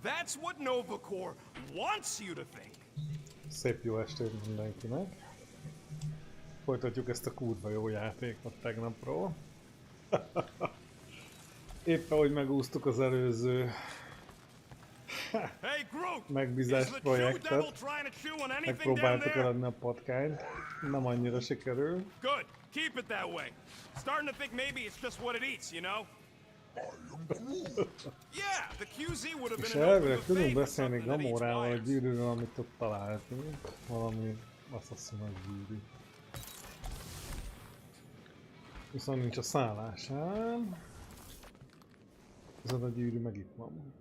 That's what Nova Corps wants you to think. Szép jó estét mindenkinek. Folytatjuk ezt a kurva jó játékot tegnapról. Éppen, hogy megúsztuk az előző megbízás projektet. Megpróbáltuk eladni a patkányt. Nem annyira sikerül. Good. Keep it that way. Starting to think maybe it's just what it eats, you know? Yeah, the QZ would have been. És elvileg tudunk beszélni Gamorával a gyűrűről, amit ott találtunk. Valami assassinok gyűrű. Viszont nincs a szállásán. Ez a gyűrű meg itt van.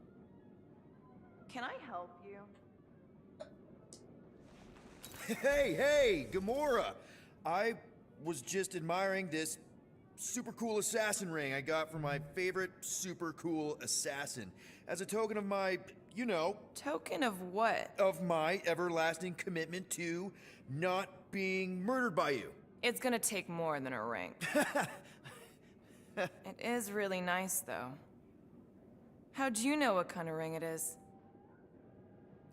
Can I help you? Hey, Gamora! I was just admiring this super cool assassin ring I got from my favorite super cool assassin. As a token of my, you know... Token of what? Of my everlasting commitment to not being murdered by you. It's gonna take more than a ring. It is really nice, though. How'd you know what kind of ring it is?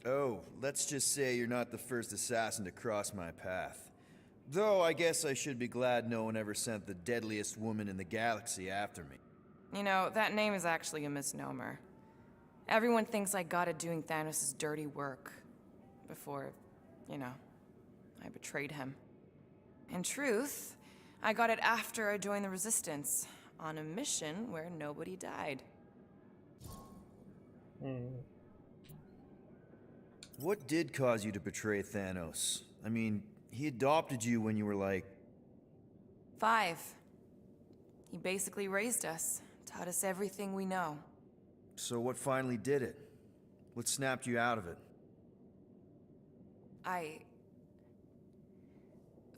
Oh, let's just say you're not the first assassin to cross my path. Though I guess I should be glad no one ever sent the deadliest woman in the galaxy after me. You know, that name is actually a misnomer. Everyone thinks I got it doing Thanos' dirty work. Before, you know, I betrayed him. In truth, I got it after I joined the Resistance, on a mission where nobody died. What did cause you to betray Thanos? I mean, he adopted you when you were like... 5. He basically raised us, taught us everything we know. So what finally did it? What snapped you out of it? I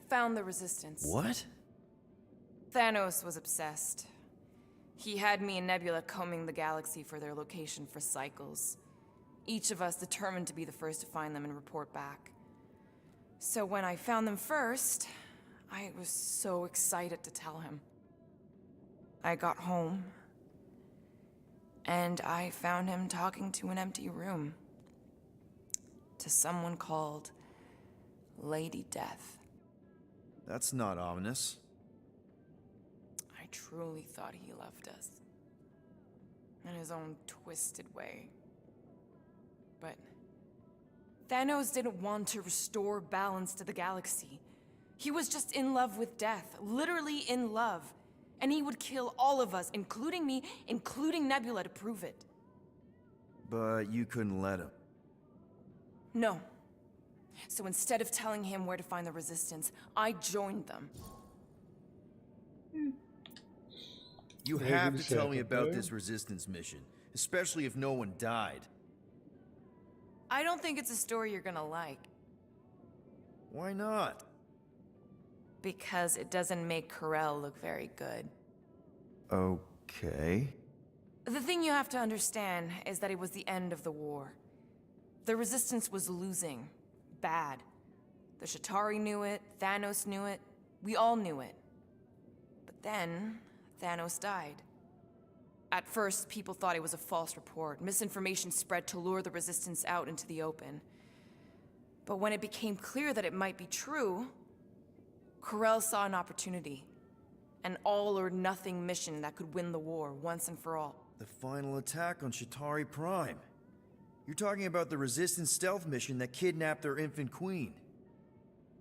found the Resistance. What? Thanos was obsessed. He had me and Nebula combing the galaxy for their location for cycles. Each of us determined to be the first to find them and report back. So when I found them first, I was so excited to tell him. I got home, and I found him talking to an empty room. To someone called Lady Death. That's not ominous. I truly thought he loved us. In his own twisted way. But Thanos didn't want to restore balance to the galaxy. He was just in love with death, literally in love. And he would kill all of us, including me, including Nebula, to prove it. But you couldn't let him. No. So instead of telling him where to find the Resistance, I joined them. You have to tell me about this Resistance mission, especially if no one died. I don't think it's a story you're gonna like. Why not? Because it doesn't make Karel look very good. Okay. The thing you have to understand is that it was the end of the war. The Resistance was losing. Bad. The Chitauri knew it, Thanos knew it, we all knew it. But then, Thanos died. At first, people thought it was a false report. Misinformation spread to lure the Resistance out into the open. But when it became clear that it might be true, Karel saw an opportunity. An all-or-nothing mission that could win the war once and for all. The final attack on Chitauri Prime. You're talking about the Resistance stealth mission that kidnapped their infant queen.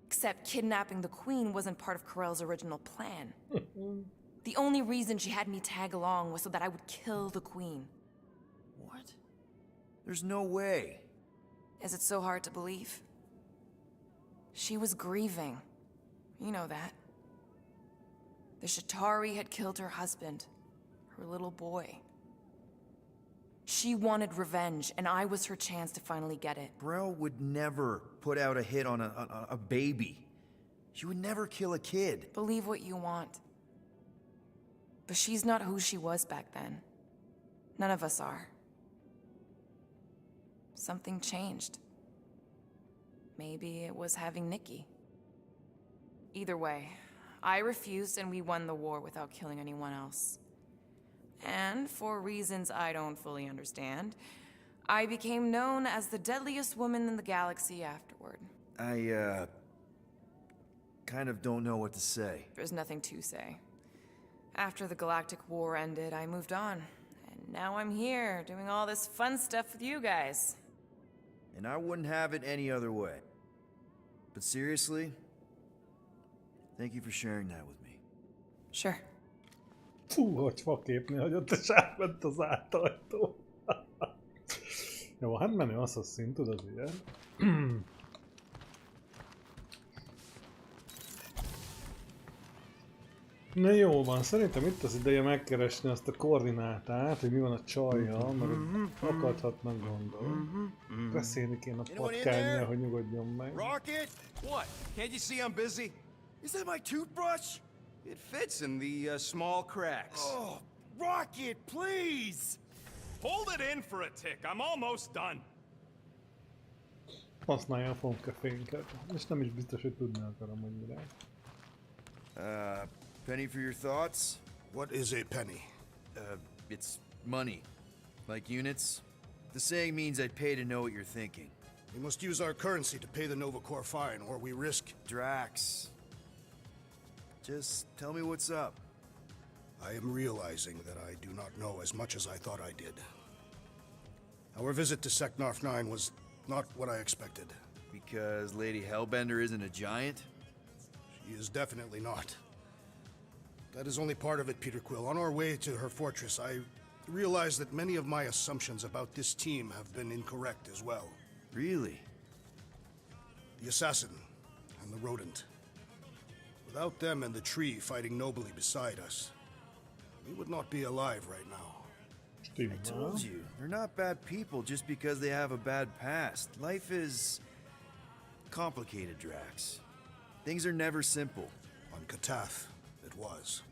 Except kidnapping the queen wasn't part of Karel's original plan. The only reason she had me tag along was so that I would kill the queen. What? There's no way. Is it so hard to believe? She was grieving. You know that. The Chitauri had killed her husband, her little boy. She wanted revenge, and I was her chance to finally get it. Brel would never put out a hit on a baby. She would never kill a kid. Believe what you want. But she's not who she was back then. None of us are. Something changed. Maybe it was having Nikki. Either way, I refused and we won the war without killing anyone else. And for reasons I don't fully understand, I became known as the deadliest woman in the galaxy afterward. I, kind of don't know what to say. There's nothing to say. After the Galactic War ended, I moved on. And now I'm here, doing all this fun stuff with you guys. And I wouldn't have it any other way. But seriously, thank you for sharing that with me. Sure. Fú, hogy faképnél hagyott és átment az átajtó. Jó, hát menő Assassin, tudod ilyen. Na jó van, szerintem itt az ideje megkeresni azt a koordinátát, hogy mi van a csajjal, mert akadhatnak gondolom. Beszélni kéne a patkánnyal, hogy nyugodjon meg. Rocket? What? Can't you see I'm busy? Is that my toothbrush? It fits in the small cracks. Oh, Rocket, please! Hold it in for a tick. I'm almost done. Használja a fonkafénket, és nem is biztos, hogy tudni akarom, hogy mire. Penny for your thoughts? What is a penny? It's money. Like units. The saying means I pay to know what you're thinking. We must use our currency to pay the Nova Corps fine, or we risk... Drax. Just tell me what's up. I am realizing that I do not know as much as I thought I did. Our visit to Seknarf 9 was not what I expected. Because Lady Hellbender isn't a giant? She is definitely not. That is only part of it, Peter Quill. On our way to her fortress, I realized that many of my assumptions about this team have been incorrect as well. Really? The assassin and the rodent. Without them and the tree fighting nobly beside us, we would not be alive right now. I told you, they're not bad people just because they have a bad past. Life is complicated, Drax. Things are never simple. On Katath, it was.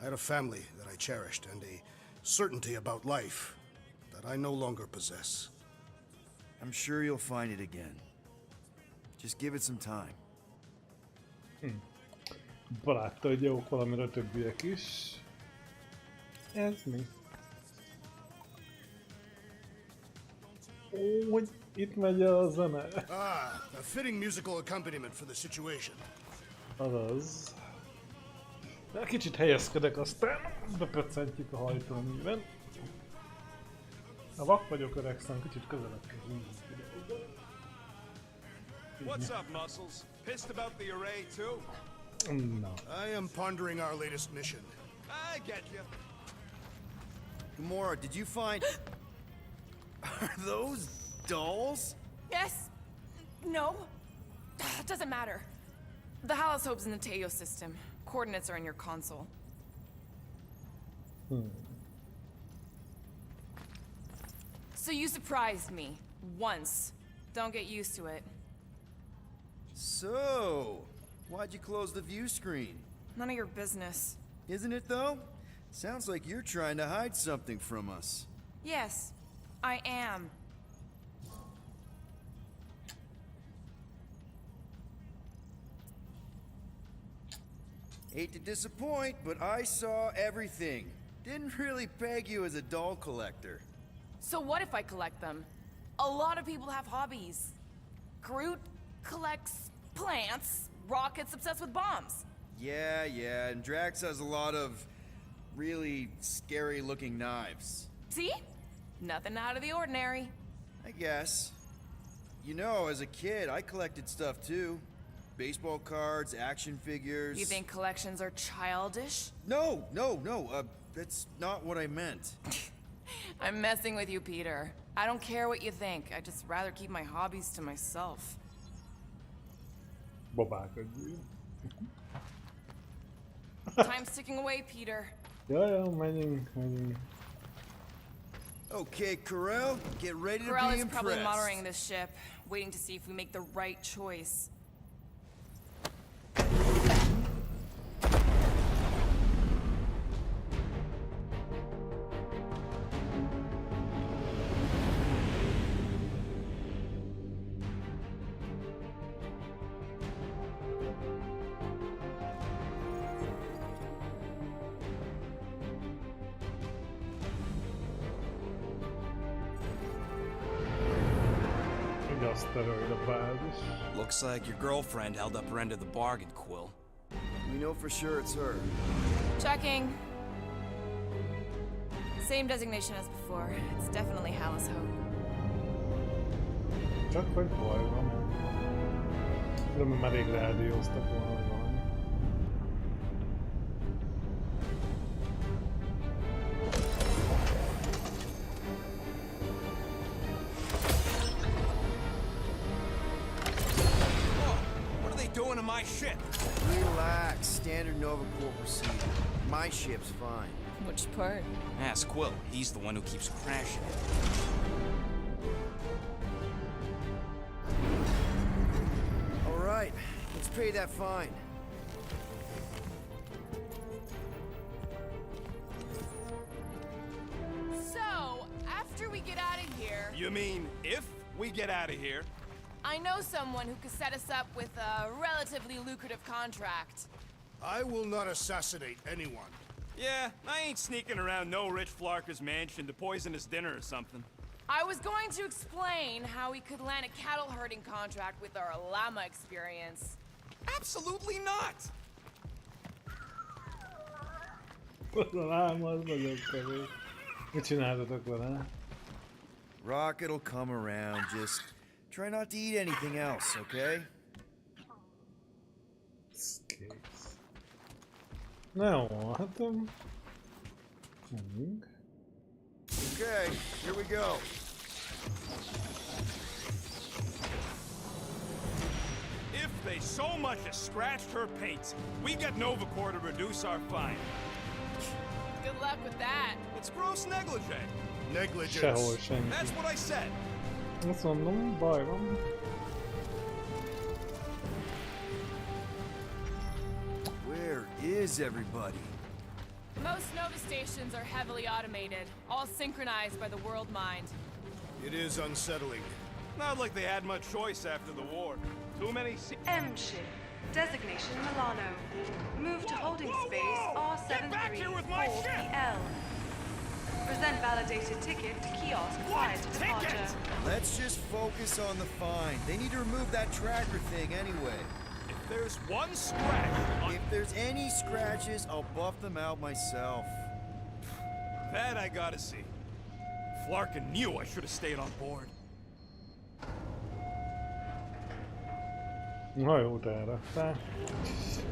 I had a family that I cherished and a certainty about life that I no longer possess. I'm sure you'll find it again. Just give it some time. Barátta, hogy jók valamire a többiek is. Ez mi? Ó, hogy itt megy a zene. A fitting musical accompaniment for the situation. Azaz. De kicsit helyezkedek, aztán bepöccentjük a hajtóműben. Ha vak vagyok, öregszem, kicsit közelebb kell húzni. What's up, Muscles? Pissed about the array, too? Na. I am pondering our latest mission. I get you. Gamora, did you find... Are those dolls? Yes. No. Doesn't matter. The Halosope's in the Teo system. Coordinates are in your console. So you surprised me. Once. Don't get used to it. So, why'd you close the view screen? None of your business. Isn't it though? Sounds like you're trying to hide something from us. Yes, I am. Hate to disappoint, but I saw everything. Didn't really peg you as a doll collector. So what if I collect them? A lot of people have hobbies. Groot collects plants. Rocket's obsessed with bombs. Yeah, and Drax has a lot of really scary-looking knives. See? Nothing out of the ordinary. I guess. You know, as a kid, I collected stuff too. Baseball cards, action figures... You think collections are childish? No, that's not what I meant. I'm messing with you, Peter. I don't care what you think. I'd just rather keep my hobbies to myself. Babálkodjunk. Time's ticking away, Peter. Ja, menjünk. Okay, Corel, get ready to Corell be is impressed. probably monitoring this ship, waiting to see if we make the right choice. aszteroid a bázis. Looks like your girlfriend held up her end of the bargain, Quill. We know for sure it's her. Checking. Same designation as before. It's definitely Hallis Hope. Csak hogy baj van. Különben már rég rádióztak volna, hogy valami. What are they doing to my ship? Relax, standard Nova Corps procedure. My ship's fine. Which part? Ask Quill. He's the one who keeps crashing it. All right, let's pay that fine. So, after we get out of here, You mean if we get out of here? I know someone who could set us up with a relatively lucrative contract. I will not assassinate anyone. Yeah, I ain't sneaking around no rich flarker's mansion to poison his dinner or something. I was going to explain how we could land a cattle herding contract with our llama experience. Absolutely not! Az a láma az nagyon kevés. Mit csináltatok vele? Rocket'll come around, just try not to eat anything else, okay? Kész. Na jó, hát... menjünk. Okay, here we go. If they so much as scratched her paint, we get Nova Corps to reduce our fine. Good luck with that. It's gross negligee. Negligence. Sehol senki. That's what I said. Azt mondom, baj van. Where is everybody? Most Nova stations are heavily automated, all synchronized by the world mind. It is unsettling. Not like they had much choice after the war. Too many M ship. Designation Milano. Move to holding space Get back here with my ship! R734PL. Present validated ticket to kiosk prior to departure. Ticket? Let's just focus on the fine. They need to remove that tracker thing anyway. If there's one scratch on If there's any scratches, I'll buff them out myself. that, I gotta see. Flarkin knew I should have stayed on board. Hajót elrakták.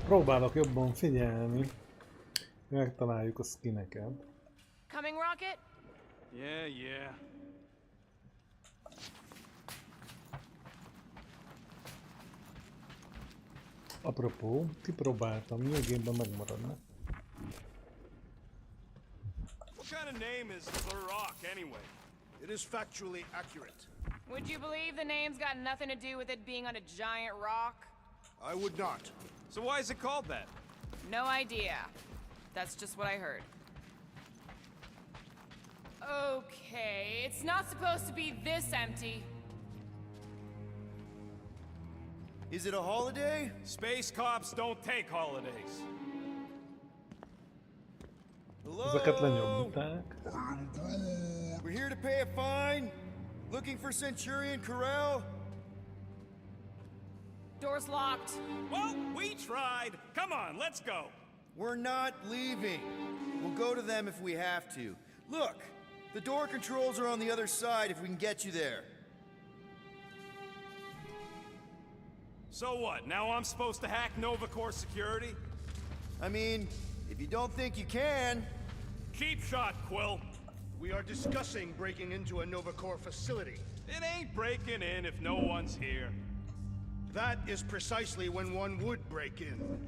Próbálok jobban figyelni. Megtaláljuk a skineket. Coming, Rocket? Yeah. Apropó, kipróbáltam, nyilvánban megmaradnak. What kind of name is The Rock, anyway? It is factually accurate. Would you believe the name's got nothing to do with it being on a giant rock? I would not. So why is it called that? No idea. That's just what I heard. Okay, it's not supposed to be this empty. Is it a holiday? Space cops don't take holidays. Ezeket Hello? lenyomták. We're here to pay a fine. Looking for Centurion Corral? Door's locked. Well, we tried. Come on, let's go. We're not leaving. We'll go to them if we have to. Look, the door controls are on the other side if we can get you there. So what, now I'm supposed to hack Nova Corps security? I mean, if you don't think you can... Cheap shot, Quill. We are discussing breaking into a Nova Corps facility. It ain't breaking in if no one's here. That is precisely when one would break in.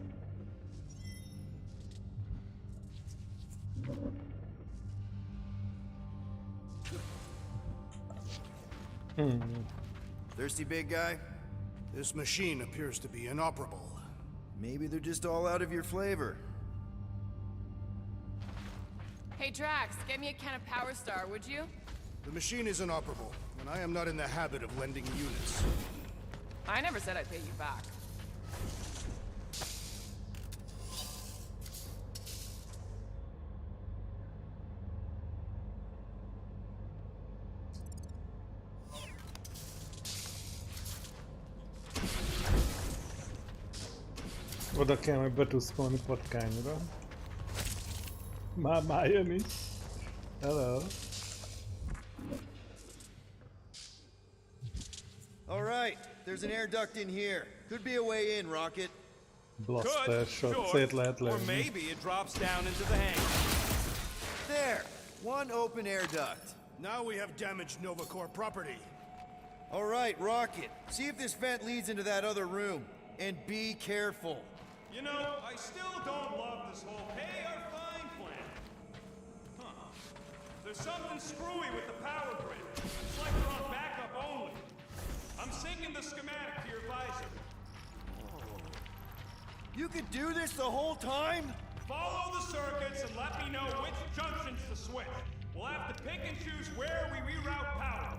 Thirsty, big guy? This machine appears to be inoperable. Maybe they're just all out of your flavor. Hey, Drax, get me a can of Power Star, would you? The machine is inoperable, and I am not in the habit of lending units. I never said I'd pay you back. Oda kell majd betuszkolni patkányra. Már jön is. Hello. All right, there's an air duct in here. Could be a way in, Rocket. Blaster Good, shot, sure. szét lehet Or lenni. maybe it drops down into the hangar. There, one open air duct. Now we have damaged Nova Corps property. All right, Rocket, see if this vent leads into that other room. And be careful. You know, I still don't love this whole pay or fine plan. Huh. There's something screwy with the power grid. It's like we're on backup only. I'm syncing the schematic to your visor. You could do this the whole time? Follow the circuits and let me know which junctions to switch. We'll have to pick and choose where we reroute power.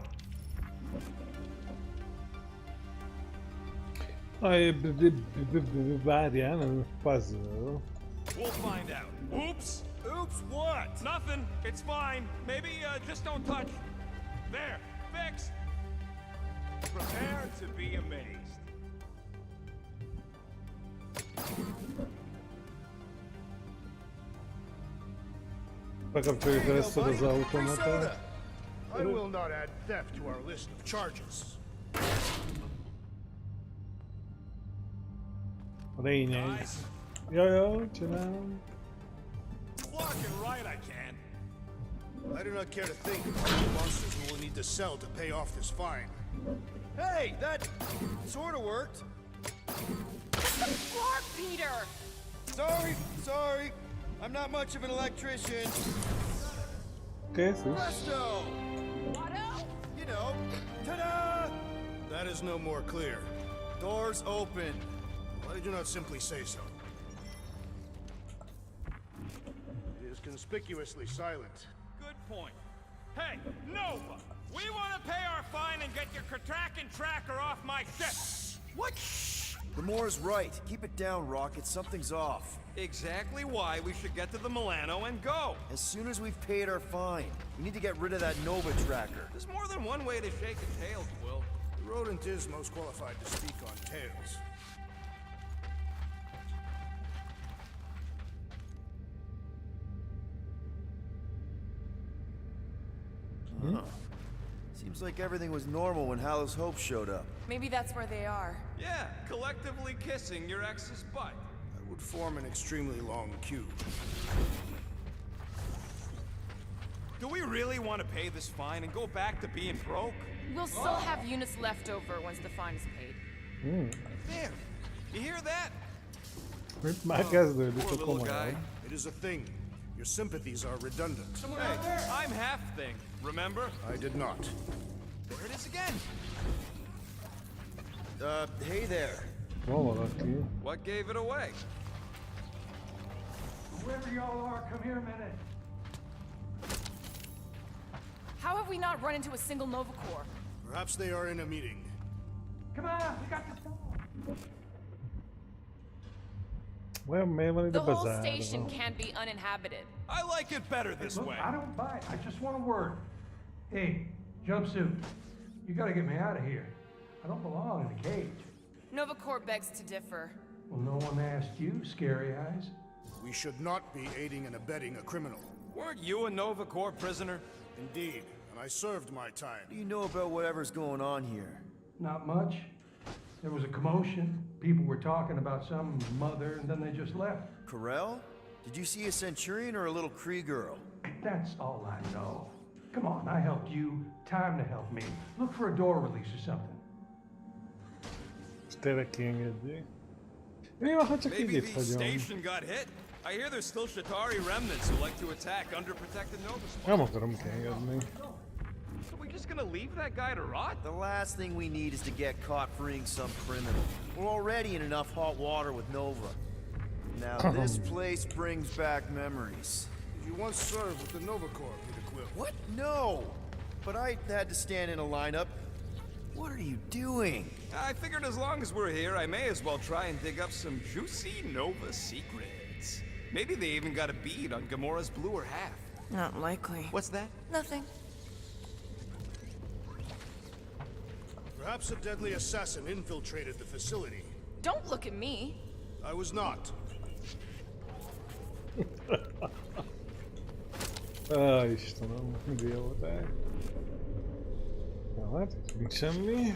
Várjál, ez a puzzle. We'll find out. Oops! Oops, what? Nothing. It's fine. Maybe just don't touch. There. Fixed. Prepare to be amazed. Bekapcsoljuk először az automatát. I will not add theft to our list of charges. A lényeg. Jaj, csinálom. Fucking right I can. I do not care to think of all the monsters we will need to sell to pay off this fine. Hey, that sort of worked. Spark, Peter! Sorry. I'm not much of an electrician. Kész is. Presto! Otto? You know, ta-da! That is no more clear. Doors open. Why did you not simply say so? It is conspicuously silent. Good point. Hey, Nova! We want to pay our fine and get your Kraken tracker off my ship! What? Gamora's right. Keep it down, Rocket. Something's off. Exactly why we should get to the Milano and go. As soon as we've paid our fine, we need to get rid of that Nova tracker. There's more than one way to shake a tail, Quill. The rodent is most qualified to speak on tails. Seems like everything was normal when Hallows Hope showed up. Maybe that's where they are. Yeah, collectively kissing your ex's butt. That would form an extremely long queue. Do we really want to pay this fine and go back to being broke? We'll still have units left over once the fine is paid. There. You hear that? Itt már kezdődik Poor a little guy. komolyan. It is a thing. Your sympathies are redundant. Hey, I'm half thing, remember? I did not. There it is again. Hey there. Van valaki. What gave it away? Whoever y'all are, come here a minute. How have we not run into a single Nova Corps? Perhaps they are in a meeting. Come on, we got this done. Olyan miért van ide The whole bezárva? station can't be uninhabited. I like it better this Look, way. I don't bite. I just want a word. Hey, jumpsuit, you gotta get me out of here. I don't belong in a cage. Nova Corps begs to differ. Well, no one asked you, Scary Eyes. We should not be aiding and abetting a criminal. Weren't you a Nova Corps prisoner? Indeed, and I served my time. What do you know about whatever's going on here? Not much. There was a commotion. People were talking about some mother, and then they just left. Corel? Did you see a Centurion or a little Kree girl? That's all I know. Come on, I helped you. Time to help me. Look for a door release or something. És tényleg kiengedjék. Mi van, ha csak így Maybe itt the hagyom? station got hit. I hear there's still Shatari remnants who like to attack underprotected Nova spots. Nem akarom kiengedni. So we just gonna leave that guy to rot? The last thing we need is to get caught freeing some criminal. We're already in enough hot water with Nova. Now this place brings back memories. Did you once serve with the Nova Corps, Peter Quill? What? No! But I had to stand in a lineup. What are you doing? I figured as long as we're here, I may as well try and dig up some juicy Nova secrets. Maybe they even got a bead on Gamora's bluer half. Not likely. What's that? Nothing. Perhaps a deadly assassin infiltrated the facility. Don't look at me. I was not. Istenem, idióták. Jó, hát itt nincs semmi.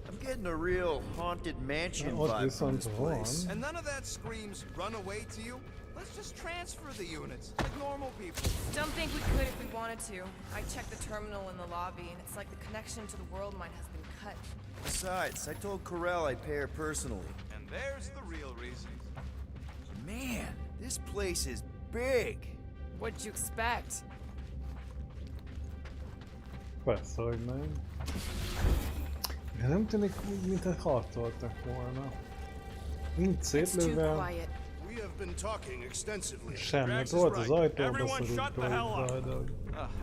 I'm getting a real haunted mansion Ott vibe from viszont this van. place. And none of that screams run away to you? Let's just transfer the units, like normal people. Don't think we could if we wanted to. I checked the terminal in the lobby, and it's like the connection to the world mine has been cut. Besides, I told Corell I'd pay her personally. And there's the real reason. Man, this place is big. What'd you expect? Persze, hogy nem. De nem tűnik úgy, mintha harcoltak volna. Nincs It's too szétlőve. quiet. We have been talking extensively. Semmi. Volt az ajtó, Everyone beszorult shut the hell up. dolog.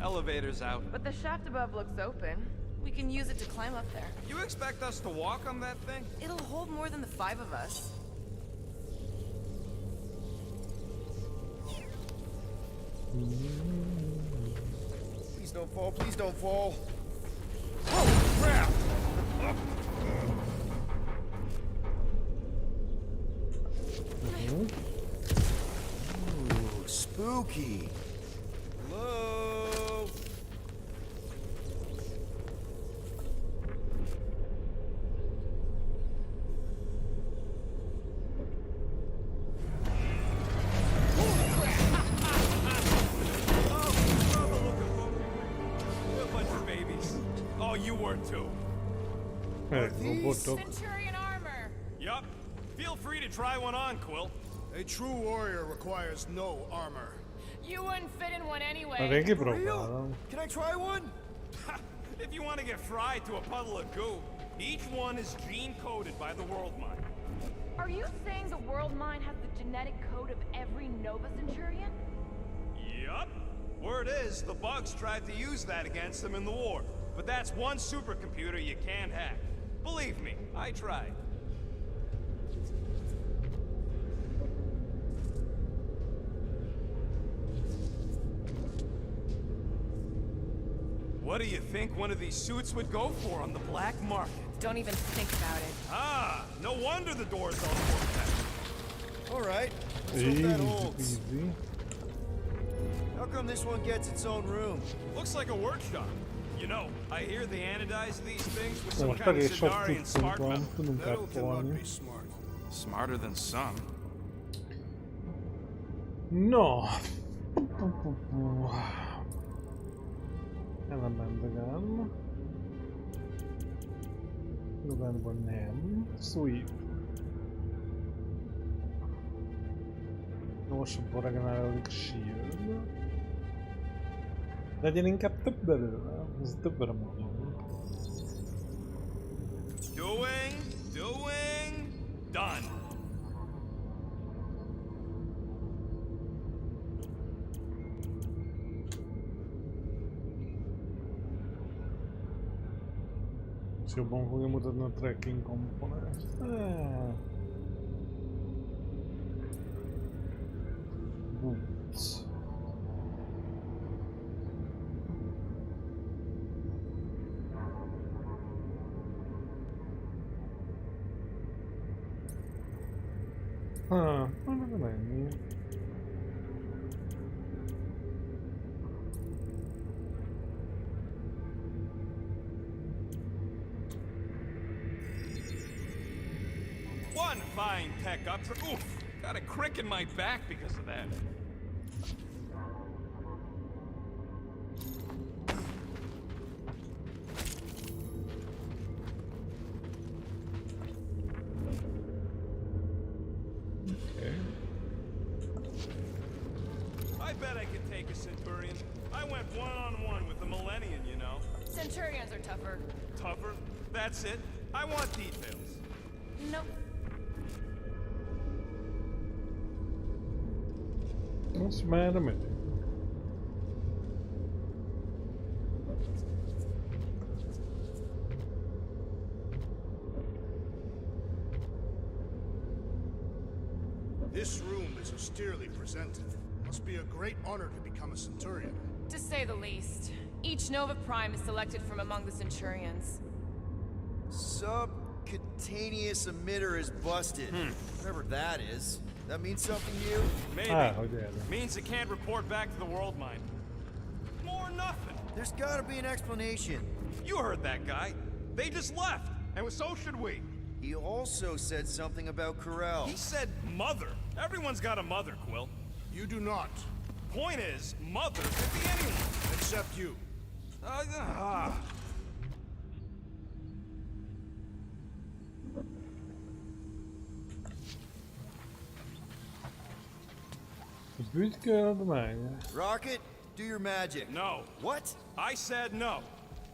Elevator's out. But the shaft above looks open. We can use it to climb up there. You expect us to walk on that thing? It'll hold more than the 5 of us. Please don't fall, please don't fall. Ooh, spooky. Hello? We're a bunch of babies. Oh, you were too. Robotok. Centurion armor! Yup. Feel free to try one on, Quill. A true warrior requires no armor. You wouldn't fit in one Na anyway. régi For real? próbálom. Can I try one? If you want to get fried to a puddle of goo, each one is gene-coded by the world mine. Are you saying the world mine has the genetic code of every Nova Centurion? Yup. Word is, the bugs tried to use that against them in the war. But that's one supercomputer you can't hack. Believe me, I tried. What do you think one of these suits would go for on the black market? Don't even think about it. Ah, no wonder the doors don't work that. All right, let's hope that Easy holds. peasy. How come this one gets its own room? Looks like a workshop. You know, I hear they anodize these things with Na some most kind of elég sok Sidarian cuccunk smart van, metal. tudunk Metal cannot áttolni. be smart. Smarter than some. No. Elementben. Igazából nem. Sweep. Gyorsabban regenerálódik a shield. Legyen inkább több belőle. Ez többre mondom. Doing, done. És jobban fogja mutatni a tracking komponens. Boots. Nem ennyi. One fine tech up. Oof, got a crick in my back because of that. Okay. I bet I could take a Centurion. I went one-on-one with the Millennium, you know. Centurions are tougher. Tougher? That's it. I want details. Nope. What's the matter with you? This room is austerely presented. Must be a great honor to become a Centurion. To say the least. Each Nova Prime is selected from among the Centurions. Sup, cutaneous emitter is busted. Whatever that is. That means something to you? Maybe. Hogy erre? Means it can't report back to the world mind. More nothing. There's gotta be an explanation. You heard that guy. They just left, and so should we. He also said something about Corel. He said mother. Everyone's got a mother, Quill. You do not. Point is, mother could be anyone. Except you. Büdköldmány? Rocket, do your magic. No. What? I said no.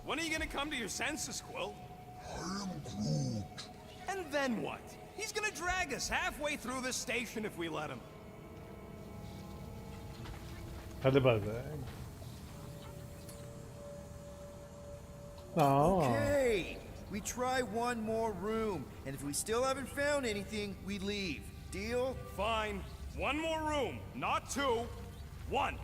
When are you gonna come to your senses, Quill? I am Groot. And then what? He's gonna drag us halfway through this station if we let him. Hadi bazen. Aa. Okay. We try one more room, and if we still haven't found anything, we leave. Deal? Fine. One more room. Not two. One.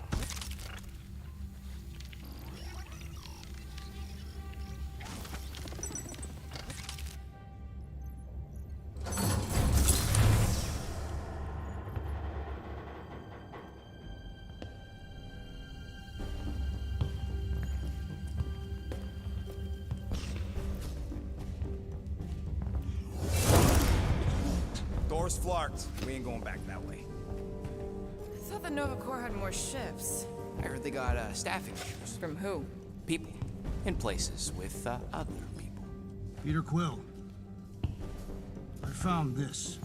Door's flarked. We ain't going back that way. I thought the Nova Corps had more ships. I heard they got staffing issues. From who? People. In places with other people. Peter Quill. I found this.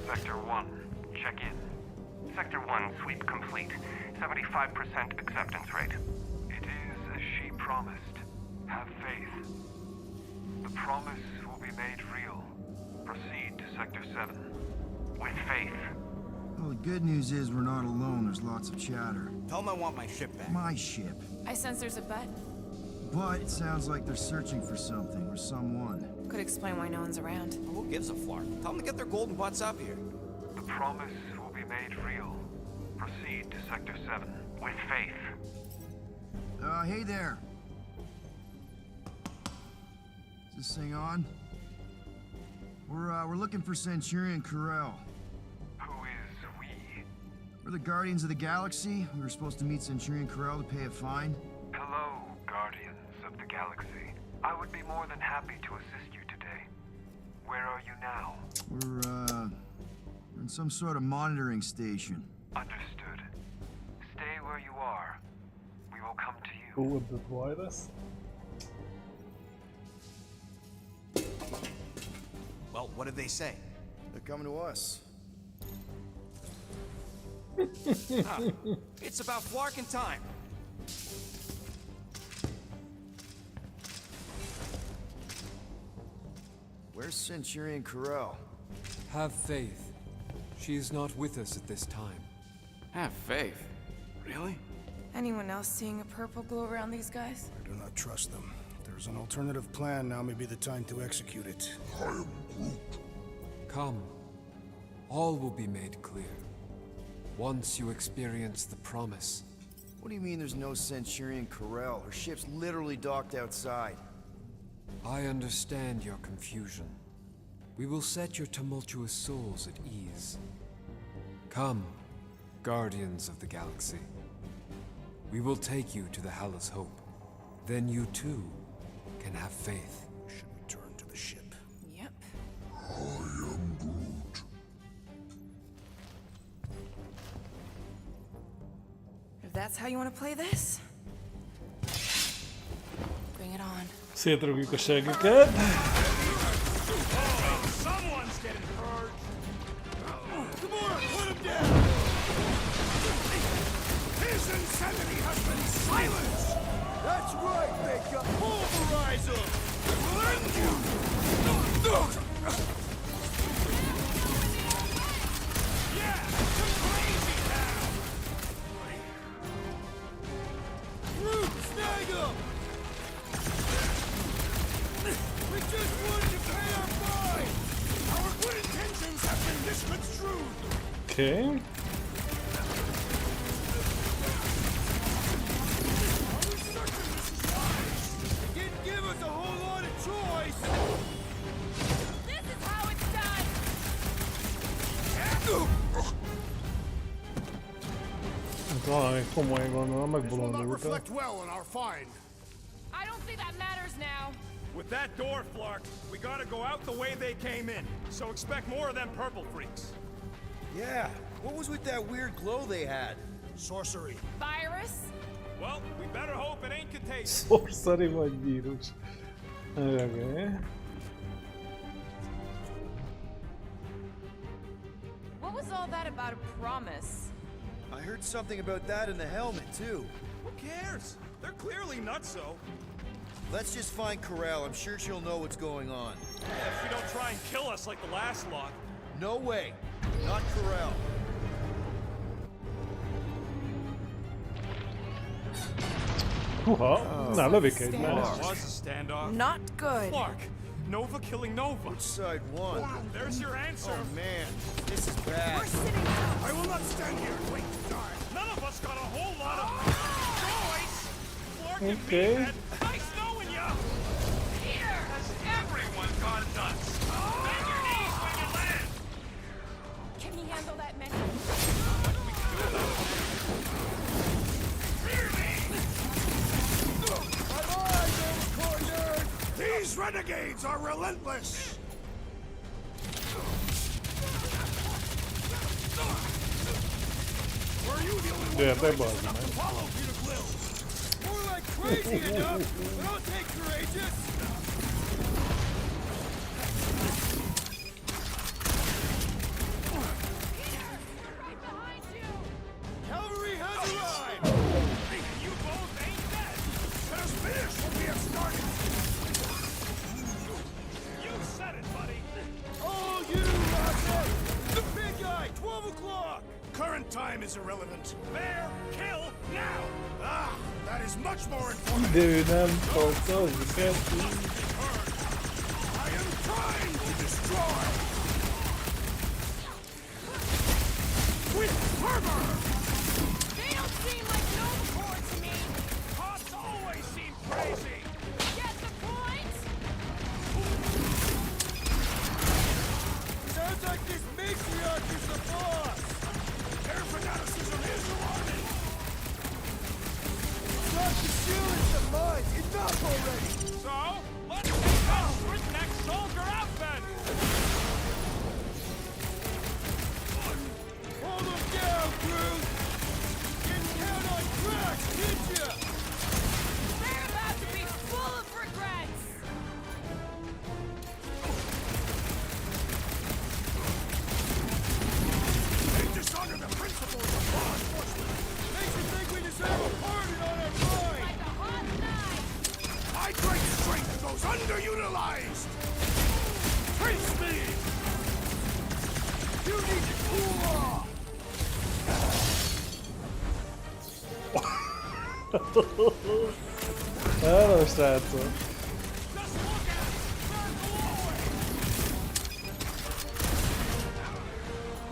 Sector 1, check in. Sector 1, sweep complete. 75% acceptance rate. It is as she promised. Have faith. The promise will be made real. Proceed to Sector 7. With faith. Well, the good news is we're not alone. There's lots of chatter. Tell him I want my ship back. My ship. I sense there's a bet. But it sounds like they're searching for something or someone. Could explain why no one's around. Who gives a flark? Tell them to get their golden butts up here. The promise will be made real. Proceed to Sector 7. With faith. Hey there. Is this thing on? We're looking for Centurion Corel. Who is we? We're the Guardians of the Galaxy. We were supposed to meet Centurion Corel to pay a fine. Hello, Guardians of the Galaxy. I would be more than happy to assist you today. Where are you now? We're in some sort of monitoring station. Understood. Stay where you are. We will come to you. Who would deploy this? Well, what did they say? They're coming to us. It's about flarking time. Where's Centurion Corel? Have faith. She is not with us at this time. Have faith. Really? Anyone else seeing a purple glow around these guys? I do not trust them. If there's an alternative plan, now may be the time to execute it. I am Groot. Come. All will be made clear. Once you experience the promise. What do you mean there's no Centurion Corel? Her ship's literally docked outside. I understand your confusion. We will set your tumultuous souls at ease. Come, Guardians of the Galaxy. We will take you to the Hala's Hope. Then you too can have faith. We should return to the ship. Yep. I am Groot. If that's how you want to play this, bring it on. Szétrugjuk a següket. Someone's getting hurt. Come on, put him down! His insanity has been silenced! That's right, big guy! Pulverize him! We'll end you! Yeah, it's crazy now. Groot, snag him! We just wanted to pay our fine! Our good intentions have been misconstrued! Okay. Valami komoly gondolom, This will not megbolondultam. reflect well on our find. I don't think that matters now. With that door, Flark, we gotta go out the way they came in. So expect more of them purple freaks. Yeah, what was with that weird glow they had? Sorcery. Virus? Well, we better hope it ain't contagious. Sorcery vagy vírus. Okay. What was all that about a promise? I heard something about that in the helmet, too. Who cares? They're clearly nutso. Let's just find Corral. I'm sure she'll know what's going on. Yeah, if she don't try and kill us like the last lot. No way. Not Corral. Húha, na lövik egymást. Was a standoff. Not good. Flark, Nova killing Nova. Which side won? There's your answer. Oh man, this is bad. I will not stand here and wait to die. None of us got a whole lot of choice. Flark and Okay. me, nice knowing ya. Here, has everyone gone nuts? Bend your knees when you land. Can he handle that message? These renegades are relentless! Were you the only one Yeah, they courageous bug, enough to man. follow Peter Quill? More like crazy enough, but I'll take courageous. Cavalry has arrived! You both ain't dead. Let us finish what we have started! You said it, buddy. Oh, you Rocket! The big guy, 12 o'clock! Current time is irrelevant. Bear, kill, now. Ah, that is much more informative. Idő nem foglalkozik. I am trying to destroy! With fervor! They don't seem like Nova to me. Cops always seem crazy. Get the point? Sounds like this matriarch is the boss! Their fanaticism is alarming! Stop the stealing some mines! Enough already! So, let's take that next soldier out then. Hold them down, Groot! Didn't count on cracks, did ya? They're about to be full of regrets. They dishonor the principles of law enforcement! Makes you think we deserve a pardon on our mind! Like a hot knife. My great strength goes underutilized! Face me! You need to cool off! Hello, srácok. Just look at it. They're glowing.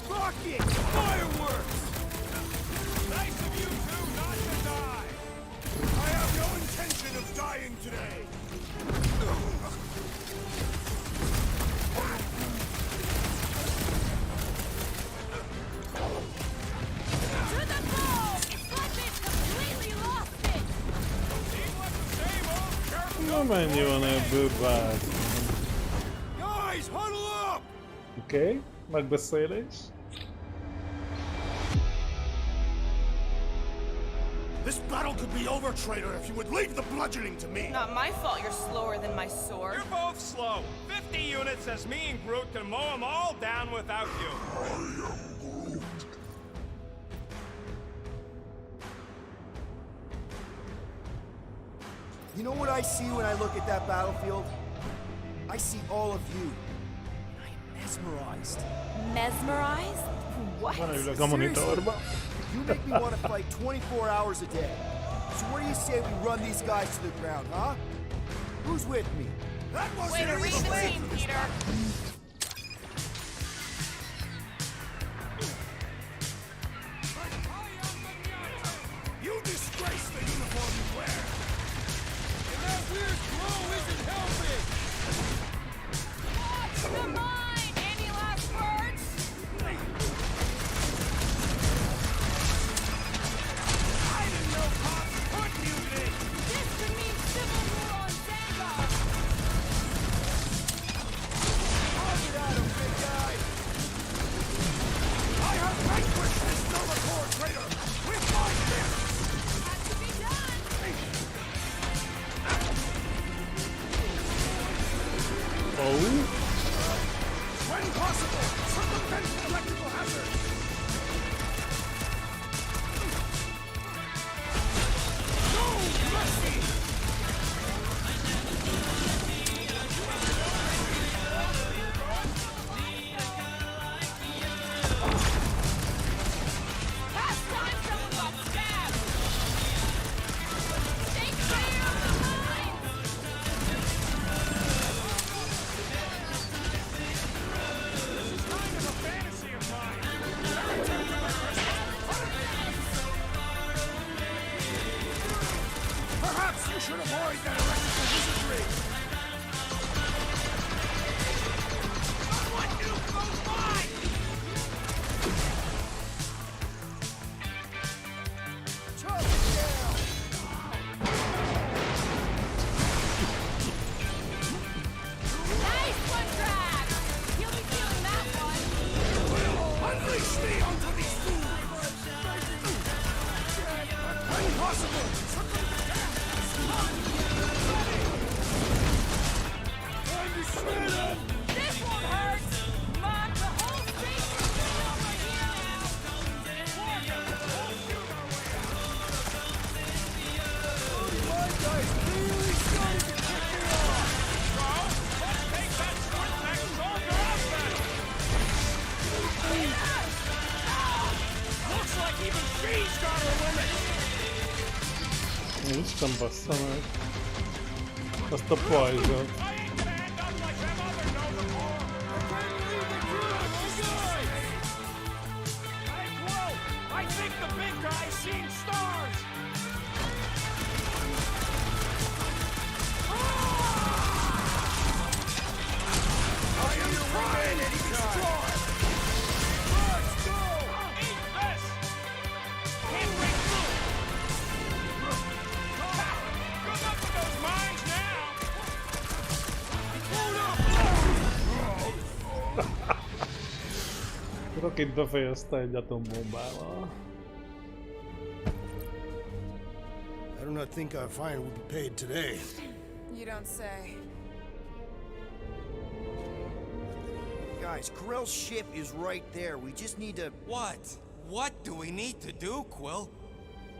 Rockets! Fireworks! Nice of you two not to die. I have no intention of dying today! To the ball. It's like they've completely lost it. Seems like the same old careful. Na mennyi van ebből bármi? Guys, huddle up! Oké, megbeszélés. This battle could be over, traitor, if you would leave the bludgeoning to me! Not my fault you're slower than my sword. You're both slow. 50 units says me and Groot can mow them all down without you. You know what I see when I look at that battlefield? I see all of you. I'm mesmerized. Mesmerized? What? Van ülök a monitorba. You make me want to fight 24 hours a day. So what do you say we run these guys to the ground, huh? Who's with me? That was Way to read the team, Peter. You disgrace the uniform you wear! And that weird glow isn't helping! Watch the mine! Any last words? When possible, circumvent electrical hazards. No mercy! Last time someone got stabbed! Stay clear of the lines! This is kind of a fantasy of mine. Perhaps you should avoid that electrical wizardry. Someone new goes by! Nice one, Drag! He'll be feeling that one. Unleash me onto these fools! When possible, This won't hurt! Mark, the whole station's over here now! Looks like even she's got her limit! Isten bassza meg. Azt a pajzsot. I ain't gonna end up like them other Nova Corps! Hey, Quill! I think the big guy's seen stars! I am trying to destroy! Let's go! Eat this! Can't break through! Good luck with those mines now! Rocket befejezte egy atombombával. I do not think our fine will be paid today. You don't say. Guys, Krell's ship is right there. We just need to... What? What do we need to do, Quill?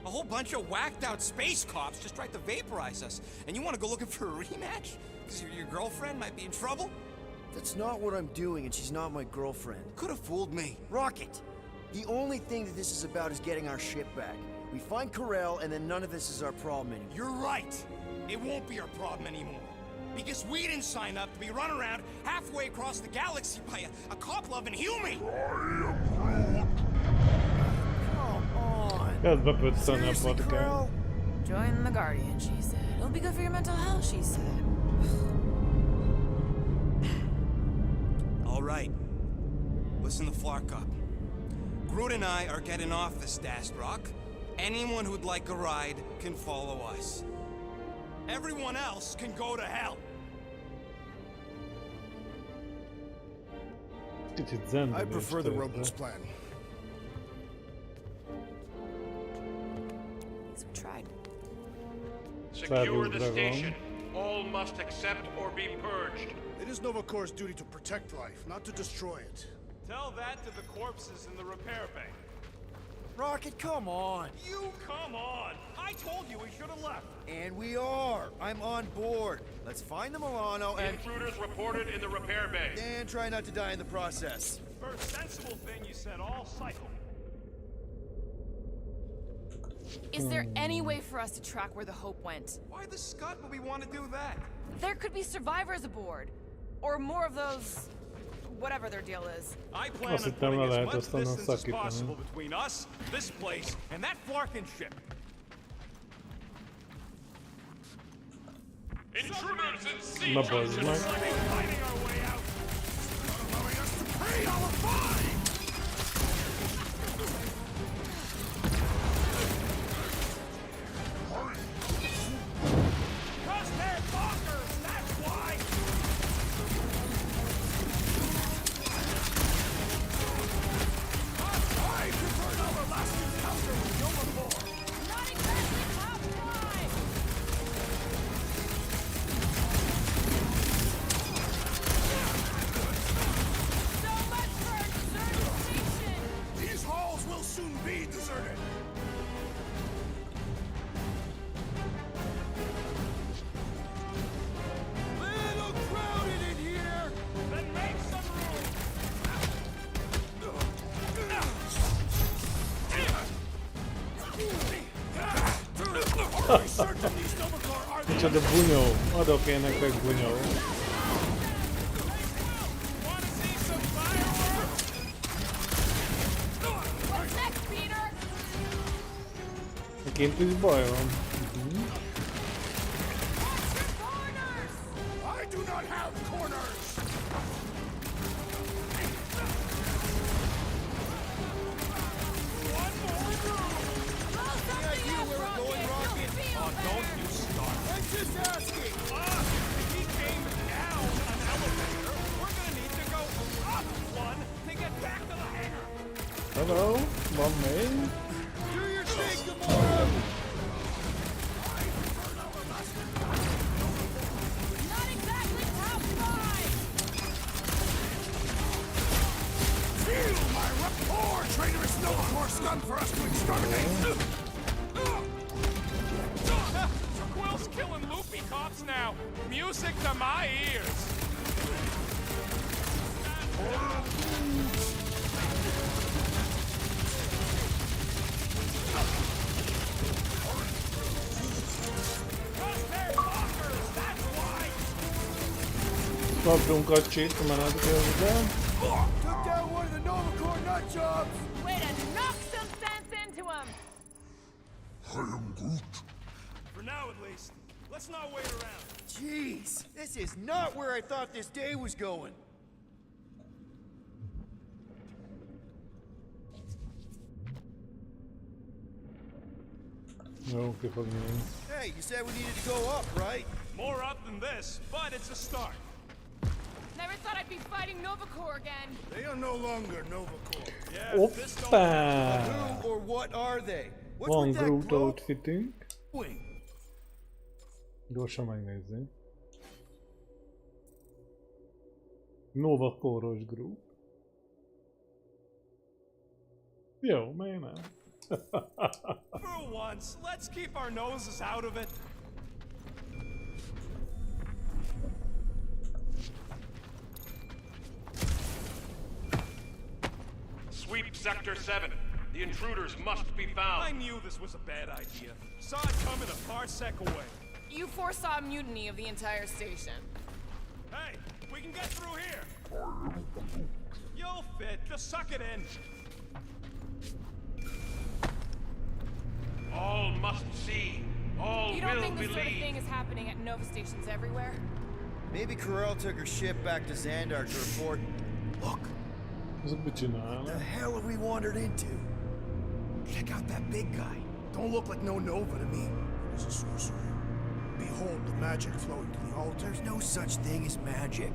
A whole bunch of whacked out space cops just tried to vaporize us, and you want to go looking for a rematch? Because your girlfriend might be in trouble? That's not what I'm doing, and she's not my girlfriend. Could have fooled me. Rocket! The only thing that this is about is getting our ship back. We find Karel, and then none of this is our problem anymore. You're right. It won't be our problem anymore. Because we didn't sign up to be run around halfway across the galaxy by a cop-loving human. Come on! Kezd bepöccölni a Seriously, patkány. Karel? Join the Guardian, she said. It'll be good for your mental health, she said. All right. Listen to Flarkup. Groot and I are getting off this Dast Rock. Anyone who'd like a ride can follow us. Everyone else can go to hell. Kicsit zendben I prefer the is Robo's tőle. plan. So we tried. Secure the station. All must accept or be purged. It is Nova Corps' duty to protect life, not to destroy it. Tell that to the corpses in the repair bay. Rocket, come on! You come on! I told you we should have left. And we are! I'm on board. Let's find the Milano and... Intruders reported in the repair bay. And try not to die in the process. First sensible thing you said all cycle. Is there any way for us to track where the Hope went? Why the scut would we want to do that? There could be survivors aboard. Or more of those... whatever their deal is. I plan on hittem, putting le as lehet much azt onnan distance as szakítani. possible between us, this place, and that Flarkin ship. Intruders in sea! Na bazd meg. Fighting our way out! Allowing us to pay our fine! Cause they're bonkers, that's why! Not time to burn our last encounter with Nova Corps! Not exactly top five! Micsoda bunyó. Adok én nektek bunyó. Kint is baj van. I do not have corners! Don't you start. I'm just asking! If he came down an elevator, we're gonna need to go up one to get back to the hangar. Hello, mommy. Do your thing, Gamora! Not exactly top five! Feel my rapport, traitorous Novacore scum for us to exterminate! Quill's killing loopy cops now. Music to my ears. Kaptunk a cheat menet közben. Took down one of the Novacore nut jobs! Way to knock some sense into him! I am Groot. For now, at least. Let's not wait around. Jeez, this is not where I thought this day was going. Jó, ki fog nyílni. Hey, you said we needed to go up, right? More up than this, but it's a start. Never thought I'd be fighting Novacore again. They are no longer Novacore. Yeah, this don't Hoppá! Who or what are they? What's Van with that Groot glowing? outfitünk. Gyorsan megnézzük. Nova Core-os Groot. Jó, miért nem? For once, let's keep our noses out of it. Sweep Sector 7. The intruders must be I found. knew this was a bad idea. Saw it coming a parsec away. You foresaw a mutiny of the entire station. Hey, we can get through here. You'll fit. Just suck it in. All must see. All You don't will think this believe. sort of thing is happening at Nova stations everywhere? Maybe Carell took her ship back to Xandar to report. Look, Ezek mit the csinálnak? hell have we wandered into? Check out that big guy. Don't look like no Nova to me. It is a sorcerer. Behold the magic flowing to the altar. There's no such thing as magic,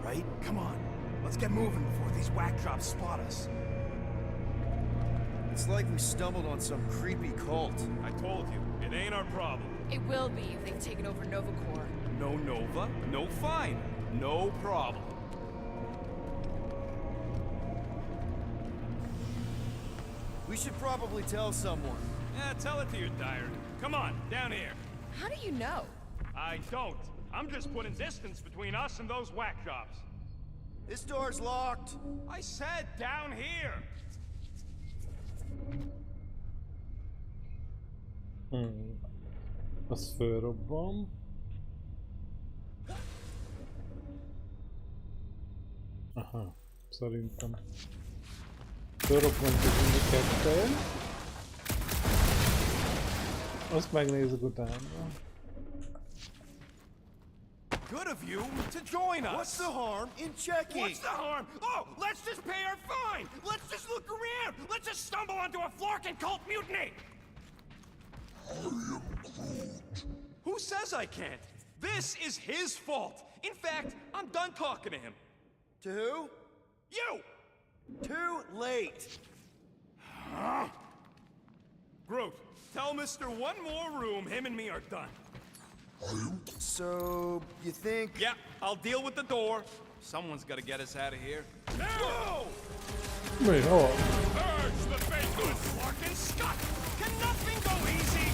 right? Come on, let's get moving before these whack drops spot us. It's like we stumbled on some creepy cult. I told you, it ain't our problem. It will be if they've taken over Novacore. No Nova, no fine, no problem. We should probably tell someone. Yeah, tell it to your diary. Come on, down here. How do you know? I don't. I'm just putting distance between us and those whack jobs. This door's locked. I said down here. Az fölrobban. Aha, szerintem. Fölrobbantjuk mind a ketten. Azt megnézzük utána. Good of you to join us. What's the harm in checking? What's the harm? Oh, let's just pay our fine. Let's just look around. Let's just stumble onto a Flarkin cult mutiny. I am Groot. Who says I can't? This is his fault. In fact, I'm done talking to him. To who? You! Too late. Groot, tell Mr. One more room him and me are done. So, you think... Yeah, I'll deal with the door. Someone's gotta get us out of here. No! Mi? Hol? Urge the faithless, Flarkin Scott! Can nothing go easy?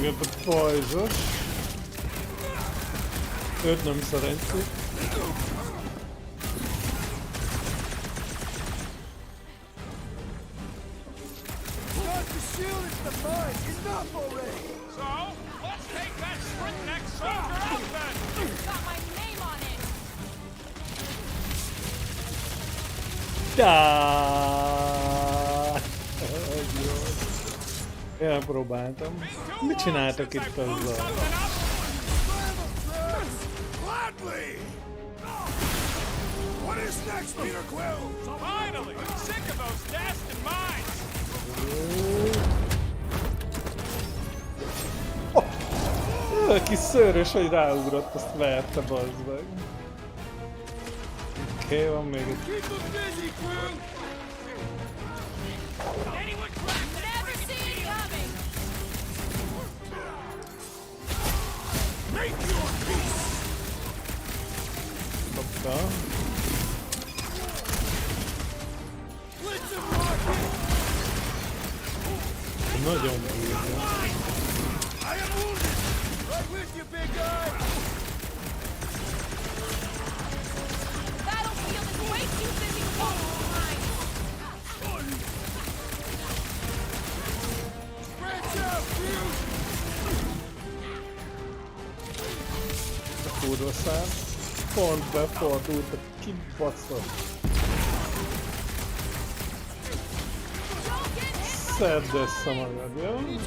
Jött a pajzsos. Őt nem szerencsé. Én elpróbáltam. Mit csináltak itt azzal? What is next, Peter Quill? Finally! Sick of those dashed mines! Kis szőrös, hogy ráugrott, azt verte, bazd meg. Oké, van még egy... Kapta. Nagyon bírja. A kurva szám. Pont befordult a kibaszott. Szedd össze magad, jó? Good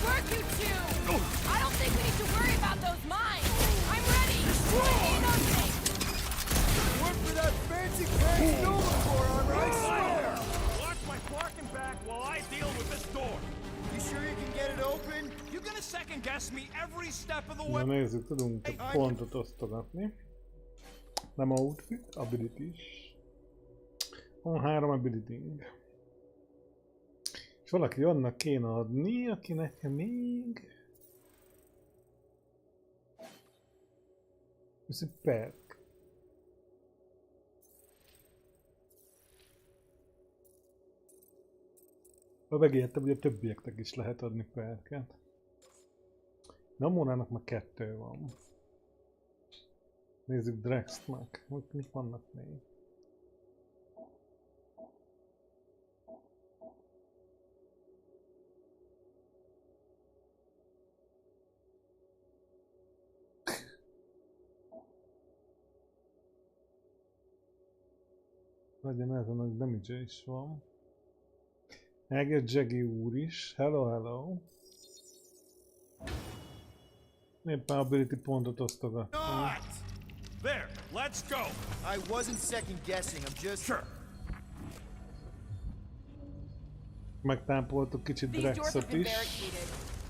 work, you two! I don't think we need to worry about those mines! I'm ready! Ain't nothing! Work for that fancy crazy Nova armor, I swear! Watch my parking back while I deal with this door. You sure you can get it open? You gonna second guess me every step of the Na way? nézzük, tudunk egy pontot osztogatni. Nem outfit, abilities. Van 3 ability-ing. És valaki annak kéne adni, akinek még... Ez egy perk. Megértem, hogy a többieknek is lehet adni perket. Namórának már 2 van. Nézzük Drext meg. Mik vannak még? Legyen ezen, hogy damage is van. Megjött Jaggy úr is. Hello, hello. Éppen ability pontot osztogattam. There, let's go! I wasn't second guessing, I'm just... Sure. Megtámpoltuk kicsit Drexot is.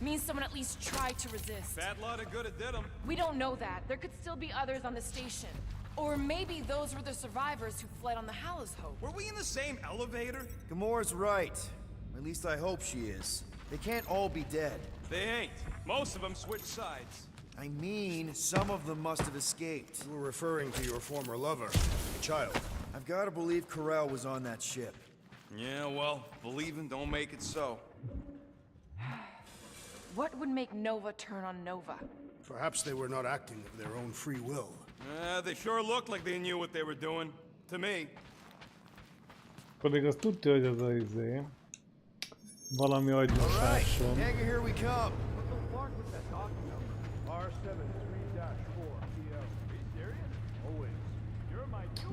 Means someone at least tried to resist. Bad lot of good it did them. We don't know that. There could still be others on the station. Or maybe those were the survivors who fled on the Hallows Hope. Were we in the same elevator? Gamora's right. At least I hope she is. They can't all be dead. They ain't. Most of them switched sides. I mean, some of them must have escaped. You were referring to your former lover, the child. I've got to believe Corel was on that ship. Yeah, well, believing don't make it so. What would make Nova turn on Nova? Perhaps they were not acting of their own free will. They sure looked like they knew what they were doing. To me. Pedig azt tudja, hogy ez az izé. Valami agymosáson. Nega, here we come.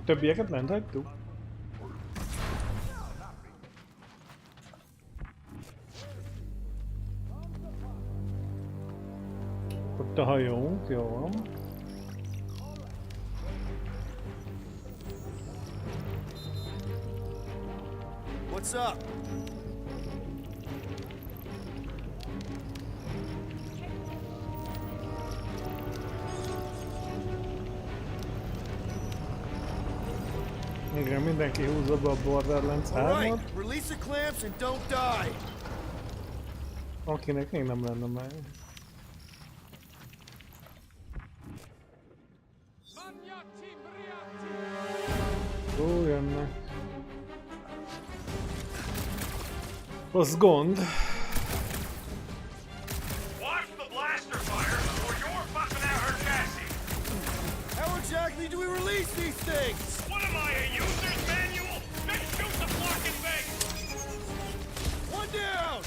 Többieket lent hagytuk? Ott a hajónk, jó van. What's up? Igen, mindenki húzza be a Borderlands 3-at. Release the clamps and don't die. Akinek még nem lenne meg. Ó, jönnek. Az gond. exactly do we release these things? What am I, a user's manual? Just shoot the fucking thing! One down!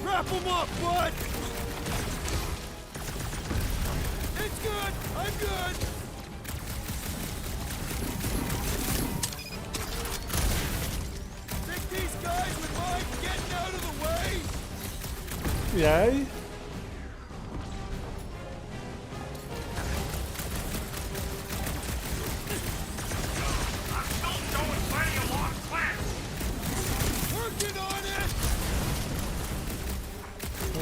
Wrap them up, bud! It's good! I'm good! Think these guys would mind getting out of the way? Jaj. I'm still showing plenty of long plans! Working on it!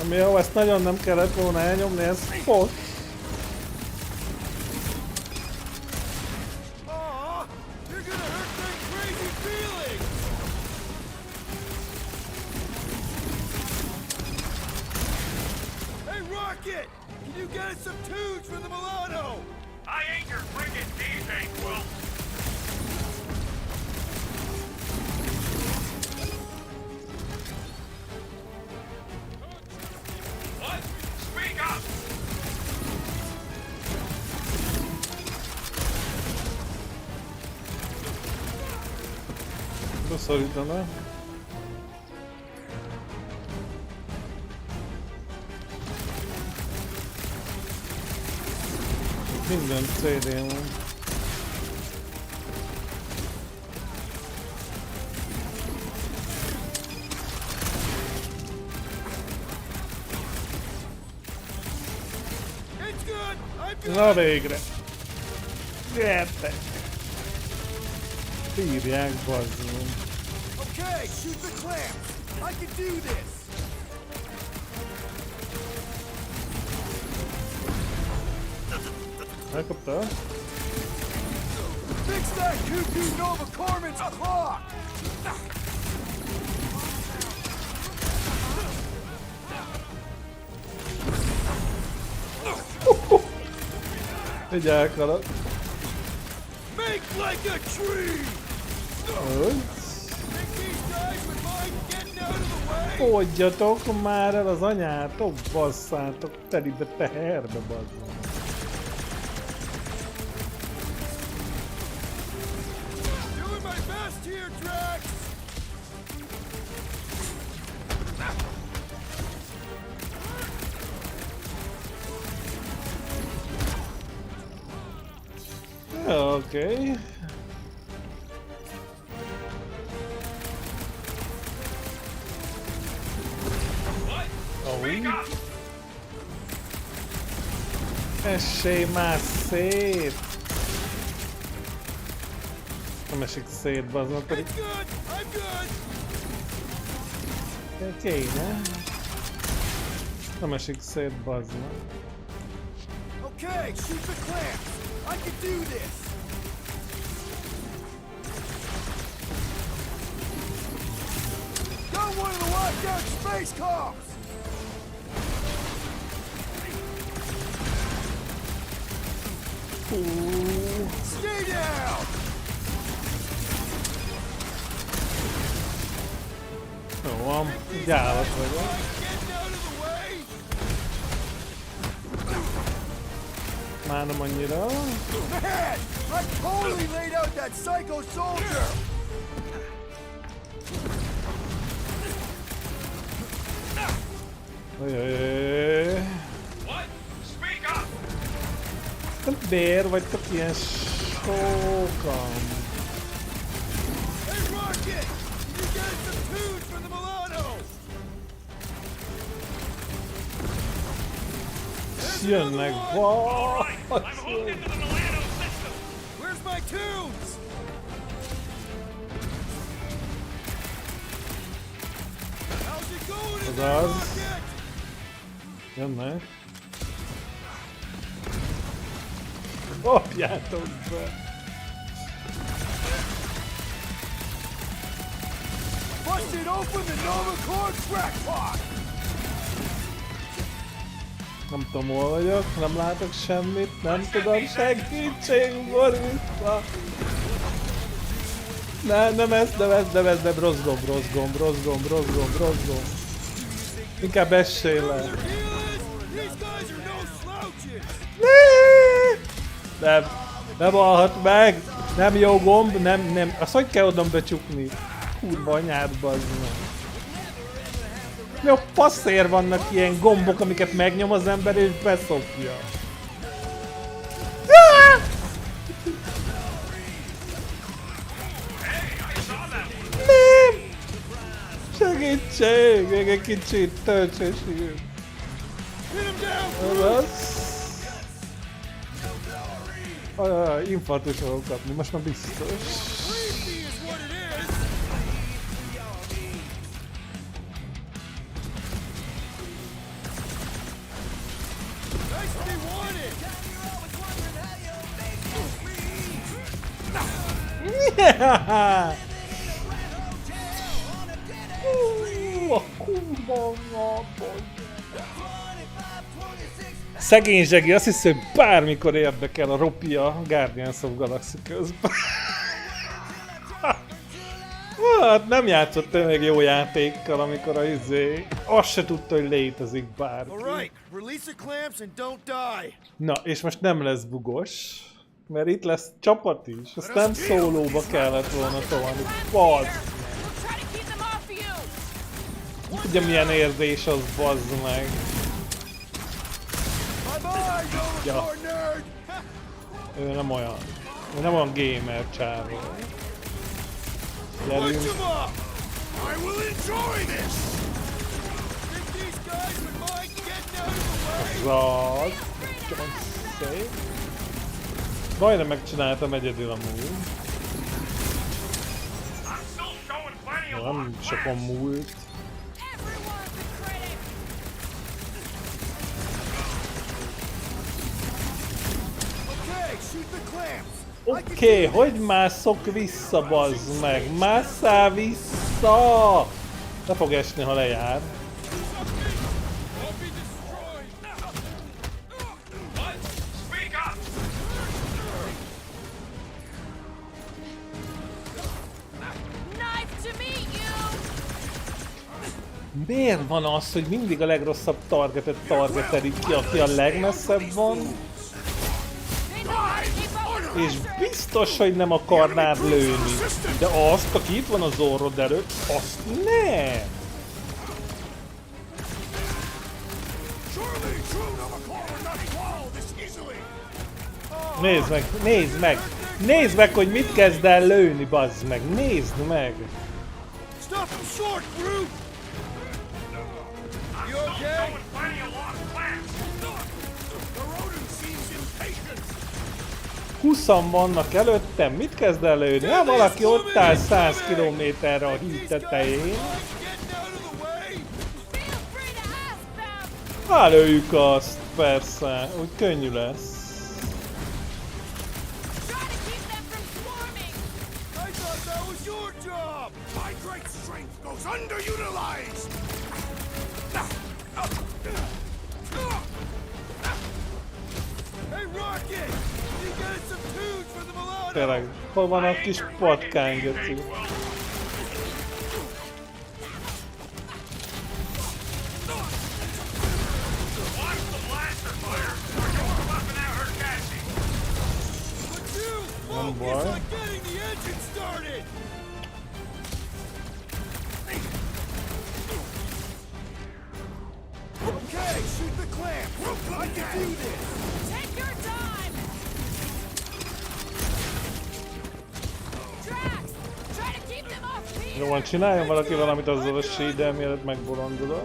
Ami jó, ezt nagyon nem kellett volna elnyomni, ez fos. Aw, you're gonna hurt my crazy feelings! Hey, Rocket! Can you get us some tunes for the Milano? I ain't your friggin' DJ, Quill! What? Speak up! Beszorítana. Minden CD-n van. It's good! I'm good! Na végre! Gyertek! Bírják, bazzom. Okay, shoot the clamps! I can do this! Megkapta? Fix that cuckoo Nova Corman's clock! Egy elkarat. Make like a tree! Hogy? Think these guys would mind getting out of the way? Fogjatok már el az anyátok, basszátok, telibe teherbe, bazzom. Doing my best here, Drax! Oké. Speak up! Essé már szét! Nem esik szét, bazzom, pedig It's good! I'm good! kéne. Nem esik szét, bazzom. Okay, shoot the clamps! I can do this! Got one of the lockdown space comms! Stay down! Jó van, gyárat vagyok. Getting out of the way? Már nem annyira. Man! I totally laid out that psycho soldier! Ojjjjjjjj. What? Speak up! Nem bér vagytok ilyen sokan. Hey, Rocket! Can you get us some tunes for the Milano? Jönnek, I'm hooked basszom. into the Milano system! Where's my tunes? How's it going in there, Az. Rocket? Jönnek. Kapjátok be! Busted open the Nova Corps crackpot! Nem tudom, hol vagyok, nem látok semmit, nem tudom, segítség, ugor vissza! Nem ez, nem, rossz gomb. Inkább essél le. These guys are no Nem halhat meg! Nem jó gomb, nem. Azt hogy kell oda becsukni? Kurva anyád, bazd meg. Mi a passzér vannak ilyen gombok, amiket megnyom az ember és beszopja? Nem! Segítség! Még egy kicsit töltsésig. Infarktus fogok kapni, most már biztos. A kurva szegény zsegi, azt hiszem, hogy bármikor érdekel a ropia Guardians of Galaxy közben. Hát nem játszott tényleg jó játékkal, amikor a azt se tudta, hogy létezik bárki. Na, és most nem lesz bugos, mert itt lesz csapat is, azt nem szólóba kellett volna tolni. Bazd! Ugye milyen érzés az, bazd meg. Ja. Ő nem olyan gamer csávó. Gyerünk. Zad. Majdnem megcsináltam egyedül amúgy. Nem sokon múlt. Oké, hogy másszok vissza, bazd meg? Másszál vissza! Le fog esni, ha lejár. Miért van az, hogy mindig a legrosszabb targetet targetelik ki, aki a legmesszebb van? És biztos, hogy nem akarnád lőni. De azt, aki itt van az orrod előtt, azt ne! Nézd meg, nézd meg! Nézd meg, hogy mit kezd el lőni, bazd meg! Nézd meg! Stop him short, brute! You okay? The rodent seems impatient. 20-an vannak előttem, mit kezd el lőni? Ha valaki ott áll 100 kilométerre a híd tetején. Lőjük azt, persze, úgy könnyű lesz. Tényleg, hol van a kis patkány, Göci? Nem baj. Jó van, csináljon valaki valamit azzal a shield-el, mielőtt megbolondul.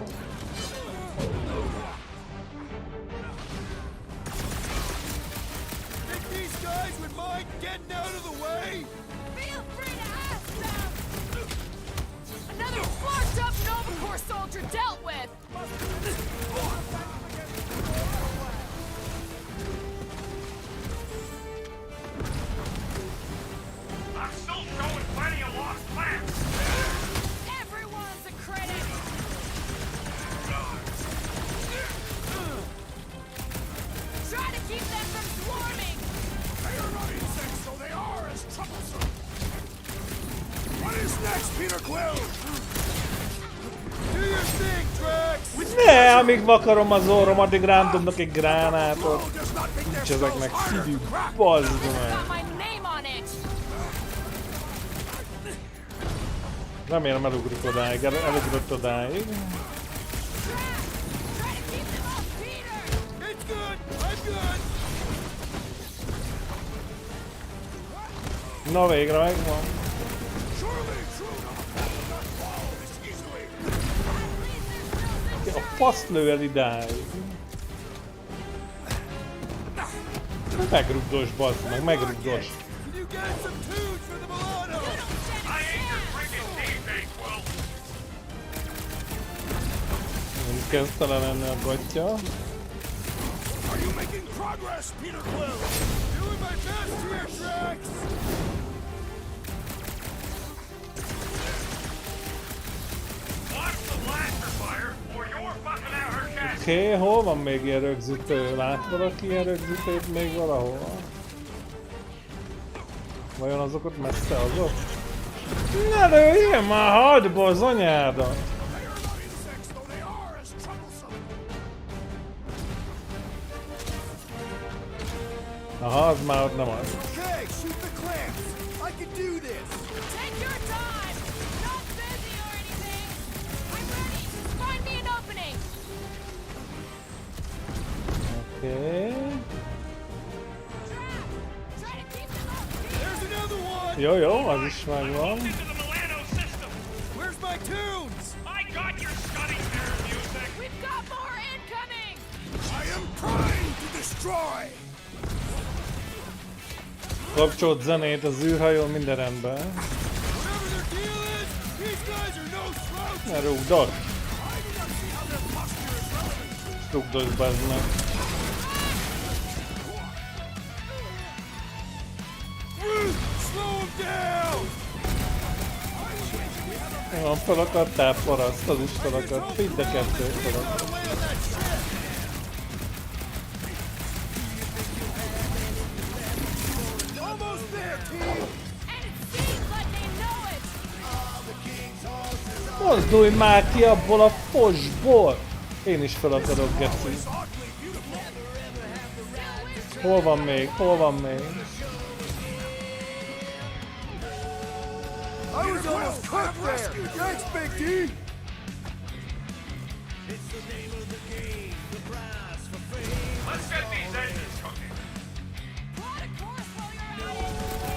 Ne, amíg vakarom az orrom, addig rám dobnak egy gránátot. Nincs ezeknek szívük, bazd meg. Remélem elugrik odáig, elugrott odáig. Na végre megvan. A fasz lő el idáig. Megrugdos, bazd meg, megrugdos. Nem kezd tele lenni a gatya. Oké, hol van még ilyen rögzítő? Lát valaki ilyen rögzítőt még valahol? Vajon azok ott messze azok? Ne lőjél már hadba az anyádat! Aha, az már ott nem az. Oké. Jó, jó, az is megvan. Kapcsolt zenét az űrhajón, minden rendben. Ne rúgdod! Rúgdod, bazd meg! Van, fel akartál paraszt, az is fel akart. Mind a kettő fel akart. Mozdulj már ki abból a fosból! Én is fel akarok, geci. Hol van még? Hol van még? I was almost cut there! Thanks, Big D! Let's get these engines cooking.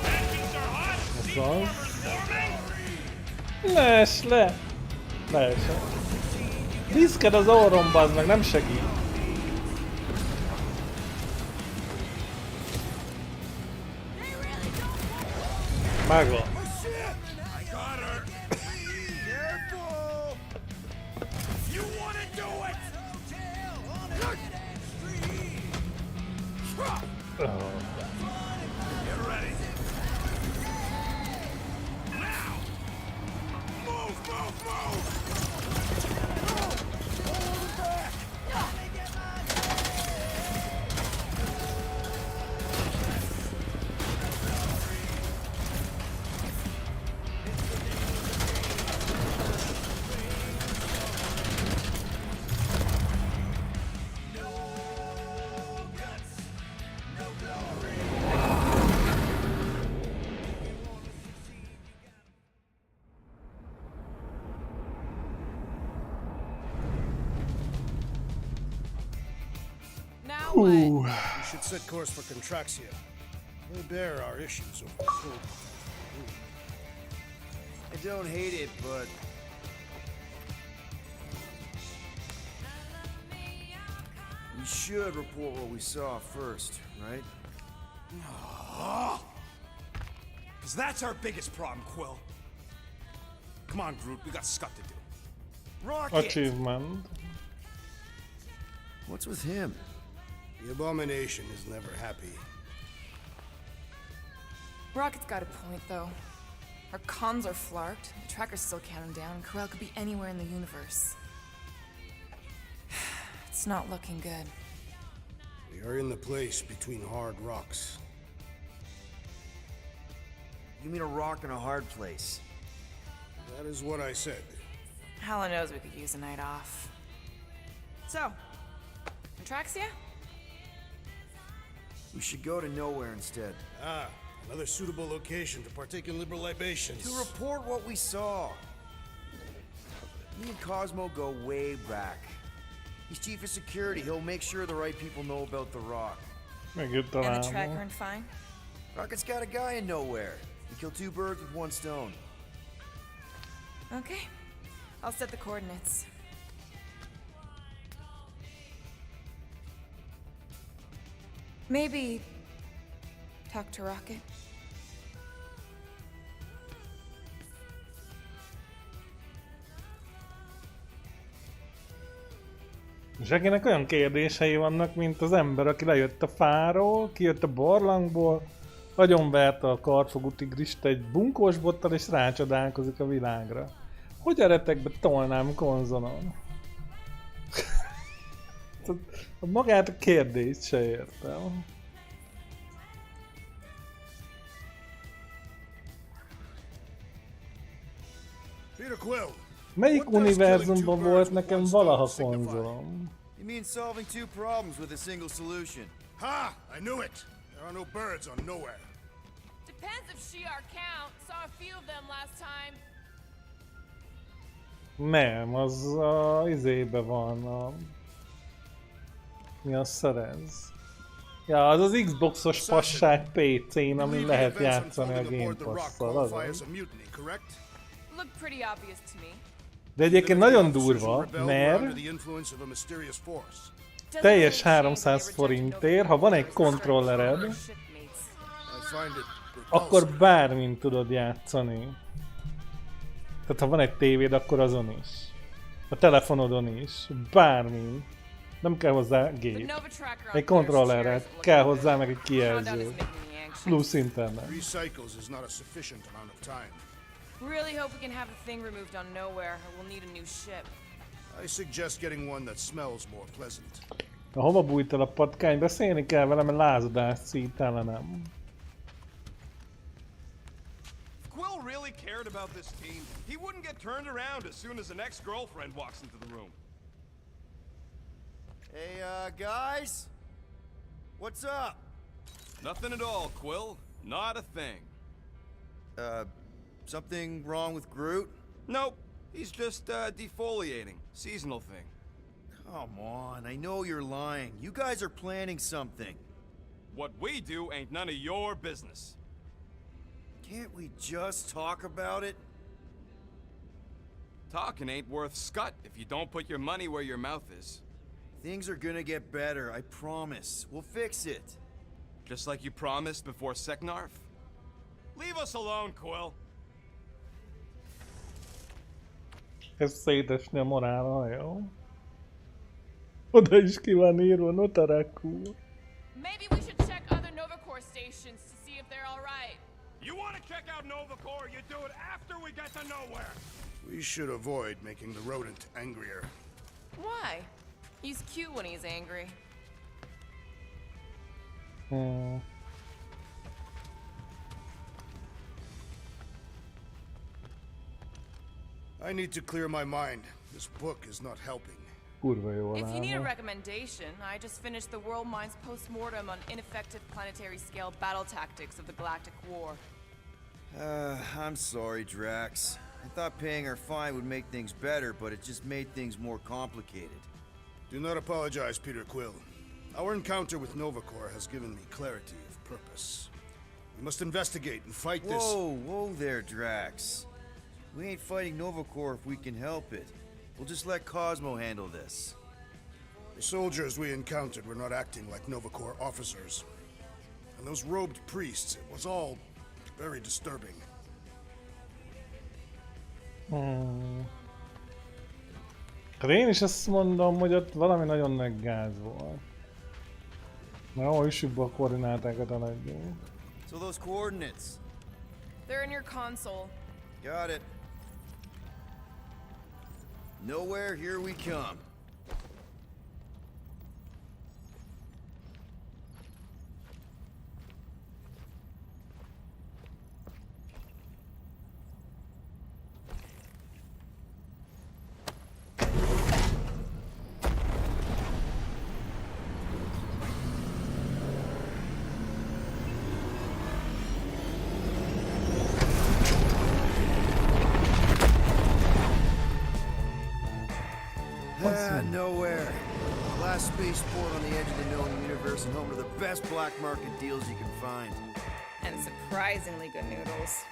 Engines are hot. Ez az. Lesz le! Leesett. Viszked az orrom, bazd meg, nem segít. Megvan. We should set course for Contraxia. They bear our issues over cold. I don't hate it, but we should report what we saw first, right? Because that's our biggest problem, Quill. Come on, Groot, we got stuff to do. Rocket! Achievement. What's with him? The Abomination is never happy. Rocket's got a point, though. Our cons are flarked, the trackers still count him down, and Corel could be anywhere in the universe. It's not looking good. We are in the place between hard rocks. You mean a rock in a hard place? That is what I said. Hella knows we could use a night off. So, Atraxia? We should go to nowhere instead. Ah, another suitable location to partake in liberal libations. To report what we saw. Me and Cosmo go way back. He's chief of security. He'll make sure the right people know about the Rock. And the Trackhorn fine? Rocket's got a guy in nowhere. We kill two birds with one stone. Okay. I'll set the coordinates. Maybe talk to Rocket. És akinek olyan kérdései vannak, mint az ember, aki lejött a fáról, kijött a barlangból, agyonverte a karfogú tigrist egy bunkós bottal és rácsodálkozik a világra. Hogy a retekbe tolnám konzolon? Magát a kérdést se értem. Peter Quill. Melyik univerzumban volt nekem valaha konzolom? You mean solving two problems with a single solution? Ha! I knew it! There are no birds on nowhere. Depends if she our count. Saw a few of them last time. Nem, az a izébe van a... Mi a szerez? Ja, az az Xboxos passág PC-n, amin lehet játszani a Game Pass-szal, azaz. Looked pretty obvious to me. De egyébként nagyon durva, mert teljes 300 forintért, ha van egy kontrollered, akkor bármin tudod játszani. Tehát ha van egy tévéd, akkor azon is. A telefonodon is. Bármin. Nem kell hozzá gép. Egy kontrollerre kell hozzá meg egy kijelző. Plusz internet. Really hope we can have the thing removed on Nowhere, or we'll need a new ship. I suggest getting one that smells more pleasant. Na, hova bújt el a patkány? Beszélni kell vele, mert lázadás szít ellenem. If Quill really cared about this team, he wouldn't get turned around as soon as an ex-girlfriend walks into the room. Hey, guys? What's up? Nothing at all, Quill. Not a thing. Something wrong with Groot? Nope. He's just, defoliating. Seasonal thing. Come on, I know you're lying. You guys are planning something. What we do ain't none of your business. Can't we just talk about it? Talking ain't worth scut if you don't put your money where your mouth is. Things are gonna get better, I promise. We'll fix it. Just like you promised before Seknarf? Leave us alone, Quill. Ez szétesni a morálon, jó? Oda is ki van írva, Notarakú. Maybe we should check other Novacore stations to see if they're all right. You want to check out Novacore, you do it after we get to Nowhere. We should avoid making the rodent angrier. Why? He's cute when he's angry. I need to clear my mind. This book is not helping. Kurva jó If you need a lába. recommendation, I just finished the World Minds post-mortem on ineffective planetary scale battle tactics of the Galactic War. I'm sorry, Drax. I thought paying our fine would make things better, but it just made things more complicated. Do not apologize, Peter Quill. Our encounter with Novacore has given me clarity of purpose. We must investigate and fight this. Whoa there, Drax. We ain't fighting Novacore if we can help it. We'll just let Cosmo handle this. The soldiers we encountered were not acting like Novacore officers. And those robed priests, it was all very disturbing. Hát én is azt mondom, hogy ott valami nagyon nagy gáz volt. Na jó, üssük be a koordinátákat eladjunk. So those coordinates. They're in your console. Got it. Nowhere, here we come. nowhere. Last spaceport on the edge of the known universe and home to the best black market deals you can find. And surprisingly good noodles.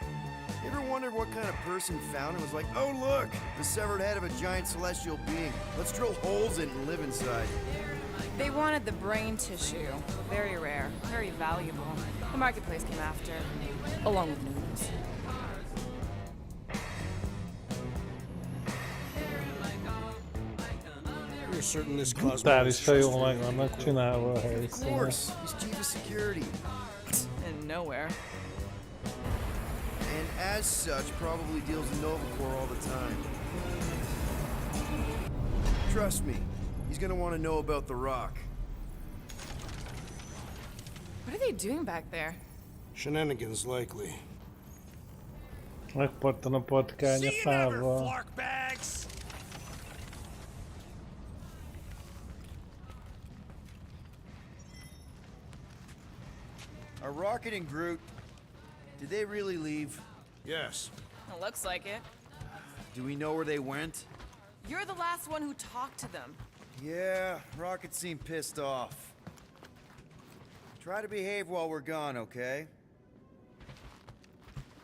You ever wondered what kind of person found it was like, oh look, the severed head of a giant celestial being. Let's drill holes in it and live inside. They wanted the brain tissue. Very rare, very valuable. The marketplace came after, along with noodles. You're certain this Cosmo Brutális hajó meg vannak csinálva a Of helyszínen. course, he's chief of security. And nowhere. And as such, probably deals in Novacore all the time. Trust me, he's gonna want to know about the rock. What are they doing back there? Shenanigans, likely. Megpattan a patkány a fával. Flark bags! Are Rocket and Groot, did they really leave? Yes. It looks like it. Do we know where they went? You're the last one who talked to them. Yeah, Rocket seemed pissed off. Try to behave while we're gone, okay?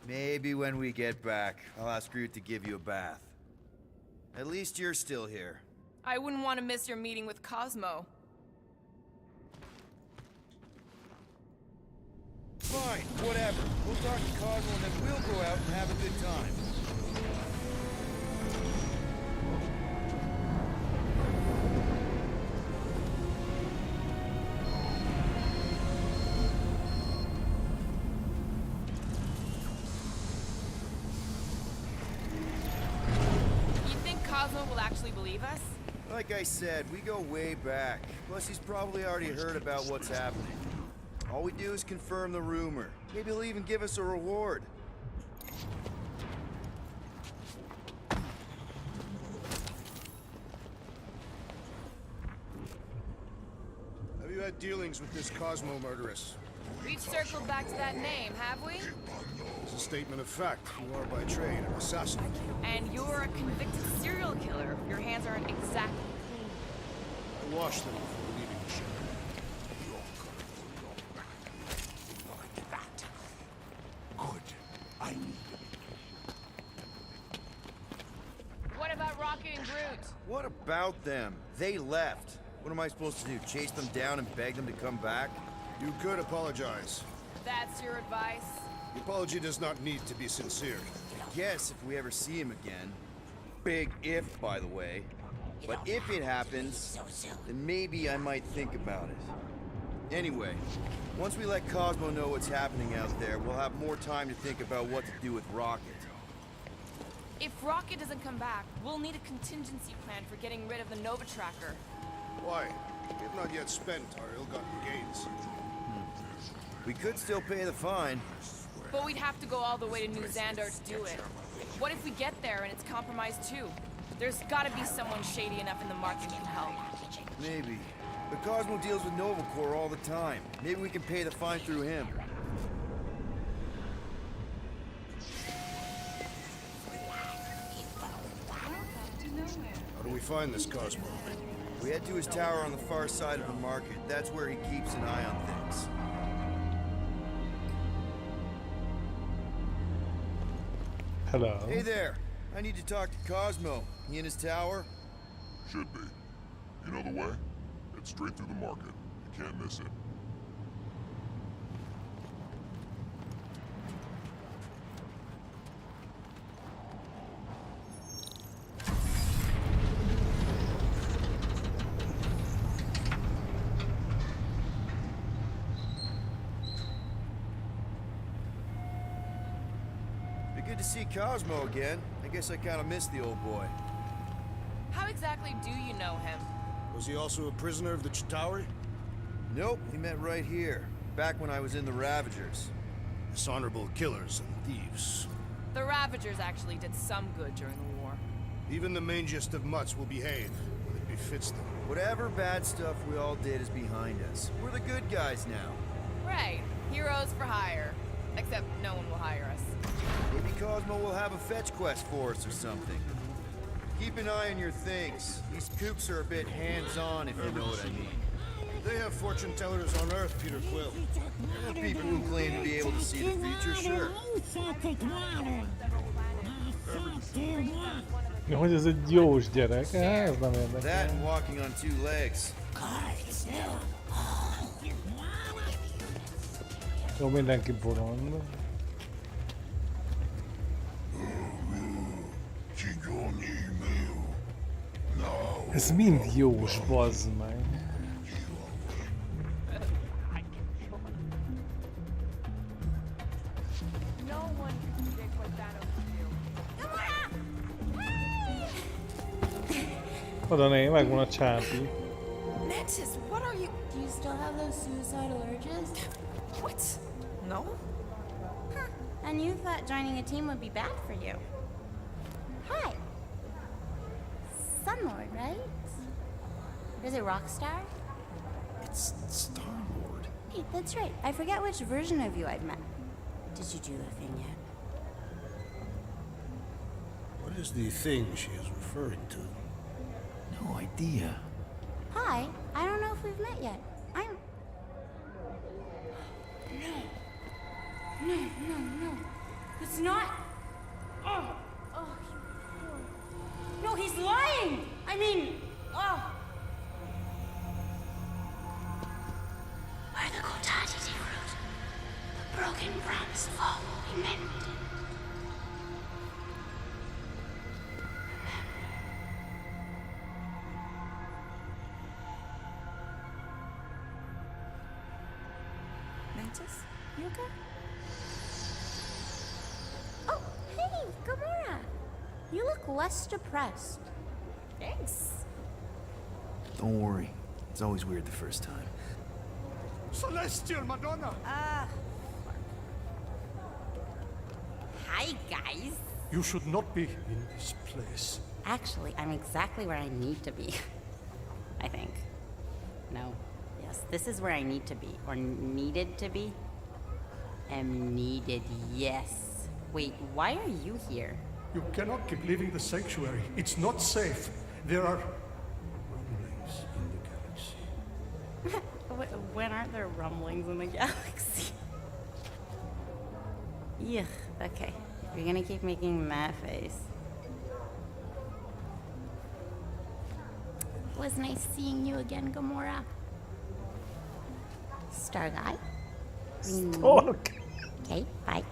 Maybe when we get back, I'll ask Groot to give you a bath. At least you're still here. I wouldn't want to miss your meeting with Cosmo. Fine, whatever. We'll talk to Cosmo and then we'll go out and have a good time. You think Cosmo will actually believe us? Like I said, we go way back. Plus, he's probably already heard about what's happening. All we do is confirm the rumor. Maybe he'll even give us a reward. Have you had dealings with this Cosmo murderess? We've circled back to that name, have we? It's a statement of fact. You are by trade an assassin. And you're a convicted serial killer. Your hands aren't exactly clean. I washed them before leaving the ship. Like that. Good. I need What about Rocket and Groot? What about them? They left. What am I supposed to do? Chase them down and beg them to come back? You could apologize. That's your advice? The apology does not need to be sincere. Yes, if we ever see him again. Big if, by the way. But if it happens, then maybe I might think about it. Anyway, once we let Cosmo know what's happening out there, we'll have more time to think about what to do with Rocket. If Rocket doesn't come back, we'll need a contingency plan for getting rid of the Nova Tracker. Why? We have not yet spent our ill-gotten gains. We could still pay the fine. But we'd have to go all the way to New Xandar to do it. What if we get there and it's compromised too? There's gotta be someone shady enough in the market who can help. Maybe. But Cosmo deals with Novacore all the time. Maybe we can pay the fine through him. How do we find this Cosmo? We head to his tower on the far side of the market. That's where he keeps an eye on things. Hello. Hey there. I need to talk to Cosmo. He in his tower? Should be. You know the way? It's straight through the market. You can't miss it. Be good to see Cosmo again. I guess I kind of missed the old boy. How exactly do you know him? Was he also a prisoner of the Chitauri? Nope, we met right here. Back when I was in the Ravagers. Dishonorable killers and thieves. The Ravagers actually did some good during the war. Even the mangiest of mutts will behave when it befits them. Whatever bad stuff we all did is behind us. We're the good guys now. Right. Heroes for hire. Except no one will hire us. Maybe Cosmo will have a fetch quest for us or something. Keep an eye on your things. These coops are a bit hands-on, if you know what I mean. They have fortune tellers on Earth, Peter Quill. There are people who claim to be able to see the future, sure. Hogy ez egy jós gyerek? Ez nem érdekel. That and walking on two legs. Jó, mindenki bolond. Ez mind jós, bazd meg. Oda né, megvan a csápi. Mantis, what are you? Do you still have those suicidal urges? What? No? Huh. And you thought joining a team would be bad for you. Hi. Sunlord, right? Is it Rockstar? It's Star-Lord. Hey, that's right. I forget which version of you I've met. Did you do the thing yet? What is the thing she is referring to? No idea. Hi. I don't know if we've met yet. I'm... No. It's not... Oh. No, he's lying! I mean... Oh. Where the Kotati take root, the broken promise of all will be mended. Mantis, you okay? Oh, hey, Gamora! You look less depressed. Thanks. Don't worry. It's always weird the first time. Celestial Madonna! Hi, guys. You should not be in this place. Actually, I'm exactly where I need to be. I think. No. Yes, this is where I need to be. Or needed to be. Am needed, yes. Wait, why are you here? You cannot keep leaving the sanctuary. It's not safe. There are rumblings in the galaxy. When aren't there rumblings in the galaxy? Yuck, okay. You're gonna keep making that face. It was nice seeing you again, Gamora. Star Guy? Stark. Okay, bye.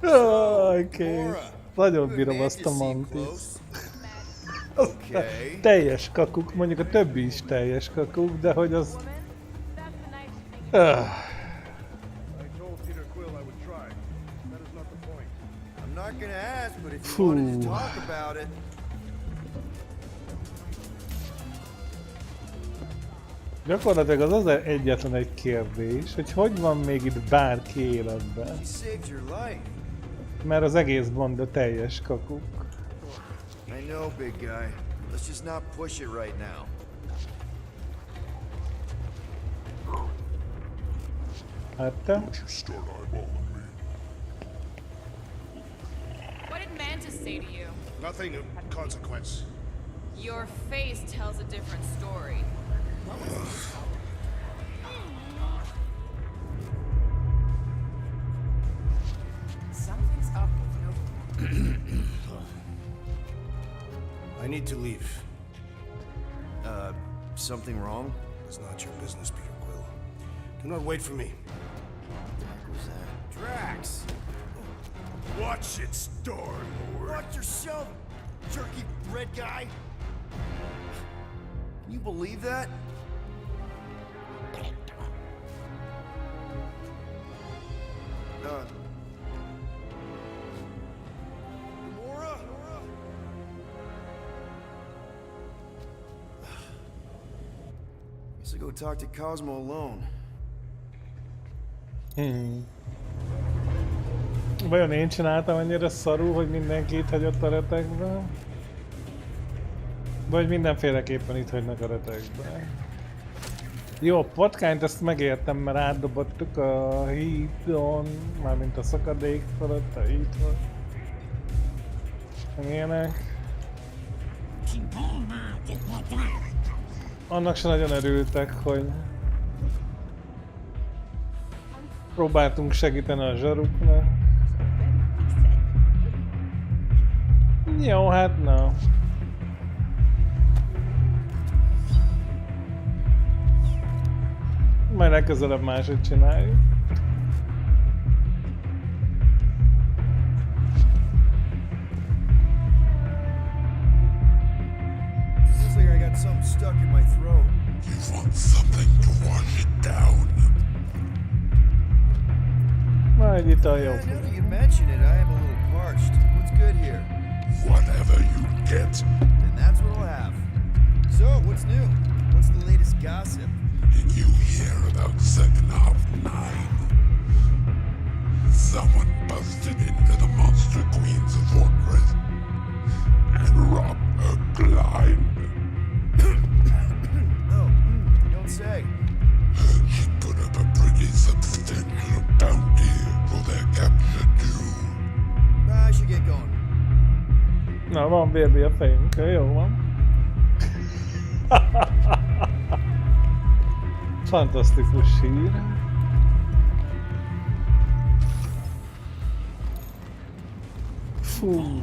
Oké. Nagyon bírom azt a Mantis. Teljes kakuk, mondjuk a többi is teljes kakuk, de hogy az... Fú. Gyakorlatilag az egyetlen egy kérdés, hogy van még itt bárki életben. Mert az egész banda teljes kakuk. I know, big guy. Let's just not push it right now. Hát te? What did Mantis say to you? Nothing of consequence. Your face tells a different story. What was it? Something's up with no... I need to leave. Something wrong? It's not your business, Peter Quill. Do not wait for me. What was that? Drax! Watch it, Star-Lord. Watch yourself, jerky red guy! Can you believe that? Gamora? Guess I'll go talk to Cosmo alone. Vajon én csináltam ennyire szarul, hogy mindenki itt hagyott a retekbe? Vagy mindenféleképpen itt hagynak a retekbe? Jó, patkányt ezt megértem, mert átdobottuk a hídon, mármint a szakadék fölött, a hídon. Ilyenek. Annak se nagyon örültek, hogy próbáltunk segíteni a zsaruknak. Jó, hát na. Majd legközelebb máshogy csináljuk. Feels like I got something stuck in my throat. You want something to wash it down. Majd itt a jó. Now that you mention it, I am a little parched. What's good here? Whatever you get. And that's what I'll have. So, what's new? What's the latest gossip? Did you hear about Seknov 9? Someone busted into the Monster Queen's fortress and robbed her blind. No, you don't say. She put up a pretty substantial bounty for their capture too. I should get going. Na, van vérbi a fejünkön, jó van. Fantasztikus hír. Fú.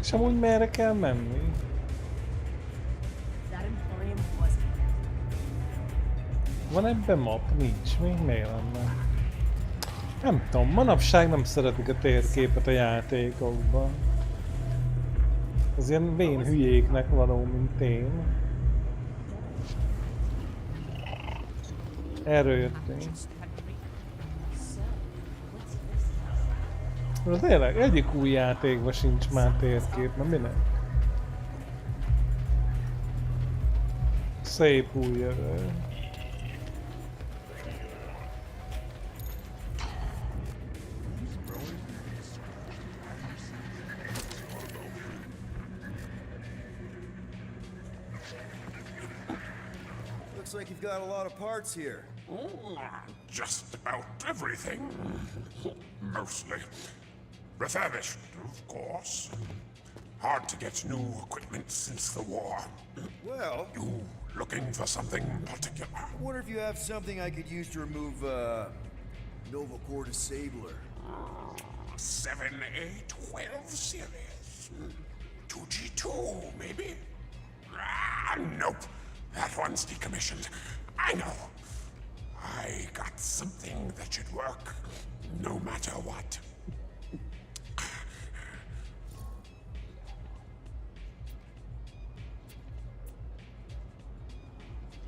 És amúgy merre kell menni? Van ebben map? Nincs. Még miért lenne? Nem tudom, manapság nem szeretik a térképet a játékokban. Az ilyen vén hülyéknek való, mint én. Erről jöttünk. De tényleg, egyik új játékban sincs már térkép, na minek? Szép új jövő. Looks like you've got a lot of parts here. Just about everything. Mostly. Refurbished, of course. Hard to get new equipment since the war. Well, You looking for something particular? I wonder if you have something I could use to remove, Nova Core Disabler. 7A12 series. 2G2, maybe? Nope. That one's decommissioned. I know. I got something that should work, no matter what.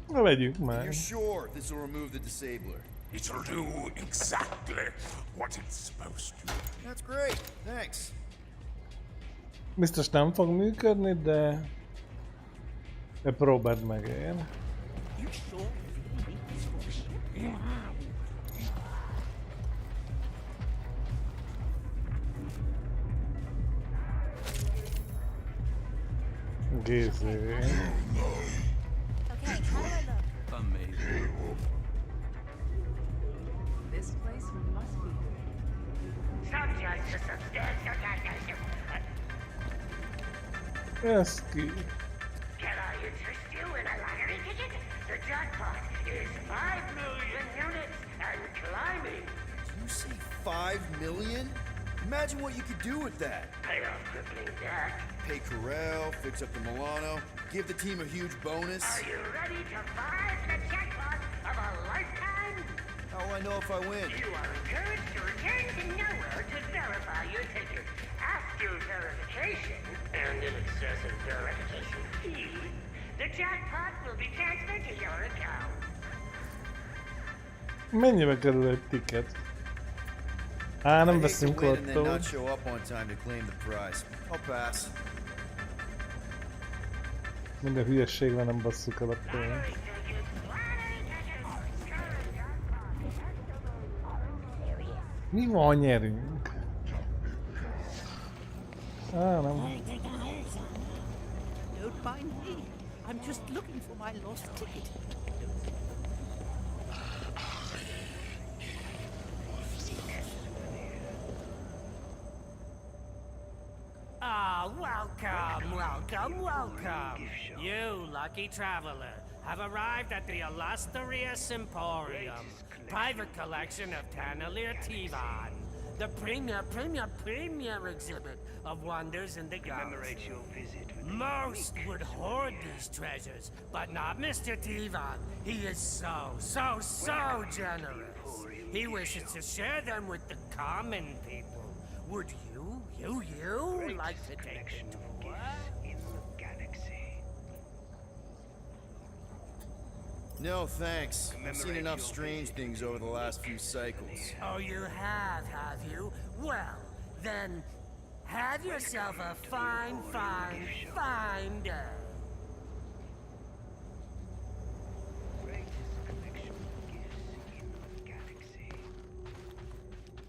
Na vegyük már. You're sure this will remove the disabler? It'll do exactly what it's supposed to. That's great. Thanks. Biztos nem fog működni, de próbáld meg én. Gézé. Amazing. This place must be. Ez ki? Can I interest you in a lottery ticket? The jackpot is 5 million units and climbing. You see 5 million? Imagine what you could do with that. Pay off crippling debt. Pay Corral, fix up the Milano, give the team a huge bonus. Are you ready to find the jackpot of a lifetime? How will I know if I win? You are encouraged to return to nowhere to verify your ticket. After verification, and in excess of verification fee, the jackpot will be transferred to your account. Mennyibe kerül egy ticket? Á, nem veszünk win and then lottó. not show up on time to claim the prize. I'll pass. Minden hülyességben nem basszuk el a pénzt. Mi van, nyerünk? Á, nem. Don't mind me. I'm just looking for my lost ticket. Welcome, welcome, welcome. You, lucky traveler, have arrived at the illustrious Emporium, private collection of Tannelir Tivan, the premier exhibit of wonders in the galaxy. Most would hoard these treasures, but not Mr. Tivan. He is so generous. He wishes to share them with the common people. Would you like to take a tour? In the galaxy. No, thanks. I've seen enough strange things over the last few cycles. Oh, you have you? Well, then, have yourself a fine day.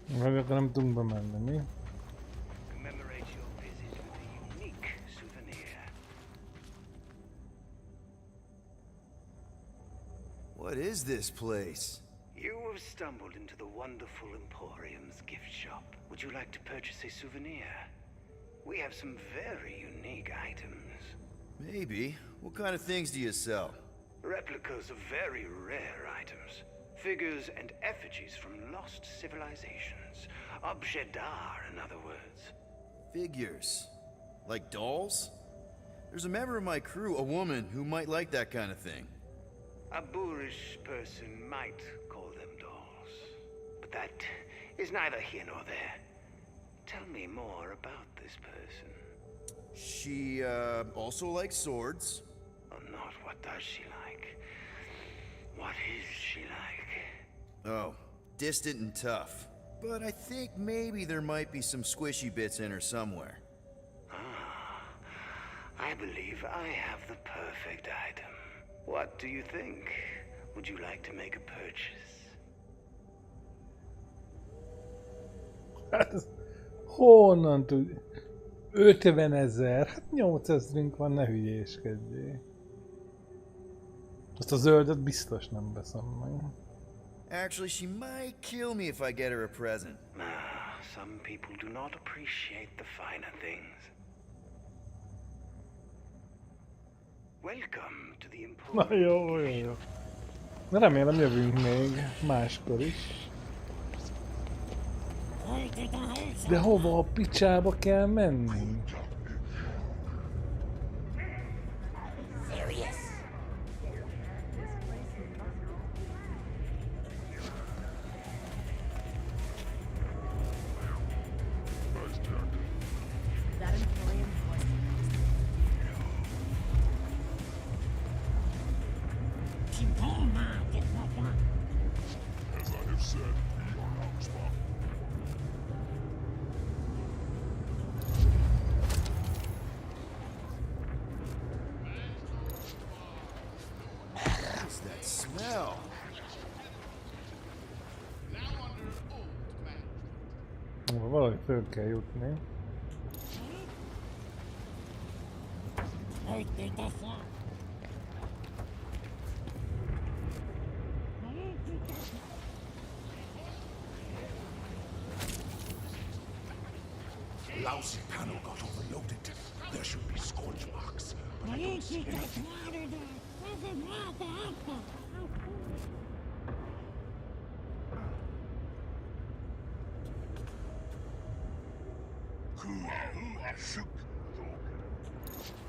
Meg nem tudunk bemenni, mi? Commemorate your visit with a unique souvenir. What is this place? You have stumbled into the wonderful Emporium's gift shop. Would you like to purchase a souvenir? We have some very unique items. Maybe. What kind of things do you sell? Replicas of very rare items. Figures and effigies from lost civilizations. Objet d'art, in other words. Figures? Like dolls? There's a member of my crew, a woman, who might like that kind of thing. A boorish person might call them dolls. But that is neither here nor there. Tell me more about this person. She, also likes swords. Oh, not what does she like? What is she like? Oh, distant and tough. But I think maybe there might be some squishy bits in her somewhere. Ah, I believe I have the perfect item. What do you think? Would you like to make a purchase? Honnan tud? 50 000? Hát 8000-ünk van, ne hülyéskedjél. Azt a zöldet biztos nem veszem meg. Actually, she might kill me if I get her a present. Some people do not appreciate the finer things. Welcome to the Emporium. Na jó. Na remélem jövünk még máskor is. De hova a picsába kell menni? As I have said, we are out spot. What's that smell? Valahogy föl kell jutni. Lousy panel got overloaded. There should be scorch marks, but I don't see any.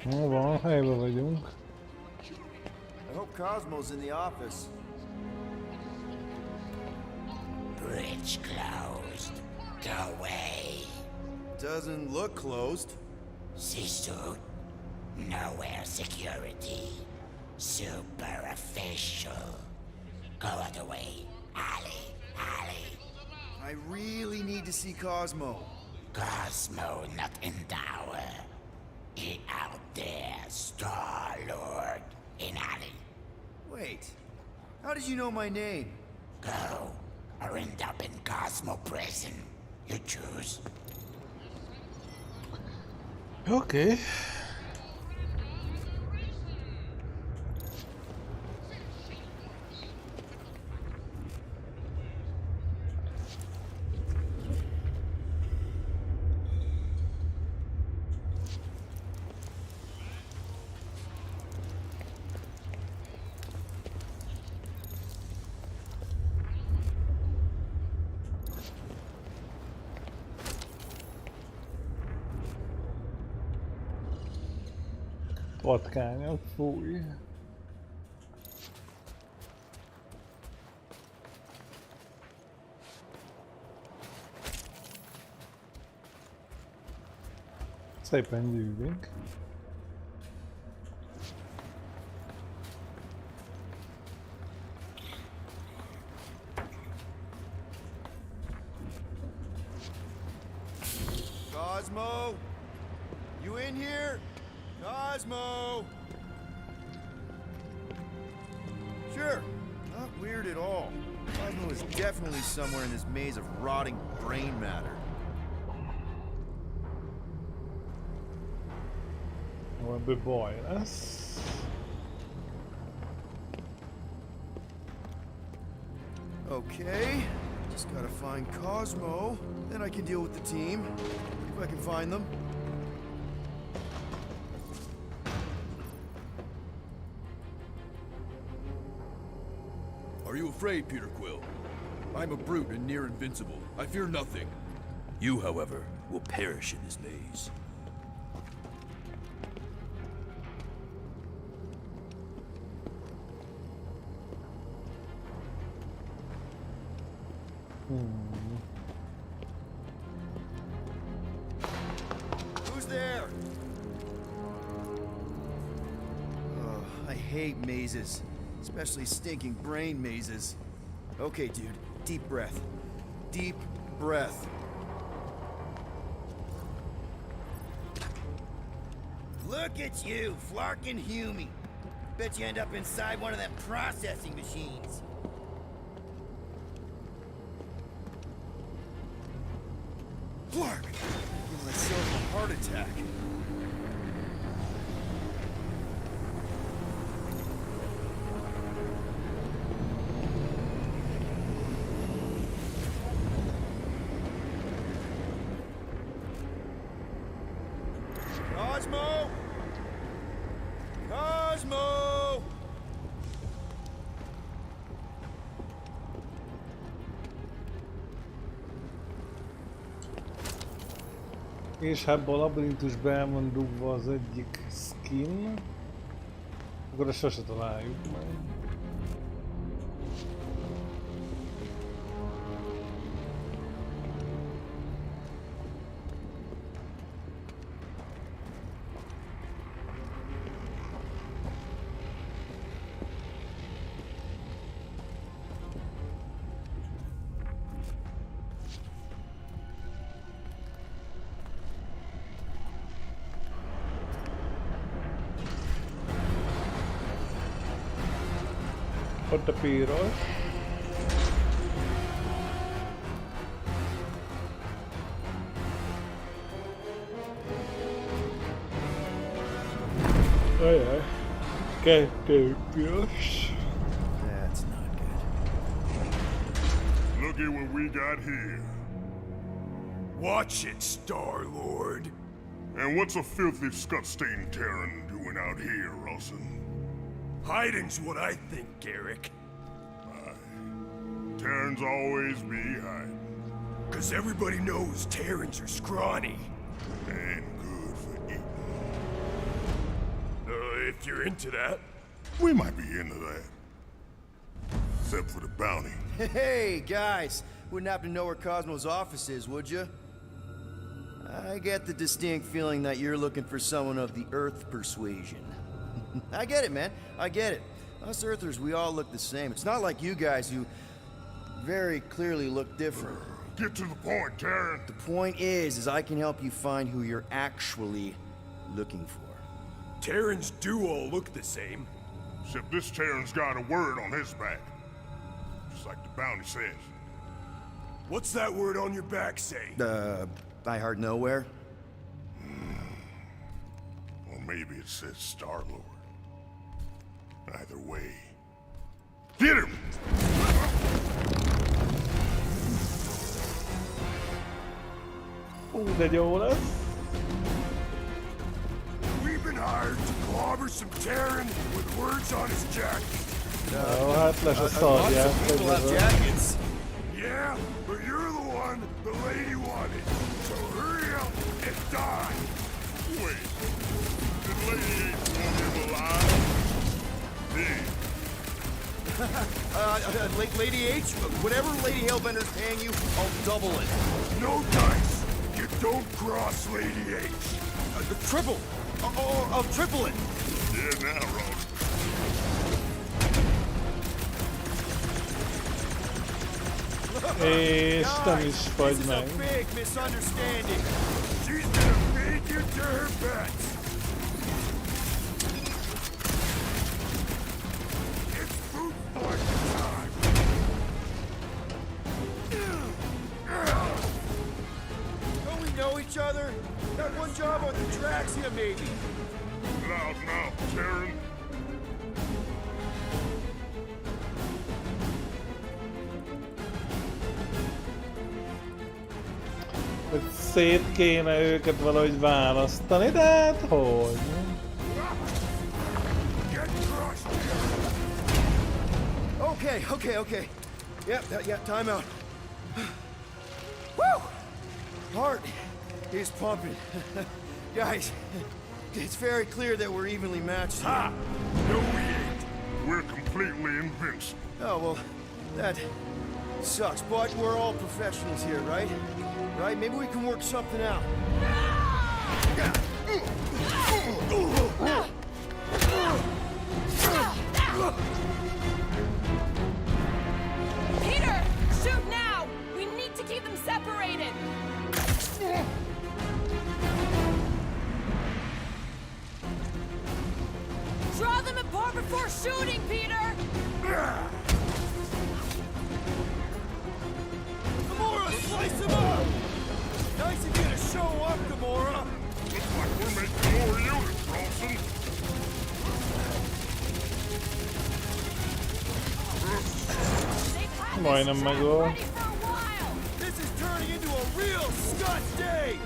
Van, helyben vagyunk. I hope Cosmo's in the office. Bridge closed. Go away. Doesn't look closed. C-suit. Nowhere security. Super official. Go other way. Alley. I really need to see Cosmo. Cosmo not in tower. He out there, Star-Lord. In alley. Wait. How did you know my name? Go. Or end up in Cosmo prison. You choose. Okay. Patkányok, fúj. Szépen gyűjtünk. Cosmo? You in here? Cosmo? Sure, not weird at all. Cosmo is definitely somewhere in this maze of rotting brain matter. Valami baj lesz. Okay, just gotta find Cosmo, then I can deal with the team, if I can find them. Are you afraid, Peter Quill? I'm a brute and near invincible. I fear nothing. You, however, will perish in this maze. Who's there? Oh, I hate mazes, especially stinking brain mazes. Okay, dude, deep breath. Deep breath. Look at you, Flarkin' Humy. Bet you end up inside one of them processing machines. Flark! Give myself a heart attack. Cosmo! Cosmo! És ebben a labirintusban el van dugva az egyik skin, akkor ezt sose találjuk meg. Ott a piros. Ajaj. Kettő piros. That's not good. Looky what we got here. Watch it, Star-Lord. And what's a filthy, scut-stained Terran doing out here, Rawson? Hiding's what I think, Garrick. Terrans always be hiding. 'Cause everybody knows Terrans are scrawny. And good for eating. If you're into that. We might be into that. Except for the bounty. Hey, guys! Wouldn't happen to know where Cosmo's office is, would you? I get the distinct feeling that you're looking for someone of the Earth persuasion. I get it, man. I get it. Us Earthers, we all look the same. It's not like you guys who very clearly look different. Get to the point, Terran. The point is I can help you find who you're actually looking for. Terrans do all look the same. Except this Terran's got a word on his back. Just like the bounty says. What's that word on your back say? I heart nowhere? Or maybe it says Star-Lord. Either way. Get him! De jó lesz. We've been hired to clobber some Terran with words on his jacket. Jó, hát lesz a szarját. Yeah, but you're the one the lady wanted. So hurry up and die. Wait. Did Lady H want him alive? Lady H, whatever Lady Hellbender's paying you, I'll double it. No dice! You don't cross Lady H! Triple! I'll triple it! Yeah, now, Ron. És nem is vagy This is meg. a big misunderstanding. She's gonna feed you to her pets! It's food fight time! Don't we know each other? Got one job on the tracks here, maybe. Loud mouth, Terran. Hogy szét kéne őket valahogy választani, de hát hogy? Okay. Yeah, time out. Woo! Heart is pumping. Guys, it's very clear that we're evenly matched here. Ha! No, we ain't. We're completely invincible. Oh, well, that sucks, but we're all professionals here, right? Right? Maybe we can work something out. Peter! Shoot now! We need to keep them separated! Draw them apart before shooting, Peter! Gamora, slice him up! Nice of you to show up, Gamora! Looks like we're making more units, Rawson. Majdnem megöl. This is turning into a real Scott day!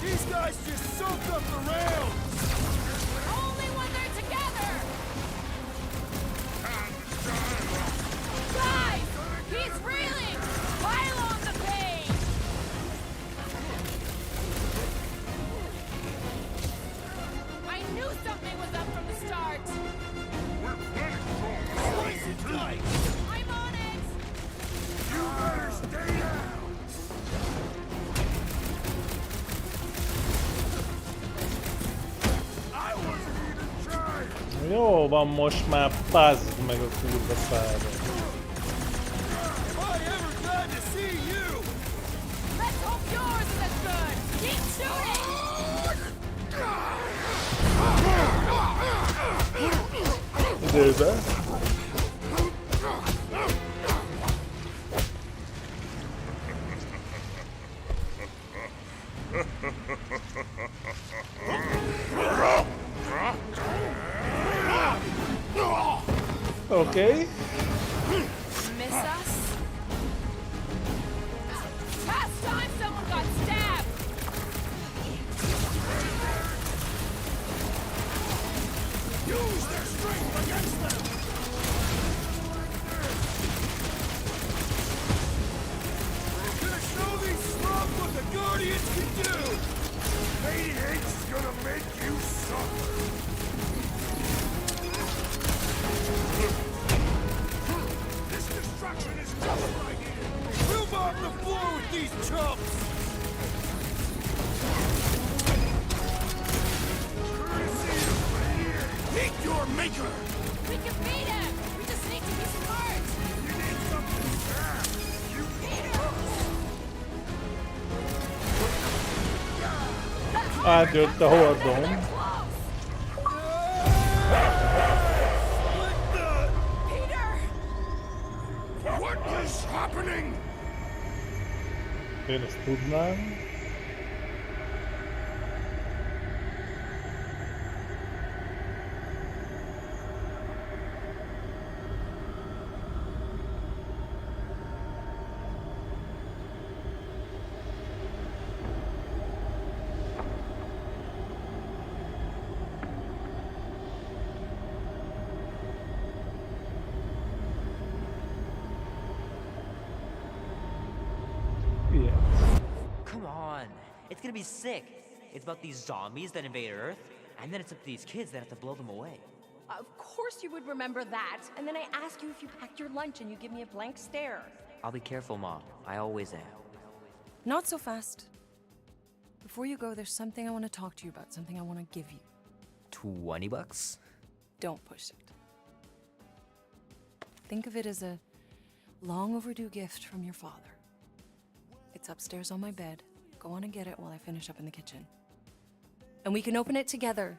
These guys just soaked up the round! Only when they're together! Guys! He's reeling! Pile on the pain! I knew something was up from the start! Slice and dice! I'm on it! You better stay down! I wasn't even trying! Jó van most már, pazd meg a kurva szára. Am I ever glad to see you! Let's hope yours is as good! Keep shooting! Időben. Okay. Miss us? Last time someone got stabbed! Use their strength against them! Gonna show these slums what the Guardians can do! Lady H is gonna make you suffer! This destruction is coming right here! We'll mop the floor with these chumps! Meet your maker! We can beat him! We just need to be smart! You need something fast! You Átjött a hordom. What is happening? Én ezt tudnám. It's gonna be sick. It's about these zombies that invade Earth, and then it's up to these kids that have to blow them away. Of course you would remember that. And then I ask you if you packed your lunch and you give me a blank stare. I'll be careful, Mom. I always am. Not so fast. Before you go, there's something I want to talk to you about, something I want to give you. $20? Don't push it. Think of it as a long overdue gift from your father. It's upstairs on my bed. Go on and get it while I finish up in the kitchen. And we can open it together.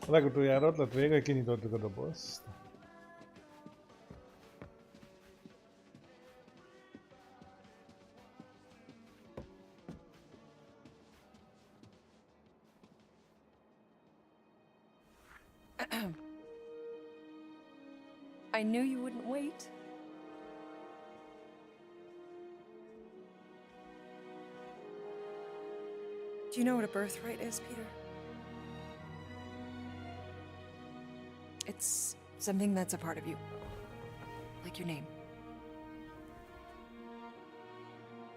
A legutoljára ott lett vége, hogy kinyitottuk a dobozt. I knew you wouldn't wait. Do you know what a birthright is, Peter? It's something that's a part of you. Like your name.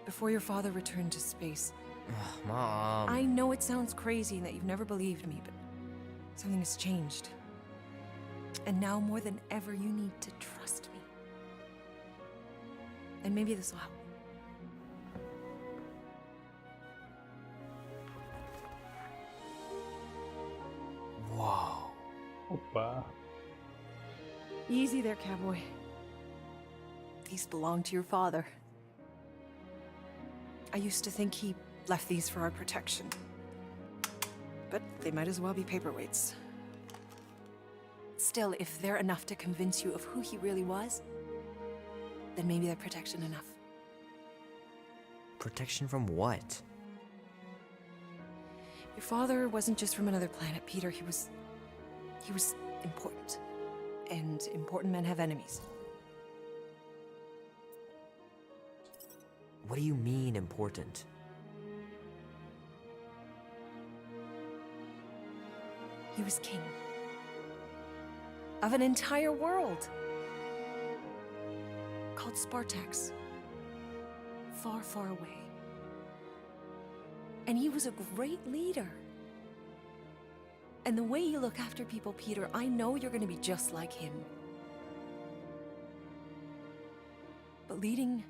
Before your father returned to space. Mom. I know it sounds crazy and that you've never believed me, but something has changed. And now more than ever, you need to trust me. And maybe this will help. Whoa. Opa. Easy there, cowboy. These belong to your father. I used to think he left these for our protection. But they might as well be paperweights. Still, if they're enough to convince you of who he really was, then maybe they're protection enough. Protection from what? Your father wasn't just from another planet, Peter. He was important. And important men have enemies. What do you mean, important? He was king. Of an entire world. Called Spartax. Far, far away. And he was a great leader. And the way you look after people, Peter, I know you're going to be just like him. But leading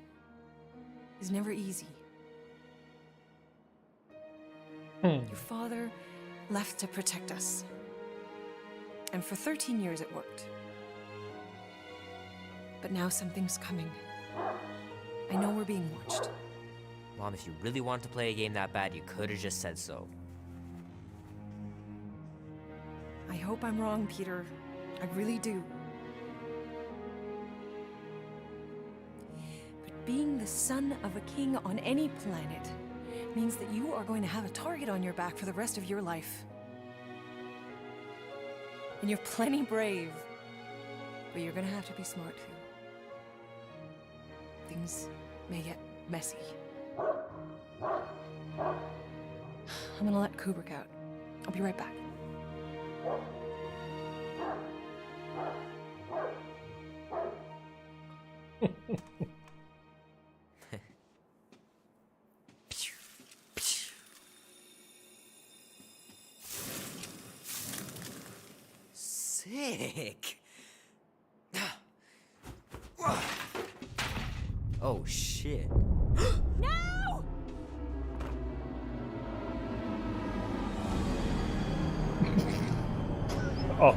is never easy. Your father left to protect us. And for 13 years it worked. But now something's coming. I know we're being watched. Mom, if you really wanted to play a game that bad, you could have just said so. I hope I'm wrong, Peter. I really do. But being the son of a king on any planet means that you are going to have a target on your back for the rest of your life. And you're plenty brave, but you're gonna have to be smart too. Things may get messy. I'm gonna let Kubrick out. I'll be right back. Sick. Oh shit. No! Oh.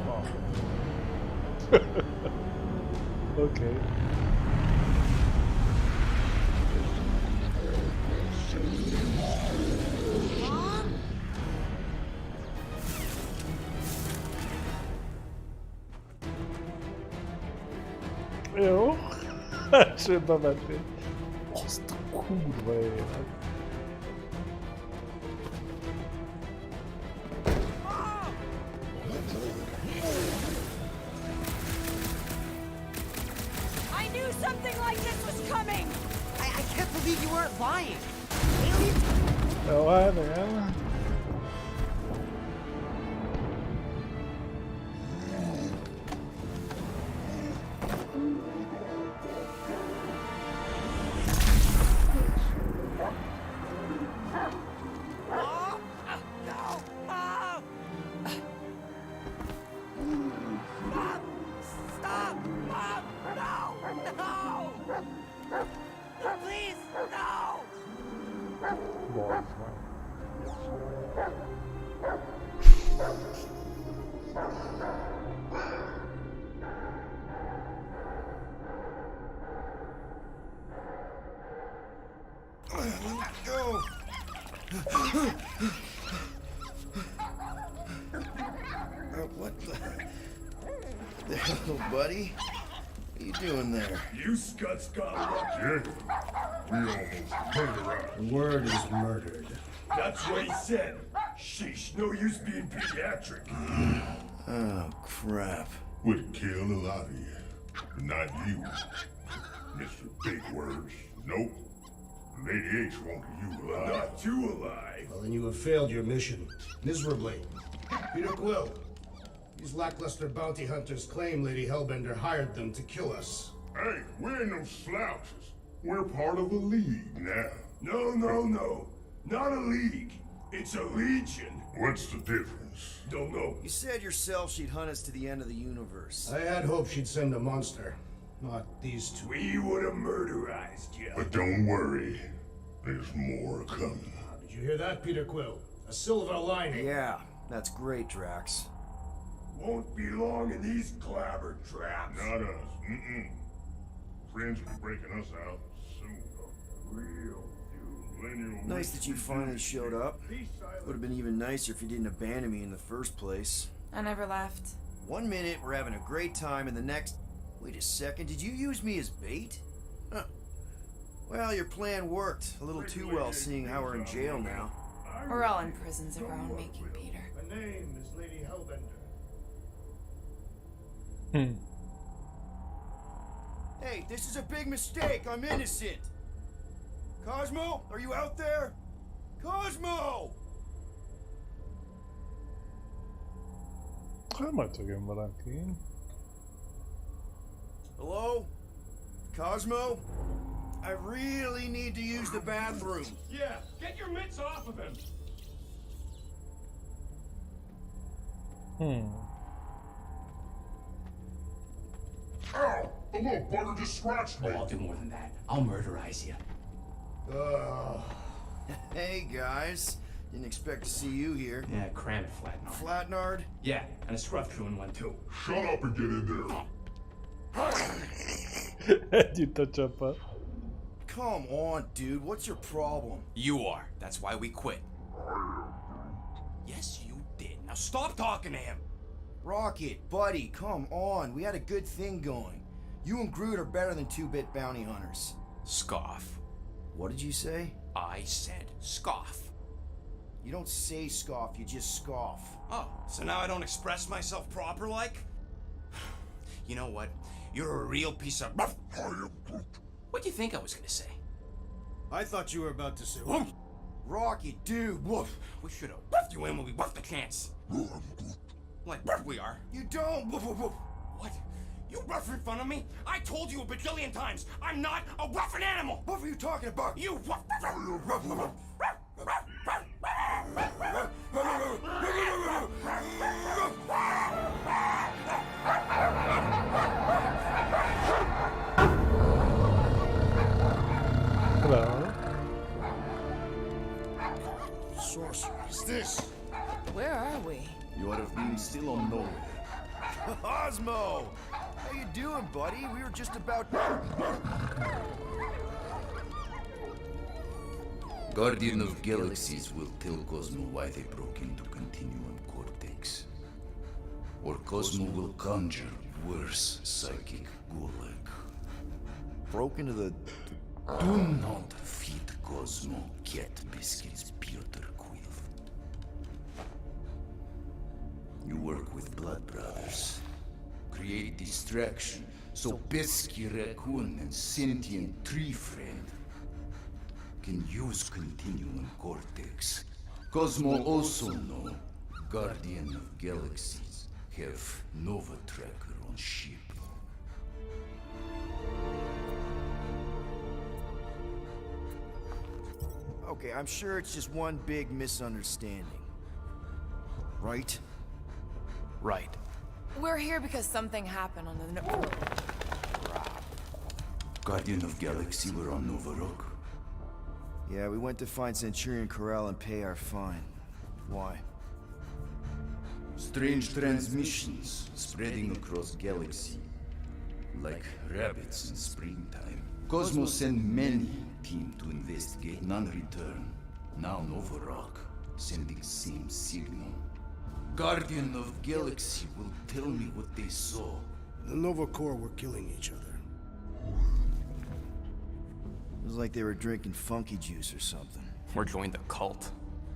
Okay. Jó. Csődbe mentél. Azt a kurva élet. I knew something like this was coming! I can't believe you weren't lying. Jó, hát igen. Go! What the hell, buddy? What are you doing there? You scuts got lucky. We almost murdered her. The word is murdered. That's what he said. Sheesh, no use being pediatric. Oh, crap. Would kill a lot of you, but not you. Mr. Big Words. Nope. Lady H wanted you alive. Not too alive. Well, then you have failed your mission. Miserably. Peter Quill. These lackluster bounty hunters claim Lady Hellbender hired them to kill us. Hey, we ain't no slouches. We're part of a league now. No. Not a league. It's a legion. What's the difference? Don't know. You said yourself she'd hunt us to the end of the universe. I had hoped she'd send a monster. Not these two. We would have murderized you. But don't worry. There's more coming. Did you hear that, Peter Quill? A silver lining. Yeah, that's great, Drax. Won't be long in these clabber traps. Not us. Mm-mm. Friends will be breaking us out soon. Real few. Nice that you finally showed up. Would have been even nicer if you didn't abandon me in the first place. I never left. 1 minute, we're having a great time, and the next... Wait a second, did you use me as bait? Huh. Well, your plan worked. A little too well, seeing how we're in jail now. We're all in prisons of our own making, Peter. My name is Lady Hellbender. Hey, this is a big mistake. I'm innocent. Cosmo, are you out there? Cosmo! Elmegyünk valaki. Hello? Cosmo? I really need to use the bathroom. Yeah, get your mitts off of him. Ow! The little bugger just scratched me. Oh, I'll do more than that. I'll murderize you. Hey, guys. Didn't expect to see you here. Yeah, cram it, Flatnard. Flatnard? Yeah, and a scruff crew in one too. Shut up and get in there. Együtt a csapat. Come on, dude. What's your problem? You are. That's why we quit. Yes, you did. Now stop talking to him. Rocket, buddy, come on. We had a good thing going. You and Groot are better than two-bit bounty hunters. Scoff. What did you say? I said scoff. You don't say scoff, you just scoff. Oh, so now I don't express myself proper like? You know what? You're a real piece of... What do you think I was gonna say? I thought you were about to say... Rocket, dude, woof. We should have woofed you in when we woofed the chance. Like we are. You don't. Woof, woof, woof. What? You rough in front of me? I told you a bajillion times, I'm not a rough animal! What were you talking about? You rough... Hello. Sorcery is this? Where are we? You would have been still on nowhere. Cosmo! How you doing, buddy? We were just about... Guardian of Galaxies will tell Cosmo why they broke into Continuum Cortex. Or Cosmo will conjure worse psychic gulag. Broke into the... Do not feed Cosmo cat biscuits, Peter Quill. You work with Blood Brothers. Create distraction so Pesky Raccoon and Sentient Tree Friend can use Continuum Cortex. Cosmo also know Guardian of Galaxies have Nova Tracker on ship. Okay, I'm sure it's just one big misunderstanding. Right? Right. We're here because something happened on the... Guardian of Galaxy were on Nova Rock. Yeah, we went to find Centurion Corral and pay our fine. Why? Strange transmissions spreading across galaxy, like rabbits in springtime. Cosmos sent many team to investigate, none return. Now Nova Rock, sending same signal. Guardian of Galaxy will tell me what they saw. The Nova Corps were killing each other. It was like they were drinking funky juice or something. Or joined the cult.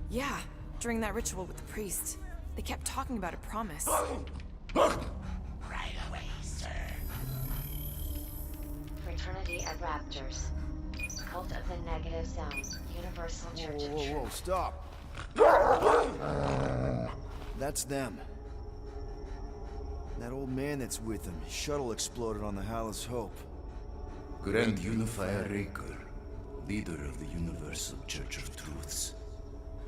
Yeah, during that ritual with the priest. They kept talking about a promise. Right away, sir. Fraternity of Raptors. Cult of the Negative Zone. Universal Church of Whoa, stop! That's them. That old man that's with them. His shuttle exploded on the Hallis Hope. Grand Unifier Raker, leader of the Universal Church of Truths.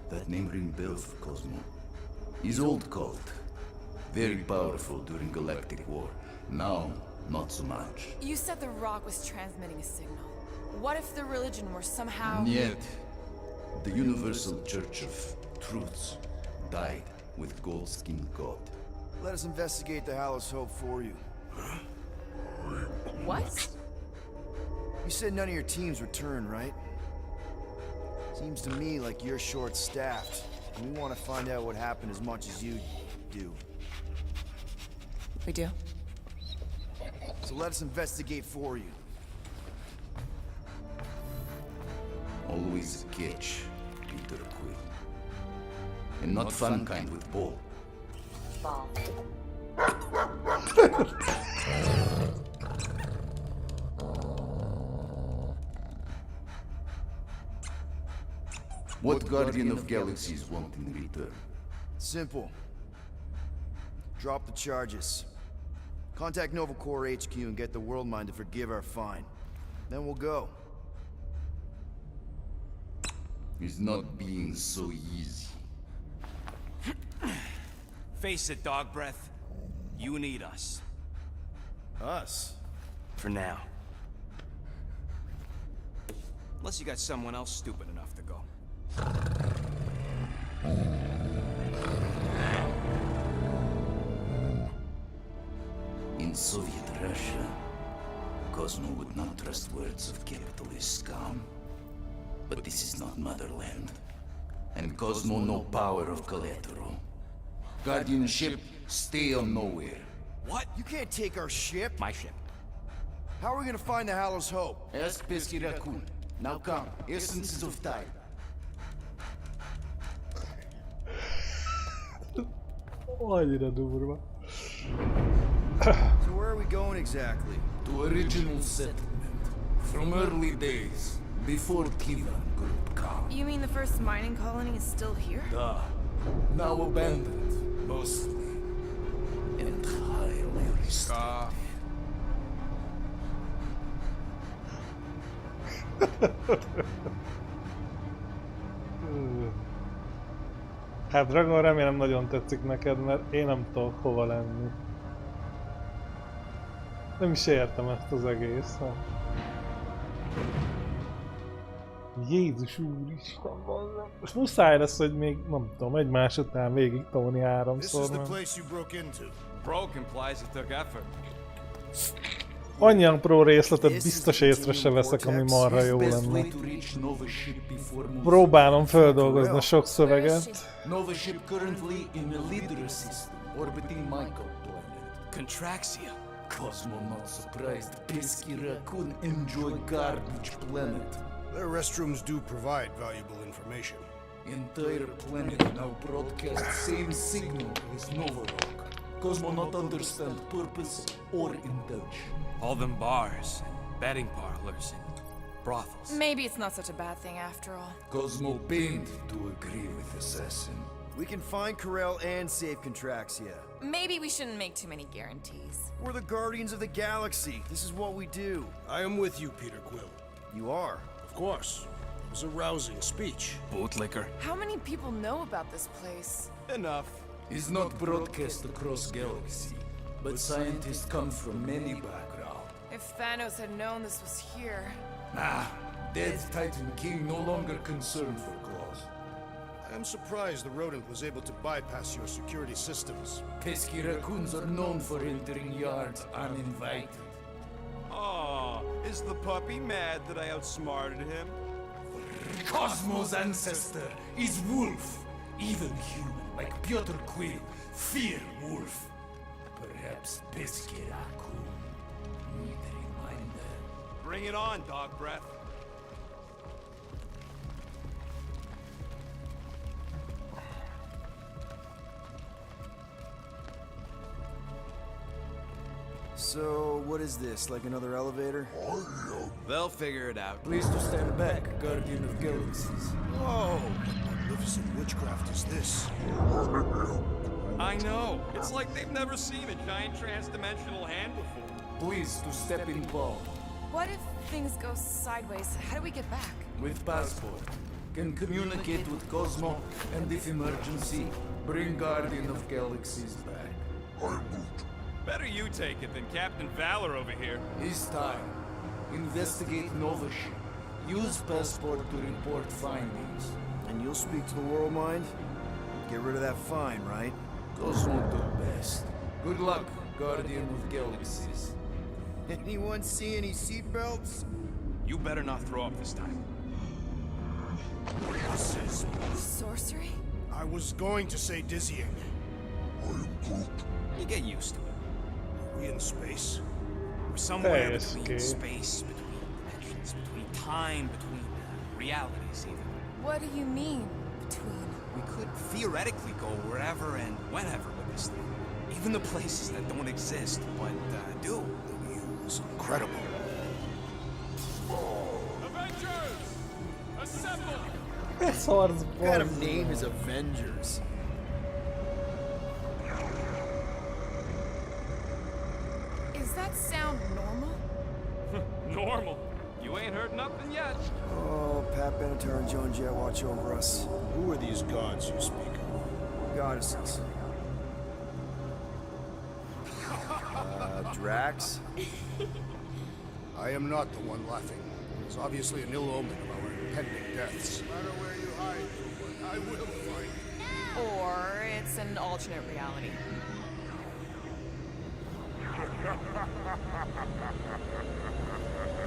That name ring bell for Cosmo. His old cult. Very powerful during Galactic War. Now, not so much. You said the rock was transmitting a signal. What if the religion were somehow... Yet, the Universal Church of Truths died with Gold-Skinned God. Let us investigate the Hallis Hope for you. What? You said none of your teams returned, right? Seems to me like you're short-staffed, and we want to find out what happened as much as you do. We do. So let us investigate for you. Always a catch, Peter Quill. And not fun kind with ball. Ball. What Guardian of Galaxies want in return? Simple. Drop the charges. Contact Nova Corps HQ and get the World Mind to forgive our fine. Then we'll go. It's not being so easy. Face it, dog breath. You need us. Us? For now. Unless you got someone else stupid enough to go. In Soviet Russia, Cosmo would not trust words of capitalist scum. But this is not motherland. And Cosmo no power of collateral. Guardianship, stay on nowhere. What? You can't take our ship? My ship. How are we gonna find the Hallis Hope? Ask Pesky Raccoon. Now come, essences of time. Annyira durva. So where are we going exactly? To original settlement. From early days. Before Tivan Group come. You mean the first mining colony is still here? Duh. Now abandoned, mostly. And highly restricted. Hát Dragon, remélem nagyon tetszik neked, mert én nem tudok hova lenni. Nem is értem ezt az egészet. Jézus úristen, bazzam. Most muszáj lesz, hogy még, nem tudom, egymás után végig tolni háromszor, nem? Broke implies it took effort. Annyian pro részletet biztos észre se veszek, ami marha jó lenne. Próbálom földolgozni sok szöveget. Nova ship currently in a leader system orbiting Michael planet. Contraxia. Cosmo not surprised. Pesky Raccoon enjoy garbage planet. Their restrooms do provide valuable information. Entire planet now broadcast same signal as Nova Rock. Cosmo not understand purpose or intention. All them bars, and betting parlors, and brothels. Maybe it's not such a bad thing after all. Cosmo pained to agree with Assassin. We can find Corel and save Contraxia. Maybe we shouldn't make too many guarantees. We're the Guardians of the Galaxy. This is what we do. I am with you, Peter Quill. You are? Of course. It was a rousing speech. Bootlicker. How many people know about this place? Enough. Is not broadcast across galaxy, but scientists come from many backgrounds. If Thanos had known this was here... Ah, Dead Titan King no longer concerned for claws. I am surprised the rodent was able to bypass your security systems. Pesky raccoons are known for entering yards uninvited. Oh, is the puppy mad that I outsmarted him? Cosmo's ancestor is wolf. Even human, like Piotr Quill, fear wolf. Perhaps Pesky raccoon need a reminder. Bring it on, dog breath. So, what is this? Like another elevator? They'll figure it out. Please to stand back, Guardian of Galaxies. Whoa! What magnificent witchcraft is this? I know. It's like they've never seen a giant trans-dimensional hand before. Please to step in ball. What if things go sideways? How do we get back? With passport. Can communicate with Cosmo, and if emergency, bring Guardian of Galaxies back. Better you take it than Captain Valor over here. This time, investigate Nova ship. Use passport to report findings. And you'll speak to the world mind? Get rid of that fine, right? Cosmo do best. Good luck, Guardian of Galaxies. Anyone see any seatbelts? You better not throw up this time. This is... Sorcery? I was going to say dizzying. You get used to it. Are we in space? We're somewhere Hey, between okay. space, between dimensions, between time, between realities even. What do you mean, between? We could theoretically go wherever and whenever with this thing. Even the places that don't exist, but do. The view is incredible. Avengers! Assemble! Só as What kind of vozes, name mano. is Avengers? Is that sound normal? Normal. You ain't heard nothing yet. Oh, Pat Benatar and Joan Jett watch over us. Who are these gods you speak of? Goddesses. Drax? I am not the one laughing. It's obviously an ill omen of our impending deaths. No matter where you hide, I will find you. Or it's an alternate reality.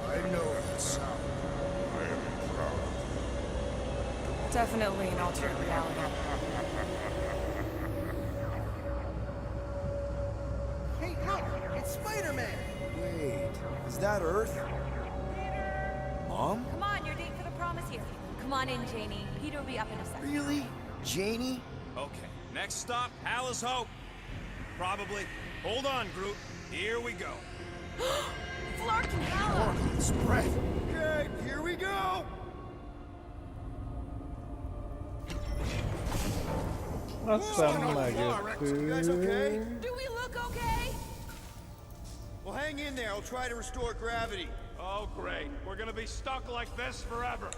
I know that sound. Definitely an alternate reality. Hey, look! It's Spider-Man! Wait, is that Earth? Mom? Come on, your date for the prom is here. Come on in, Janie. Peter will be up in a second. Really? Janie? Okay, next stop, Alice Hope. Probably. Hold on, Groot. Here we go. Flark and Howler! It's breath. Okay, here we go! Nossa, You guys okay? Do we look okay? Well, hang in there. I'll try to restore gravity. Oh, great. We're gonna be stuck like this forever.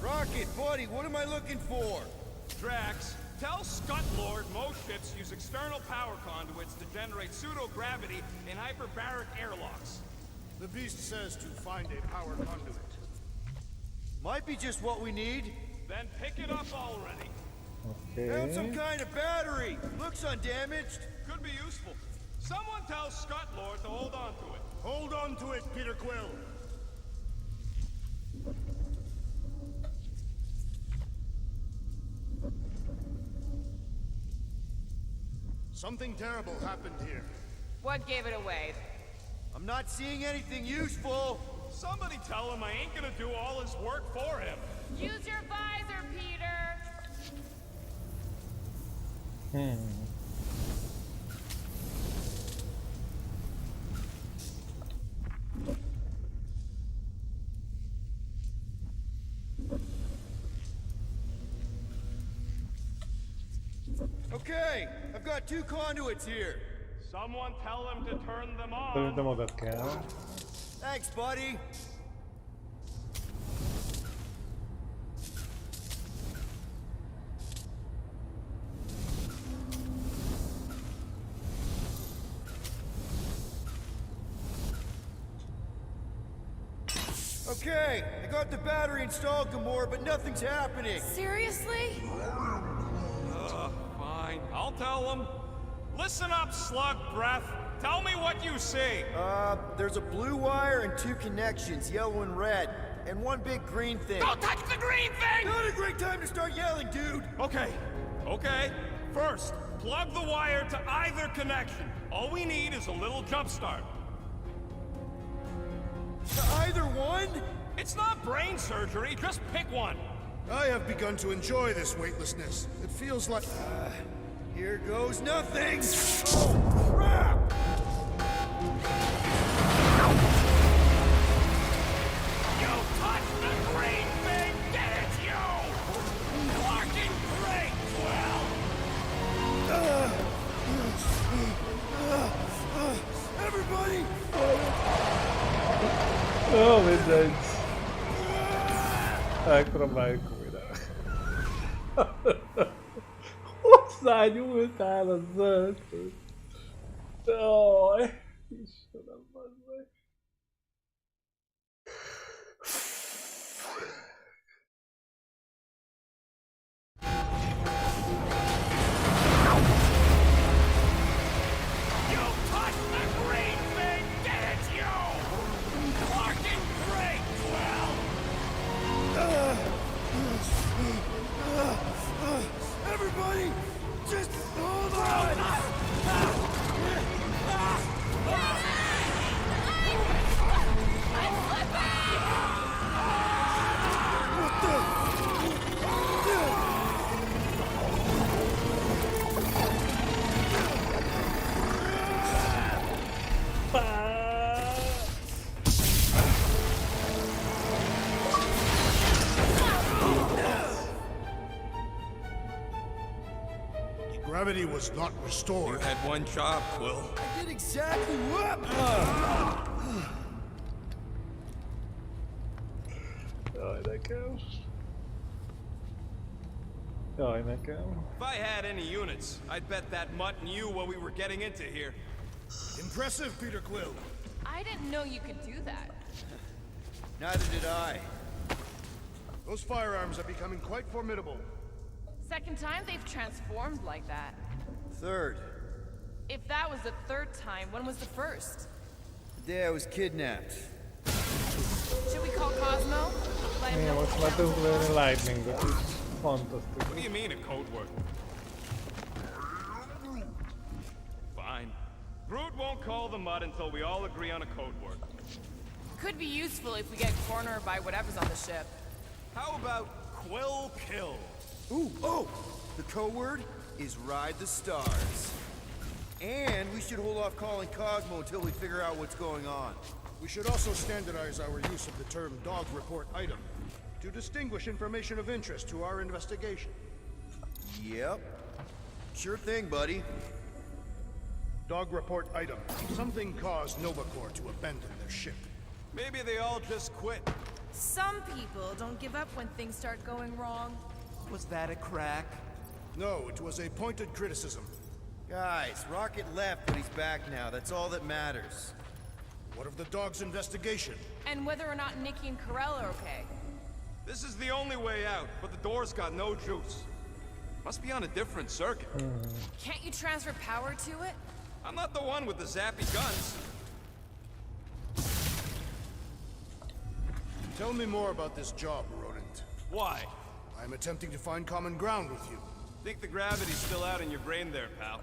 Rocket, buddy, what am I looking for? Drax, tell Scott Lord most ships use external power conduits to generate pseudo-gravity in hyperbaric airlocks. The beast says to find a power conduit. Might be just what we need. Then pick it up already. Found some Ok. kind of battery. Looks undamaged. Could be useful. Someone tell Scott Lord to hold on to it. Hold on to it, Peter Quill. Something terrible happened here. What gave it away? I'm not seeing anything useful. Somebody tell him I ain't gonna do all his work for him. Use your visor, Peter! Okay, I've got 2 conduits here. Someone tell him to turn them on. Szerintem oda kell. Thanks, buddy. Okay, I got the battery installed, Gamora, but nothing's happening. Seriously? Fine. I'll tell them. Listen up, slug breath. Tell me what you see. There's a blue wire and 2 connections, yellow and red, and 1 big green thing. Don't touch the green thing! Not a great time to start yelling, dude! Okay. First, plug the wire to either connection. All we need is a little jump start. To either one? It's not brain surgery, just pick one. I have begun to enjoy this weightlessness. It feels like... Here goes nothing! Oh, crap! You touched the green thing, get it, you! Fucking great, Quill! Everybody! Oh, mindegy. Megpróbáljuk újra. Hozzányúltál a zöld. Jaj, Istenem, bazd meg. You touched the green thing, get it, you! Fucking great, Quill! Everybody, just hold on! Gravity was not restored. You had one job, Quill. I did exactly what? Jaj, nekem. Jaj, nekem. If I had any units, I'd bet that mutt knew what we were getting into here. Impressive, Peter Quill. I didn't know you could do that. Neither did I. Those firearms are becoming quite formidable. Second time they've transformed like that. Third. If that was the third time, when was the first? The day I was kidnapped. Should we call Cosmo? Let him Igen, know most már tudunk lőni lightningot is. What do Fantasztikus. you mean a code word? Fine. Groot won't call the mud until we all agree on a code word. Could be useful if we get cornered by whatever's on the ship. How about Quill Kill? Ooh, oh! The code word is Ride the Stars. And we should hold off calling Cosmo until we figure out what's going on. We should also standardize our use of the term dog report item to distinguish information of interest to our investigation. Yep. Sure thing, buddy. Dog report item. Something caused Nova Corps to abandon their ship. Maybe they all just quit. Some people don't give up when things start going wrong. Was that a crack? No, it was a pointed criticism. Guys, Rocket left, but he's back now. That's all that matters. What of the dog's investigation? And whether or not Nikki and Corell are okay. This is the only way out, but the door's got no juice. Must be on a different circuit. Can't you transfer power to it? I'm not the one with the zappy guns. Tell me more about this job, Rodent. Why? I'm attempting to find common ground with you. Think the gravity's still out in your brain there, pal.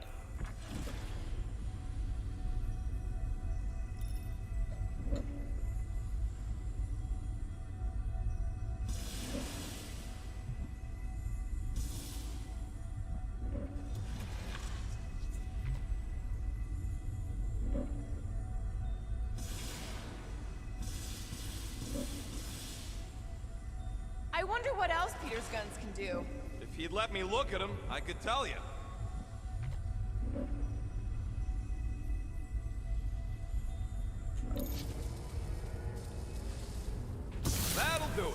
I wonder what else Peter's guns can do. If he'd let me look at him, I could tell you. That'll do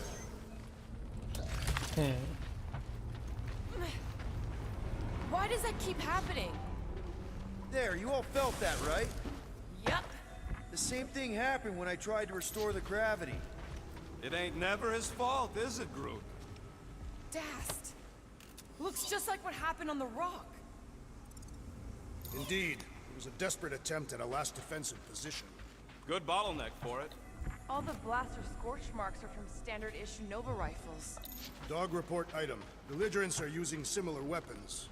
it. Why does that keep happening? There, you all felt that, right? Yep. The same thing happened when I tried to restore the gravity. It ain't never his fault, is it, Groot? Dast. Looks just like what happened on the rock. Indeed. It was a desperate attempt at a last defensive position. Good bottleneck for it. All the blaster scorch marks are from standard issue Nova rifles. Dog report item. Belligerents are using similar weapons.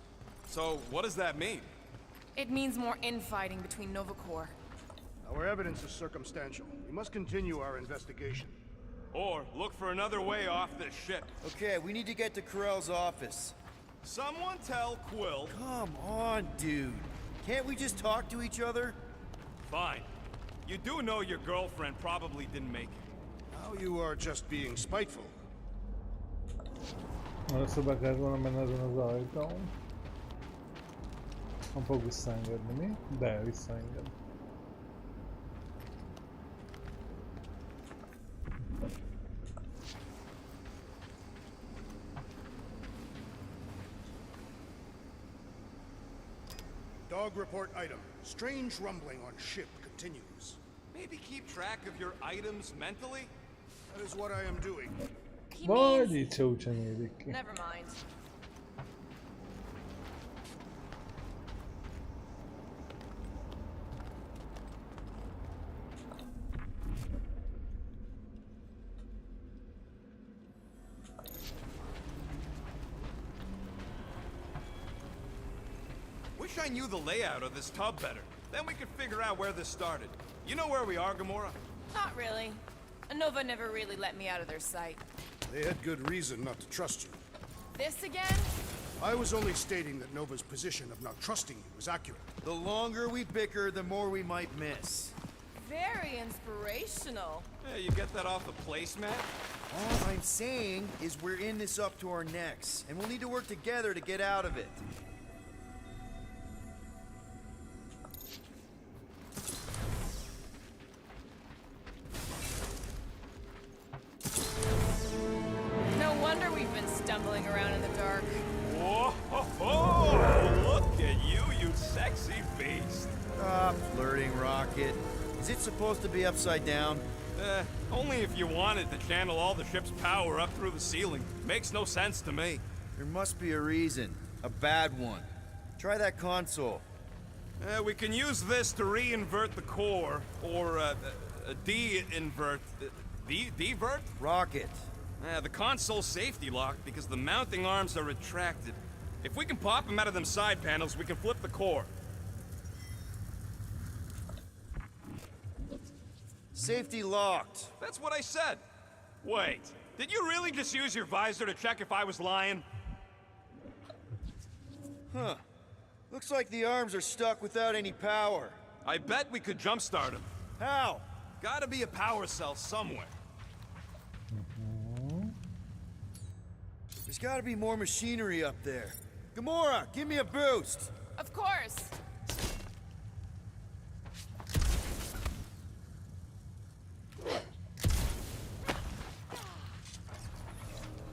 So, what does that mean? It means more infighting between Nova Corps. Our evidence is circumstantial. We must continue our investigation. Or look for another way off this ship. Okay, we need to get to Corell's office. Someone tell Quill. Come on, dude. Can't we just talk to each other? Fine. You do know your girlfriend probably didn't make it. Now you are just being spiteful. Először be kellett volna menni ezen az ajtón. Nem fog visszaengedni, mi? De visszaenged. Dog report item. Strange rumbling on ship continues. Maybe keep track of your items mentally? That is what I am doing. Vagy így csúcson érik ki. Never mind. Wish I knew the layout of this tub better. Then we could figure out where this started. You know where we are, Gamora? Not really. Nova never really let me out of their sight. They had good reason not to trust you. This again? I was only stating that Nova's position of not trusting you was accurate. The longer we bicker, the more we might miss. Very inspirational. Yeah, you get that off the placemat? All I'm saying is we're in this up to our necks, and we'll need to work together to get out of it. No wonder we've been stumbling around in the dark. Whoa, ho, ho! Look at you, you sexy beast. Stop flirting, Rocket. Is it supposed to be upside down? Only if you wanted to channel all the ship's power up through the ceiling. Makes no sense to me. There must be a reason. A bad one. Try that console. We can use this to re-invert the core, or de-invert... De-vert? Rocket. The console's safety locked because the mounting arms are retracted. If we can pop them out of them side panels, we can flip the core. Safety locked. That's what I said. Wait, did you really just use your visor to check if I was lying? Huh. Looks like the arms are stuck without any power. I bet we could jumpstart them. How? Gotta be a power cell somewhere. There's gotta be more machinery up there. Gamora, give me a boost! Of course!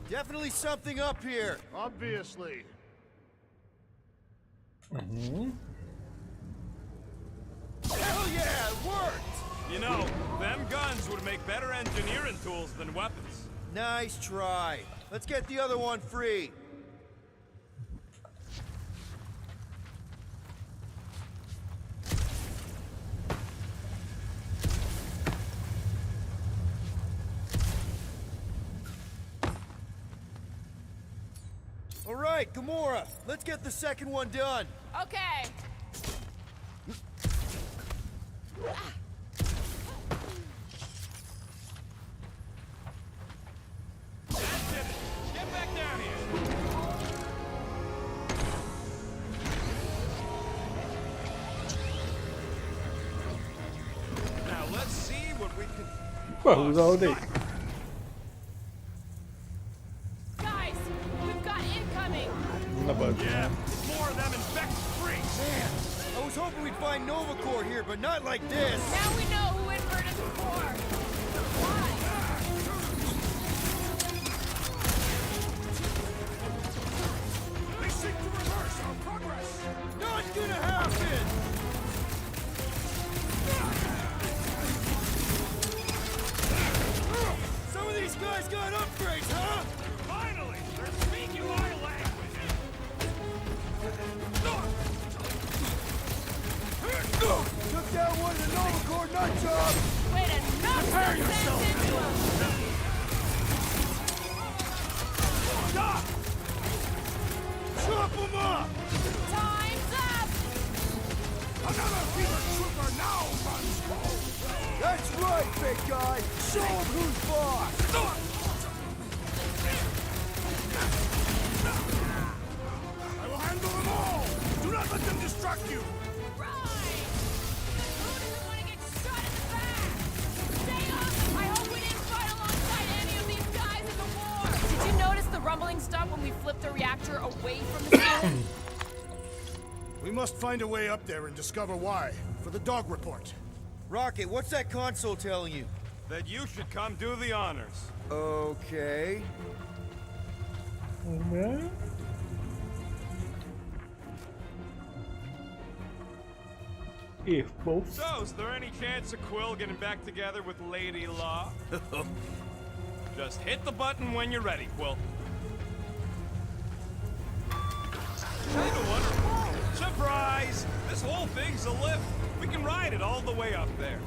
Definitely something up here! Obviously. Hell yeah, it worked! You know, them guns would make better engineering tools than weapons. Nice try. Let's get the other one free. All right, Gamora, let's get the second one done. Okay. Get back down here! Now let's see what we can... Behúzódik. Guys, we've got incoming! Na bad. Yeah, it's more of them infected freaks! Man, I was hoping we'd find Nova Corps here, but not like this. Now we know who inverted the core! Why? They seek to reverse our progress! Not gonna happen! Some of these right, big guy! Show him who's boss! I will handle them all! Do not let them distract you! Did you notice the rumbling stop when we flipped the reactor away from the ceiling? We must find a way up there and discover why, for the dog report. Rocket, what's that console telling you? That you should come do the honors. Okay. Okay. If both. So, is there any chance of Quill getting back together with Lady Law? Just hit the button when you're ready, Quill. Kinda wonderful. Surprise! This whole thing's a lift. We can ride it all the way up there.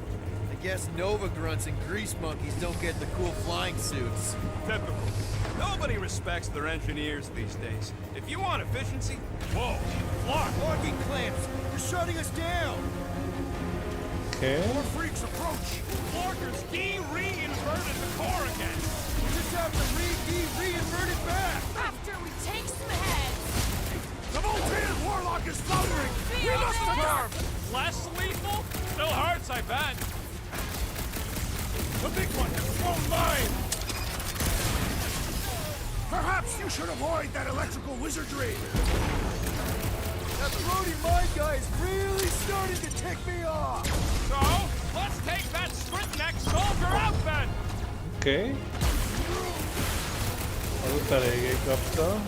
I guess Nova grunts and grease monkeys don't get the cool flying suits. Typical. Nobody respects their engineers these days. If you want efficiency, whoa, Clark! Locking clamps! You're shutting us down! Okay. More freaks approach! Clarkers de-reinverted the core again! We just have to re-invert it back! After we take some heads! The Voltaire Warlock is foundering! We must attack! Less lethal? Still hurts, I bet. The big one has thrown mine! Perhaps you should avoid that electrical wizardry! That Brody mine guy is really starting to tick me off! So, let's take that sprint-neck soldier out then! Okay. Azut eléggé kapta.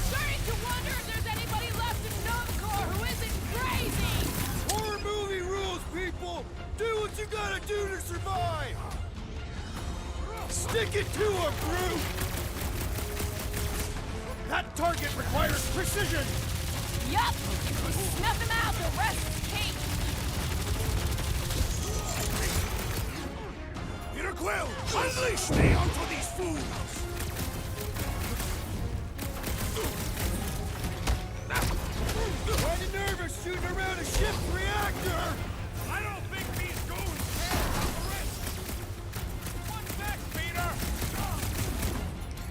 Starting to wonder if there's anybody left in Novacore who isn't crazy! Horror movie rules, people! Do what you gotta do to survive! Stick it to him, brute! That target requires precision! Yup! If we snuff him out, the rest is cake! Peter Quill, unleash me onto these fools! Kinda nervous shooting around a ship's reactor! I don't think these goons care about the risk! What's next, Peter?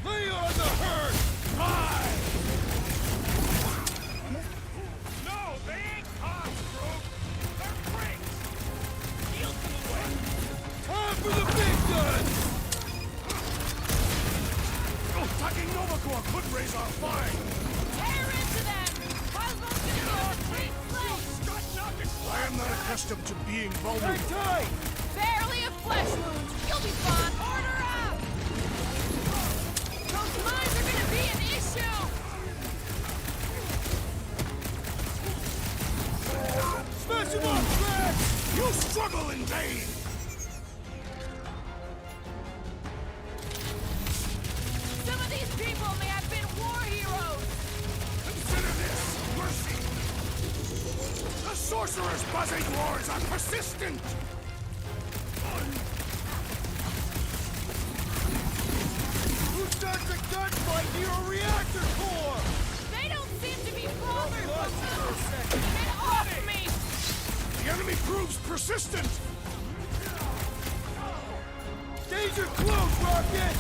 Lay on the herd! Fine! No, they ain't cops, Groot! They're freaks! Yield to the way! Time for the big guns! Attacking Novacore could raise our fine! Tear into them! Cosmo's gonna go free flesh! I am not accustomed to being vulnerable. Hang tight! Barely a flesh wound! You'll be fine! Order up! Those mines are gonna be an issue! Smash him up, Drax! You struggle in vain! Some of these people may have been war heroes! Consider this mercy! The sorcerer's buzzing roars are persistent! Who starts a gunfight near a reactor core? They don't seem to be bothered! Lost it for a second. Get off me! The enemy proves persistent! Danger close, Rocket!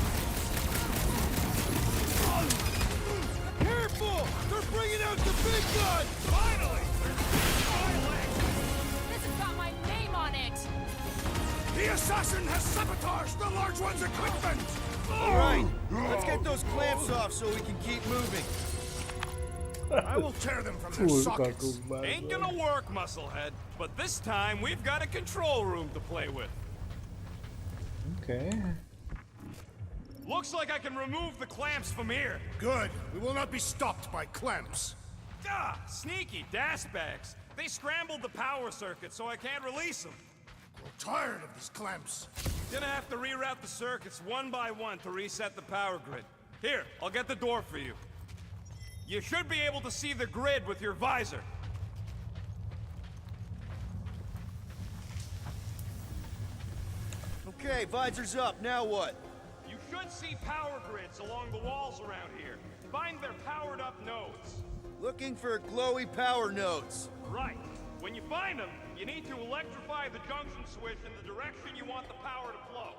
Careful! They're bringing out the big gun! Finally! This has got my name on it! The assassin has sabotaged the large one's equipment! All right, let's get those clamps off so we can keep moving. I will tear them from their sockets. Ain't gonna work, Musclehead. But this time, we've got a control room to play with. Okay. Looks like I can remove the clamps from here. Good. We will not be stopped by clamps. Ah, sneaky bags. They scrambled the power circuit, so I can't release them. Grow tired of these clamps. Gonna have to reroute the circuits one by one to reset the power grid. Here, I'll get the door for you. You should be able to see the grid with your visor. Okay, visor's up, now what? You should see power grids along the walls around here. Find their powered up nodes. Looking for glowy power nodes. Right. When you find them, you need to electrify the junction switch in the direction you want the power to flow.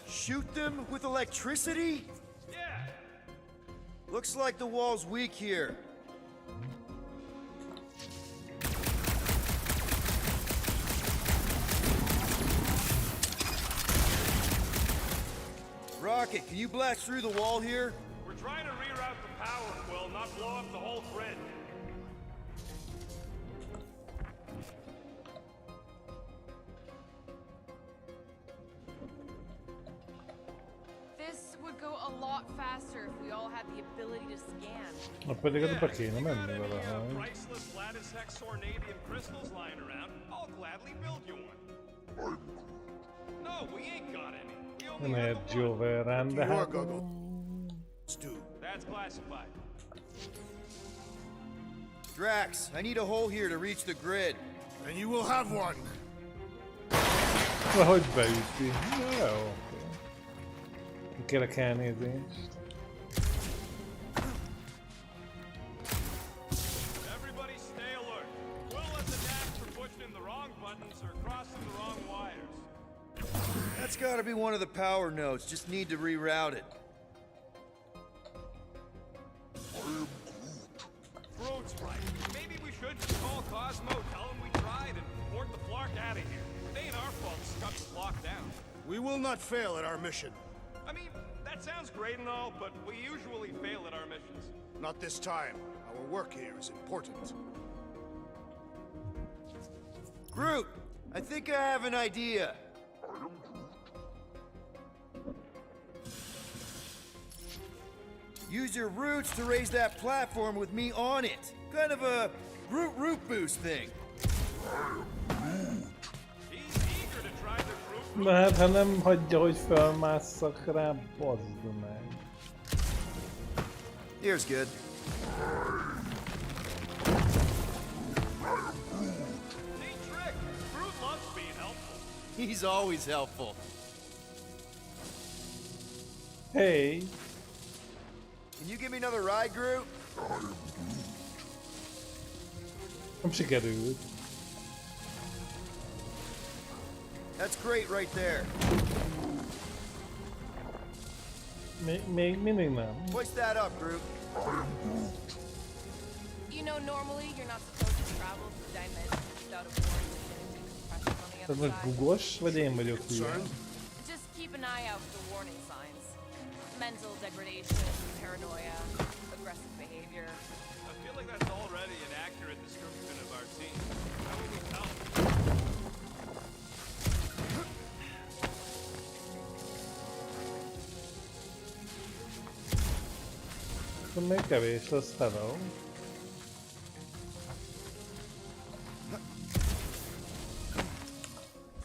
Shoot them with electricity? Yeah. Looks like the wall's weak here. Rocket, can you blast through the wall here? We're trying to reroute the power, Quill, not blow up the whole grid. This would go a lot faster if we all had the ability to scan. Ma pedig oda kéne menni valahogy. Priceless lattice hex ornadium crystals lying around. I'll gladly build you one. No, we ain't got any. We only Nem have egy the one. Joverán, de hát... That's classified. Drax, I need a hole here to reach the grid. And you will have one. Valahogy beüti. Jó, oké. Kérek elnézést. Everybody stay alert. Quill has a knack for pushing the wrong buttons or crossing the wrong wires. That's gotta be one of the power nodes. Just need to reroute it. Groot's right. Maybe we should just call Cosmo, tell him we tried, and port the Flark out of here. It ain't our fault to shut the block down. We will not fail at our mission. I mean, that sounds great and all, but we usually fail at our missions. Not this time. Our work here is important. Groot, I think I have an idea. Use your roots to raise that platform with me on it. Kind of a root boost thing. De hát ha nem hagyja, hogy felmásszak rá, bazd meg. Here's good. Neat trick. Groot loves being helpful. He's always helpful. Hey! Can you give me another ride, Groot? Nem sikerült. That's great right there. Még mindig nem. Hoist that up, Groot. You know, normally you're not supposed to travel through dimensions without a warning compression on the Ez other most side. bugos, vagy én vagyok hülye? Just keep an eye out for warning signs. Mental degradation, paranoia, aggressive behavior. I feel like that's already an accurate description of our team. How will we tell? Még kevés lesz, hello.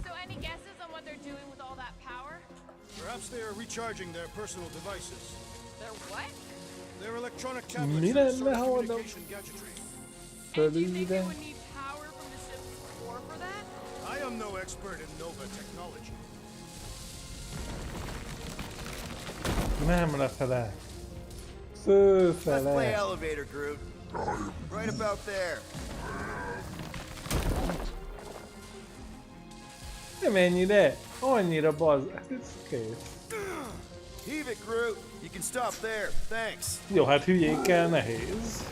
So any guesses on what they're doing with all that power? Perhaps they are recharging their personal devices. They're what? Their electronic Mi tablets and lenne, sort of ha oda communication gadgetry. fölülre? Would need power from the ship's core for that? I am no expert in Nova technology. Nem lefele. Let's play Főfele. elevator, Groot. Right about there. Nem ennyire. Annyira baz. Ez kész. Heave it, Groot. You can stop there. Thanks. Jó, hát hülyékkel nehéz.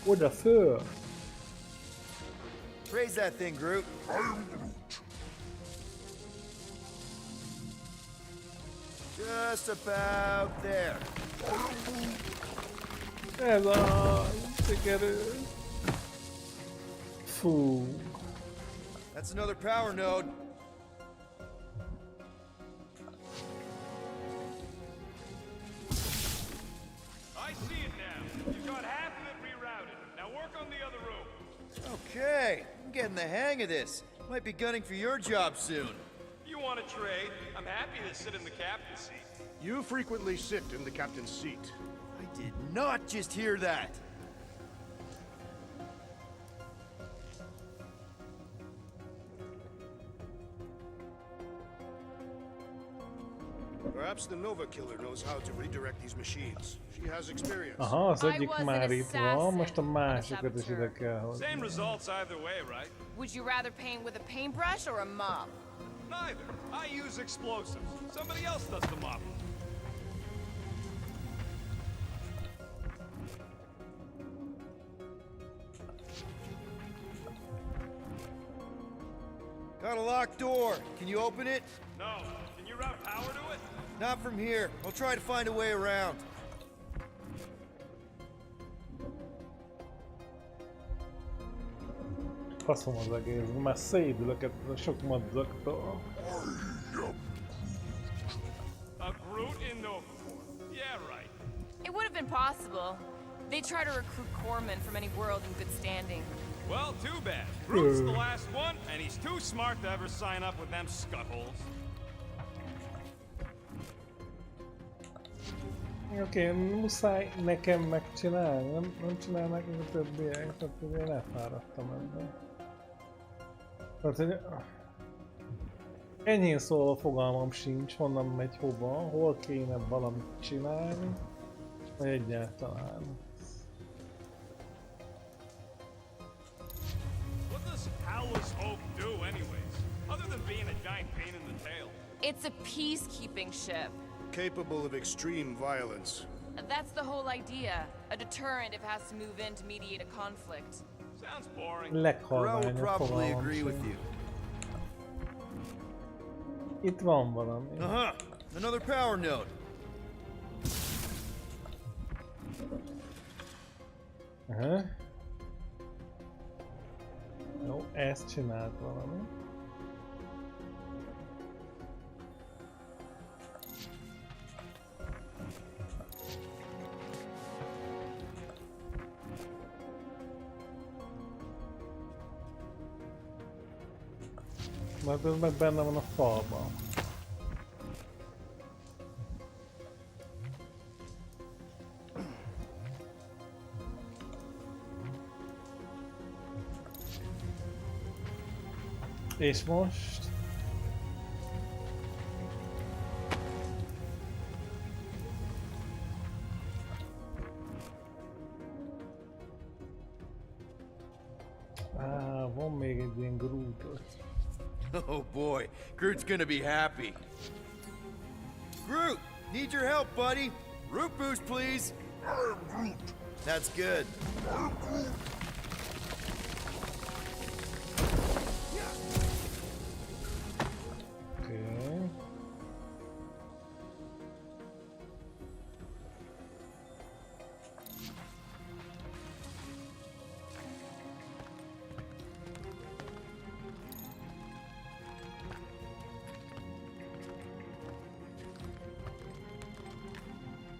Oda föl. Raise that thing, Groot. Just about there. Ez a... sikerül. Fú. That's another power node. I see it now. You've got half of it rerouted. Now work on the other room. Okay, I'm getting the hang of this. Might be gunning for your job soon. You want to trade? I'm happy to sit in the captain's seat. You frequently sit in the captain's seat. I did not just hear that. Perhaps the Nova Killer knows how to redirect these machines. She has experience. Aha, az egyik már itt van, most a másikat is ide kell hozni. Same results either way, right? Would you rather paint with a paintbrush or a mop? Neither. I use explosives. Somebody else does the mopping. Got a locked door. Can you open it? No. Can you route power to it? Not from here. I'll try to find a way around. Faszom az egész, már szédülök ettől a sok madzaktól. A Groot in Novacore. Yeah, right. It would have been possible. They try to recruit corpsmen from any world in good standing. Well, too bad. Groot's the last one, and he's too smart to ever sign up with them scuttholes. Oké, muszáj nekem megcsinálni, nem csinálnak meg a többiek, tehát ugye én elfáradtam ebben. Tehát, hogy enyhén szólva fogalmam sincs, honnan megy hova, hol kéne valamit csinálni, vagy egyáltalán. What does Howler's Hope do anyways? Other than being a giant pain in the tail? It's a peacekeeping ship. Capable of extreme violence. That's the whole idea. A deterrent if it has to move in to mediate a conflict. Sounds boring. Crow will probably agree with you. Itt van valami. Uh-huh. Another power node. Aha. Jó, ezt csinált valami. Mert ez meg benne van a falban. És most... van még egy ilyen Grootot. Oh boy, Groot's gonna be happy. Groot, need your help, buddy. Root boost, please. That's good. Okay.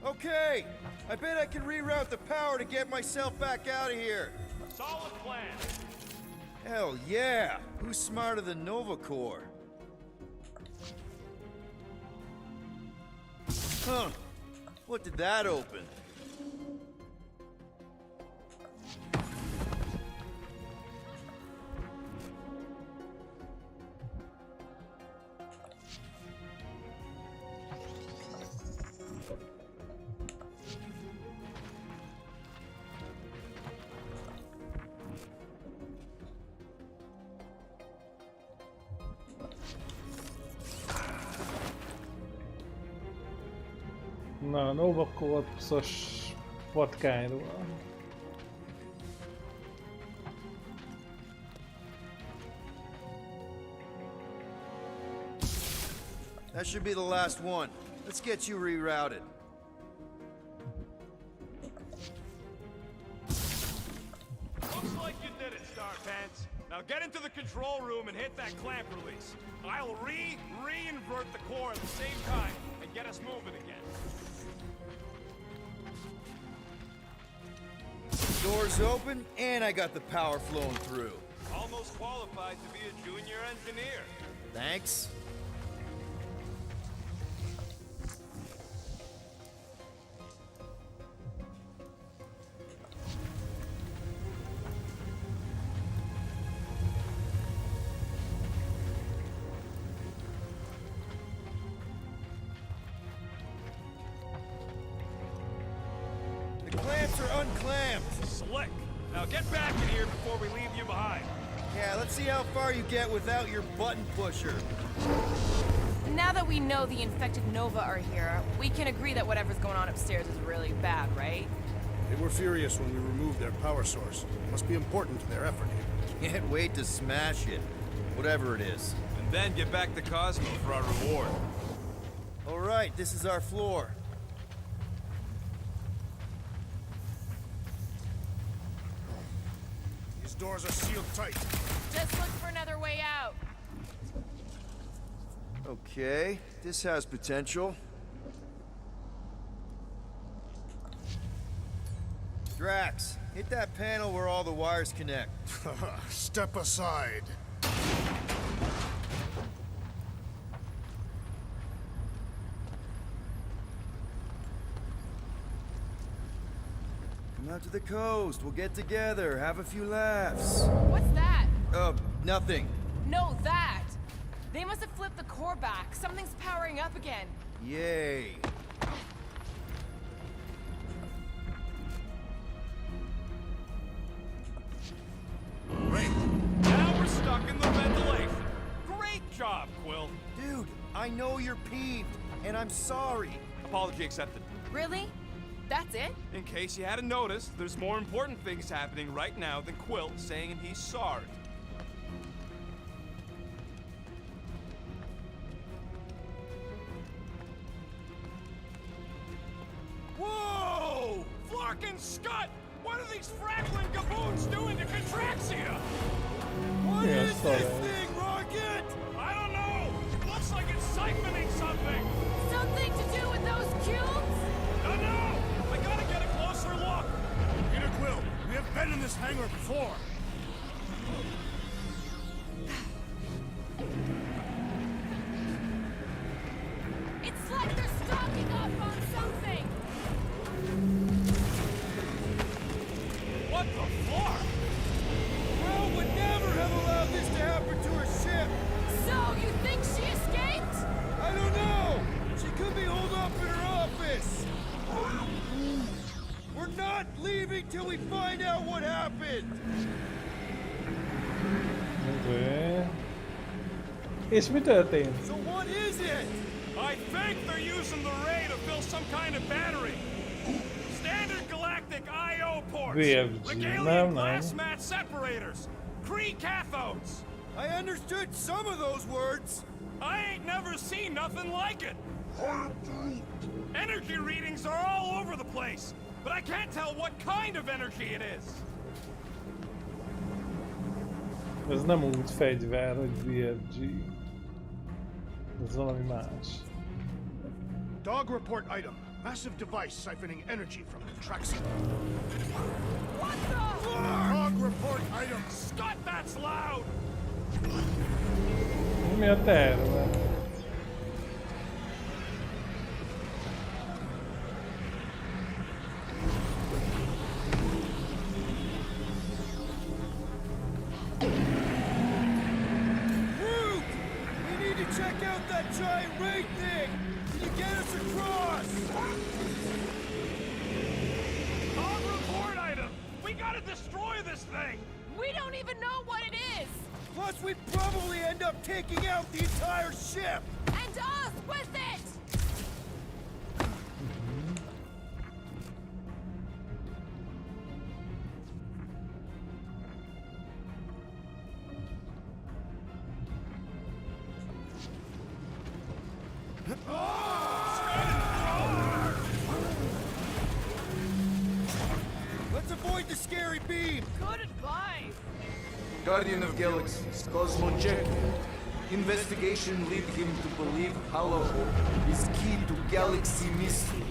Okay, I bet I can reroute the power to get myself back out of here. Solid plan. Hell yeah! Who's smarter than Novacore? Huh. What did that open? Na, Nova Corpus-os patkányról. That should be the last one. Let's get you rerouted. Looks like you did it, Star Pants. Now get into the control room and hit that clamp release. I'll re-invert the core at the same time and get us moving again. Doors open, and I got the power flowing through. Almost qualified to be a junior engineer. Thanks. get back in here before we leave you behind. Yeah, let's see how far you get without your button pusher. Now that we know the infected Nova are here, we can agree that whatever's going on upstairs is really bad, right? They were furious when we removed their power source. Must be important to their effort here. Can't wait to smash it. Whatever it is. And then get back to Cosmo for our reward. All right, this is our floor. These doors are sealed tight. Just look for another way out. Okay, this has potential. Drax, hit that panel where all the wires connect. Step aside. Come out to the coast, we'll get together, have a few laughs. What's that? Nothing. No, that! They must have flipped the core back. Something's powering up again. Yay. Great. Now we're stuck in the ventilation. Great job, Quill. Dude, I know you're peeved, and I'm sorry. Apology accepted. Really? That's it? In case you hadn't noticed, there's more important things happening right now than Quill saying he's sorry. Whoa! Flarkin' Scud! What are these frackling gaboons doing to Contraxia? What is this thing, Rocket? I don't know! Looks like it's siphoning something! Something to do with those cubes? No! I gotta get a closer look! Peter Quill, we have been in this hangar before. It's like they're stocking up on something! What the fuck? Bro would never have allowed this to happen to her ship! So, you think she escaped? I don't know! She could be holed up in her office! We're not leaving till we find out what happened! Okay. És mi történt? So what is it? I think they're using the ray to fill some kind of battery. Standard galactic I/O ports. VFG, Regalian glass mat separators. Kree cathodes. I understood some of those words. I ain't never seen nothing like it. Energy readings are all over the place, but I can't tell what kind of energy it is. Ez nem úgy fegyver, hogy VFG. Ez valami más. Dog report item. Massive device siphoning energy from Contraxia. What the? Dog report item. Scott, that's loud! Mi a terve? Root! We need to check out that giant ray thing! Can you get us across? Dog report item! We gotta destroy this thing! We don't even know what it is! Plus, we'd probably end up taking out the entire ship! And us with it! Let's avoid the scary beam! Good advice! Guardian of Galaxies, Cosmo Check. Investigation lead him to believe Hollow Hope is key to galaxy mystery.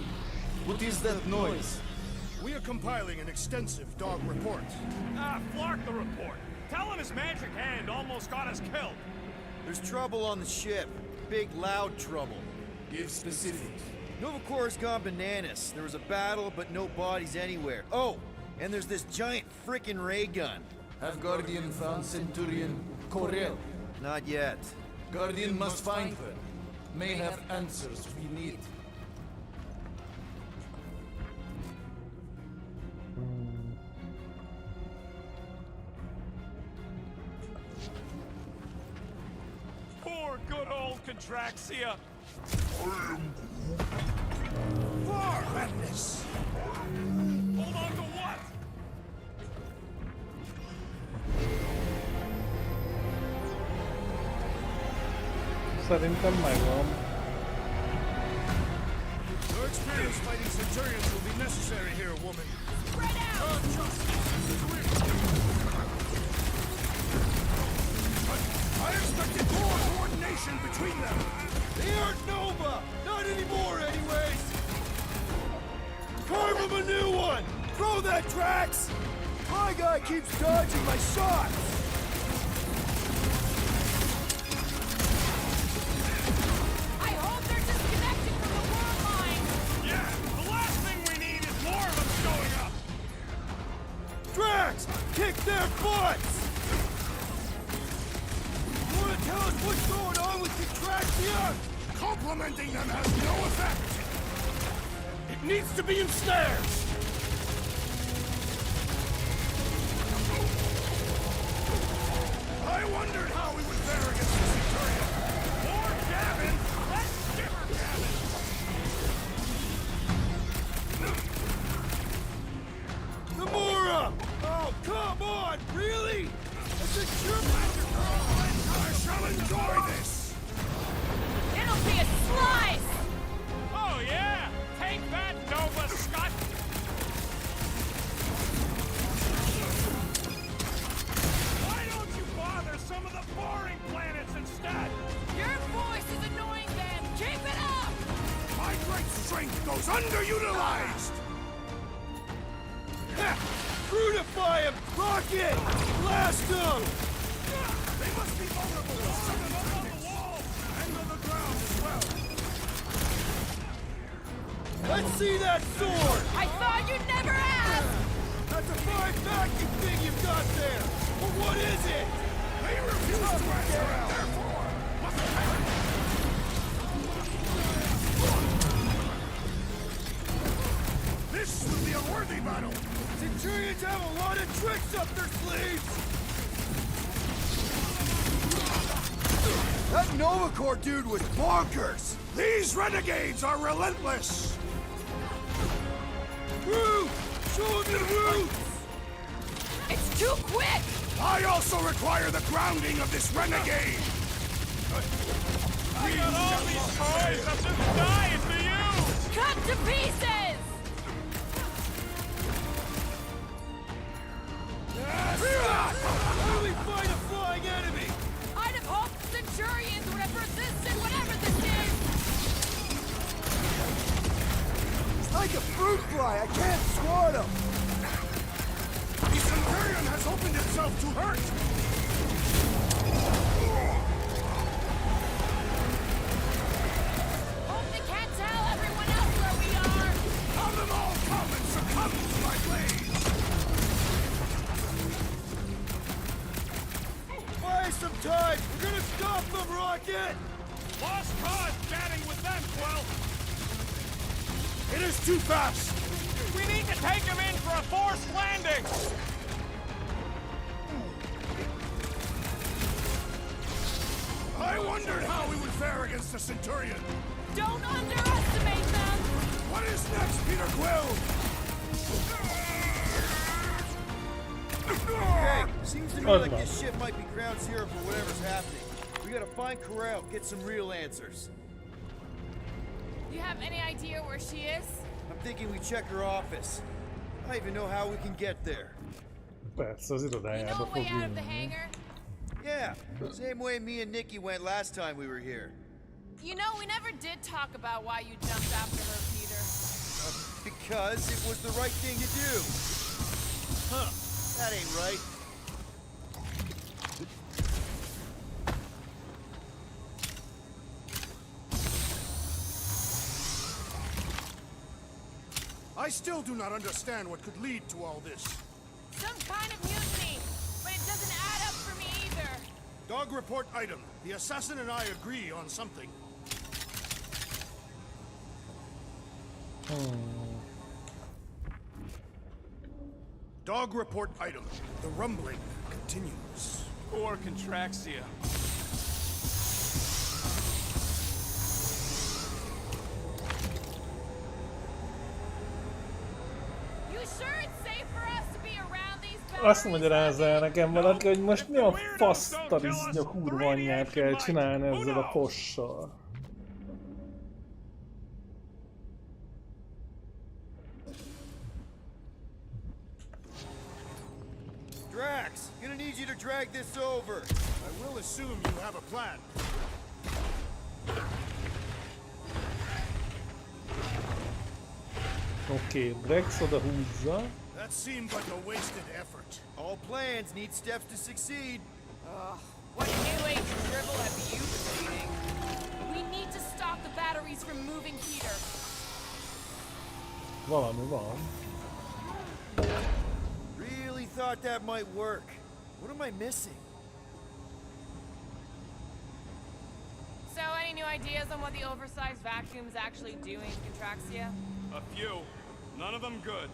What is that noise? We are compiling an extensive dog report. Flark the report. Tell him his magic hand almost got us killed. There's trouble on the ship. Big, loud trouble. Give specifics. Nova Corps gone bananas. There was a battle, but no bodies anywhere. Oh, and there's this giant frickin' ray gun. Have Guardian found Centurion Corel? Not yet. Guardian must find her. May have answers we need. good old Contraxia. For madness! Hold on to what? Szerintem megvan. Your experience fighting Centurions will be necessary here, woman. Spread out! I expected more coordination between them. They aren't Nova! Not anymore, anyways! Carve him a new one! Throw that, Drax! My guy keeps dodging my shots! I hope they're disconnected from the world line! Yeah, the last thing we need is more of them showing up! Drax! Kick their butts! You wanna tell us what's going on with Contraxia? Complimenting them has no effect. It needs to be ensnared. I wondered how we would fare against the Centurion. More Gavin! Less Skipper Gavin! Gamora! Oh, come on! Really? It's a sure I shall enjoy this. It'll be a slice! Oh yeah! Take that, Nova Scott! Why don't you bother some of the boring planets instead? Your voice is annoying them! Keep it up! My great strength goes underutilized. Brutify him! Rocket! Blast him! They must be vulnerable to summon up on the walls and on the ground as well. Let's see that sword! I thought you'd never ask! That's a fine vacuum thing you've got there! But what is it? They refuse to answer and therefore must perish. This will be a worthy battle. Centurions have a lot of tricks up their sleeves! That Nova Corps dude was bonkers! These renegades are relentless. Root! Show them the roots! It's too quick! I also require the grounding of this renegade. I got all these toys I'm just dying to use! Cut to pieces! How do we fight a flying enemy? I'd have hoped Centurions would have resisted whatever this is! It's like a fruit fly, I can't swat him! The Centurion has opened itself to hurt. Hope they can't tell everyone else where we are! Have them all come and succumb to my blade. Buy some time! We're gonna stop them, Rocket! Lost cause chatting with them, Quill! It is too fast. We need to take him in for a forced landing! I wondered how we would fare against the Centurion. Don't underestimate them! What is next, Peter Quill? Hey, seems to me like this ship might be ground zero for whatever's happening. We gotta find Corral, get some real answers. You have any idea where she is? I'm thinking we check her office. I don't even know how we can get there. Persze, az irodájába fog vinni. Yeah, same way me and Nikki went last time we were here. You know, we never did talk about why you jumped after her, Peter. Because it was the right thing to do. Huh, that ain't right. I still do not understand what could lead to all this. Some kind of mutiny, but it doesn't add up for me either. Dog report item. The assassin and I agree on something. Dog report item. The rumbling continues. Poor Contraxia. Azt magyarázza el nekem valaki, hogy most mi a fasztarisznya kurva anyját kell csinálni ezzel a fossal. Drax, gonna need you to drag this over. I will assume you have a plan. Oké, Drax oda húzza. That seemed like a wasted effort. All plans need steps to succeed. What new age dribble have you been reading? We need to stop the batteries from moving Peter. Valami van. Really thought that might work. What am I missing? So, any new ideas on what the oversized vacuum's actually doing to Contraxia? A few. None of them good.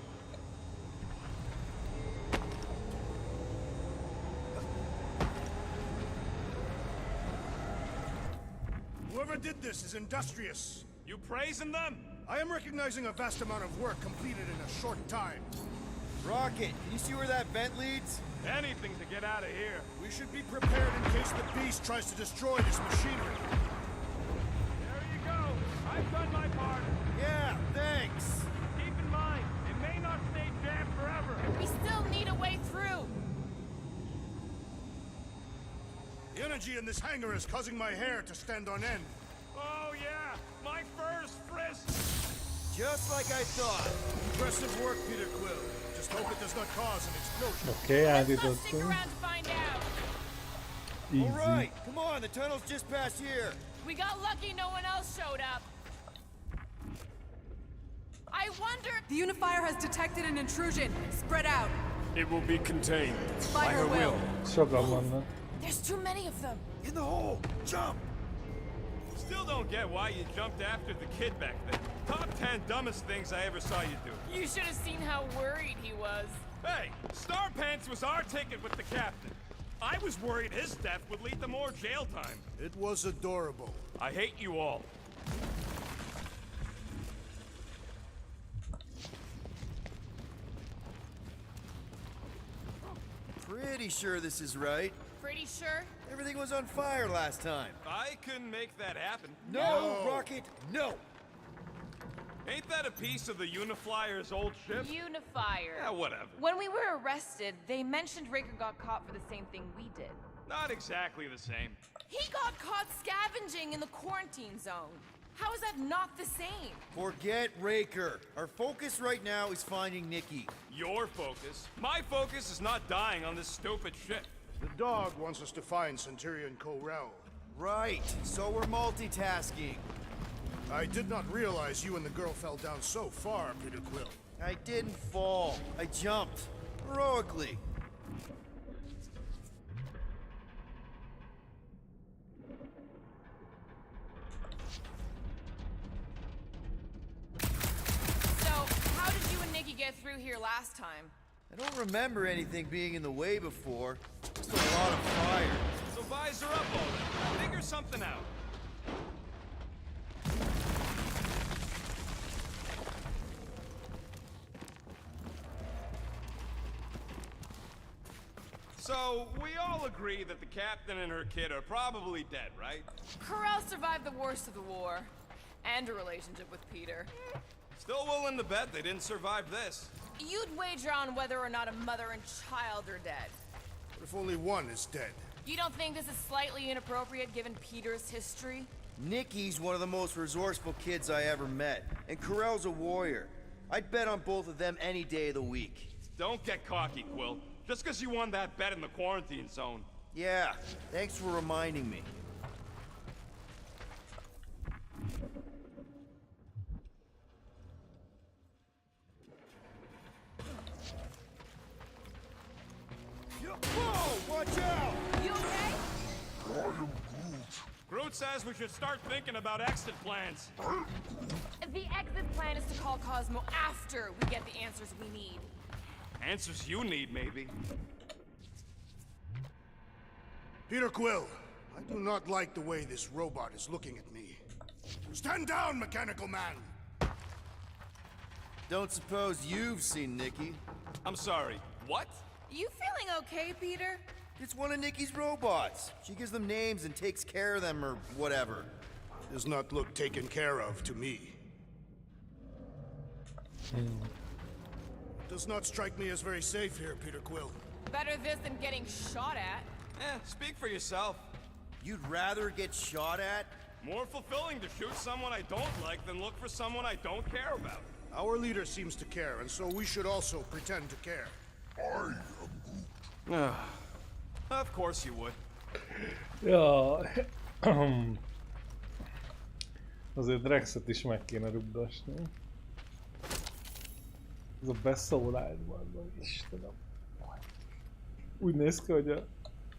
Whoever did this is industrious. You praising them? I am recognizing a vast amount of work completed in a short time. Rocket, can you see where that vent leads? Anything to get out of here. We should be prepared in case the beast tries to destroy this machinery. There you go. I've done my part. Yeah, thanks. Keep in mind, it may not stay jammed forever. We still need a way through. The energy in this hangar is causing my hair to stand on end. Oh yeah, my fur's frisked. Just like I thought. Impressive work, Peter Quill. Just hope it does not cause an explosion. Oké, Stick állítottunk. around to find out. Easy. All right, come on, the tunnel's just past here. We got lucky no one else showed up. I wonder... The Unifier has detected an intrusion. Spread out. It will be contained. By her will. Sokan vannak. There's too many of them. In the hole, jump! Still don't get why you jumped after the kid back then. Top 10 dumbest things I ever saw you do. You should have seen how worried he was. Hey, Star Pants was our ticket with the captain. I was worried his death would lead to more jail time. It was adorable. I hate you all. Pretty sure this is right. Pretty sure? Everything was on fire last time. I couldn't make that happen. No, Rocket, no! Ain't that a piece of the Uniflyer's old ship? Unifier. Yeah, whatever. When we were arrested, they mentioned Raker got caught for the same thing we did. Not exactly the same. He got caught scavenging in the quarantine zone. How is that not the same? Forget Raker. Our focus right now is finding Nikki. Your focus. My focus is not dying on this stupid ship. The dog wants us to find Centurion Corel. Right, so we're multitasking. I did not realize you and the girl fell down so far, Peter Quill. I didn't fall. I jumped. Heroically. So, how did you and Nikki get through here last time? I don't remember anything being in the way before. Just a lot of fire. So visor up already. Figure something out. So, we all agree that the captain and her kid are probably dead, right? Corel survived the worst of the war. And a relationship with Peter. Still willing to bet they didn't survive this. You'd wager on whether or not a mother and child are dead. What if only one is dead? You don't think this is slightly inappropriate given Peter's history? Nikki's one of the most resourceful kids I ever met, and Corel's a warrior. I'd bet on both of them any day of the week. Don't get cocky, Quill. Just because you won that bet in the quarantine zone. Yeah, thanks for reminding me. Whoa, watch out! You okay? Groot says we should start thinking about exit plans. The exit plan is to call Cosmo after we get the answers we need. Answers you need, maybe. Peter Quill, I do not like the way this robot is looking at me. Stand down, Mechanical Man! Don't suppose you've seen Nikki? I'm sorry, what? You feeling okay, Peter? It's one of Nikki's robots. She gives them names and takes care of them or whatever. Does not look taken care of to me. Does not strike me as very safe here, Peter Quill. Better this than getting shot at. Speak for yourself. You'd rather get shot at? More fulfilling to shoot someone I don't like than look for someone I don't care about. Our leader seems to care, and so we should also pretend to care. Of course you would. Ja. Azért Drexet is meg kéne rugdosni. Ez a beszólás van, Istenem. Úgy néz ki, hogy a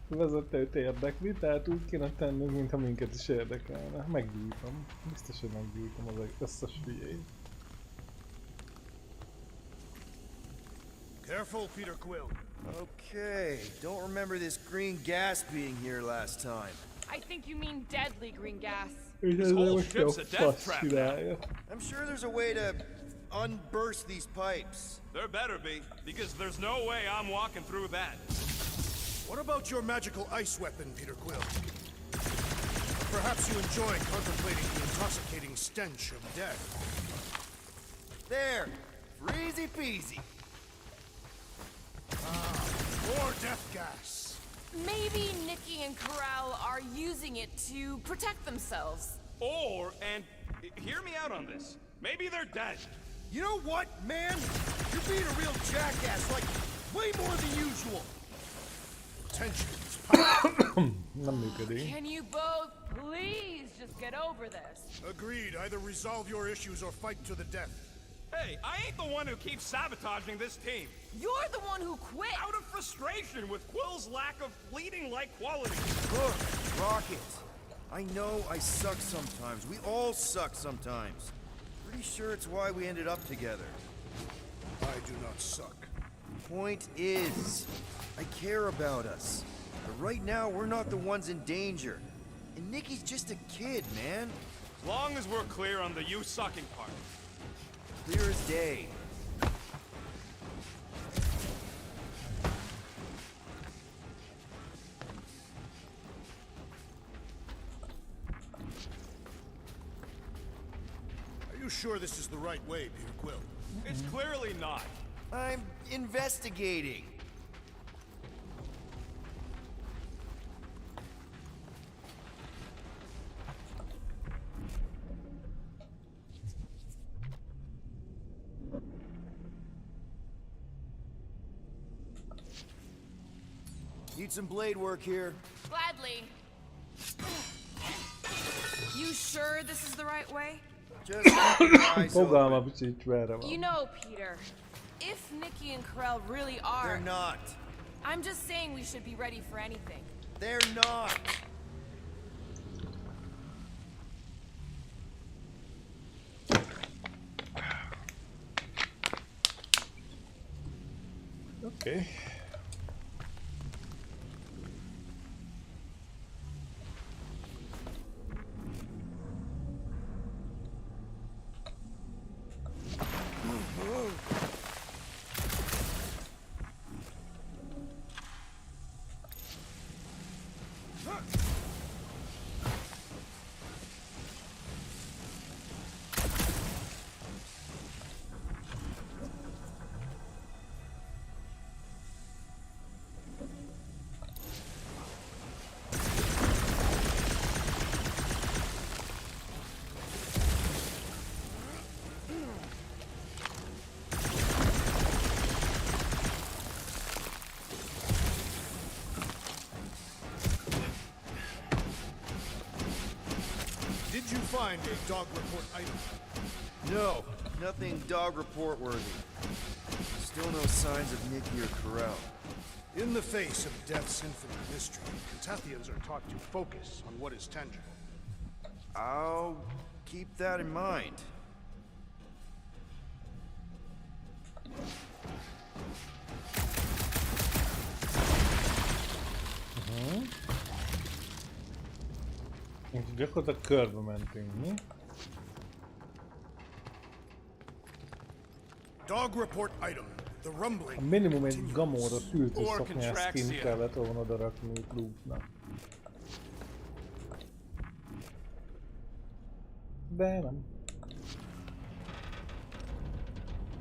vezetőt érdekli, tehát úgy kéne tennünk, mintha minket is érdekelne. Meggyújtom. Biztos, hogy meggyújtom az összes hülyét. Careful, Peter Quill. Okay, don't remember this green gas being here last time. I think you mean deadly green gas. This whole ship's a death trap now. I'm sure there's a way to unburst these pipes. There better be, because there's no way I'm walking through that. What about your magical ice weapon, Peter Quill? Perhaps you enjoy contemplating the intoxicating stench of death. There! Freezy peasy! More death gas! Maybe Nikki and Corral are using it to protect themselves. Or, and hear me out on this, maybe they're dead. You know what, man? You're being a real jackass, like, way more than usual. Tension. Nem működik. Can you both please just get over this? Agreed. Either resolve your issues or fight to the death. Hey, I ain't the one who keeps sabotaging this team. You're the one who quit! Out of frustration with Quill's lack of leading-like qualities. Look, Rocket. I know I suck sometimes. We all suck sometimes. Pretty sure it's why we ended up together. I do not suck. Point is, I care about us. But right now, we're not the ones in danger. And Nikki's just a kid, man. As long as we're clear on the you sucking part. Clear as day. Are you sure this is the right way, Peter Quill? It's clearly not. I'm investigating. Need some blade work here. Gladly. You sure this is the right way? Just keep your eyes Fogalmam open. sincs merre van. You know, Peter, if Nikki and Corral really are... They're not. I'm just saying we should be ready for anything. They're not. Okay. Did you find a dog report item? No, nothing dog report worthy. Still no signs of Nikki or Corral. In the face of death's infinite mystery, Cathathians are taught to focus on what is tangible. I'll keep that in mind. Gyakorlatilag körbe mentünk, mi? Dog report item. The rumbling. A minimum egy Gamora fültőszoknyás skin kellett volna odarakni Luke-nak. De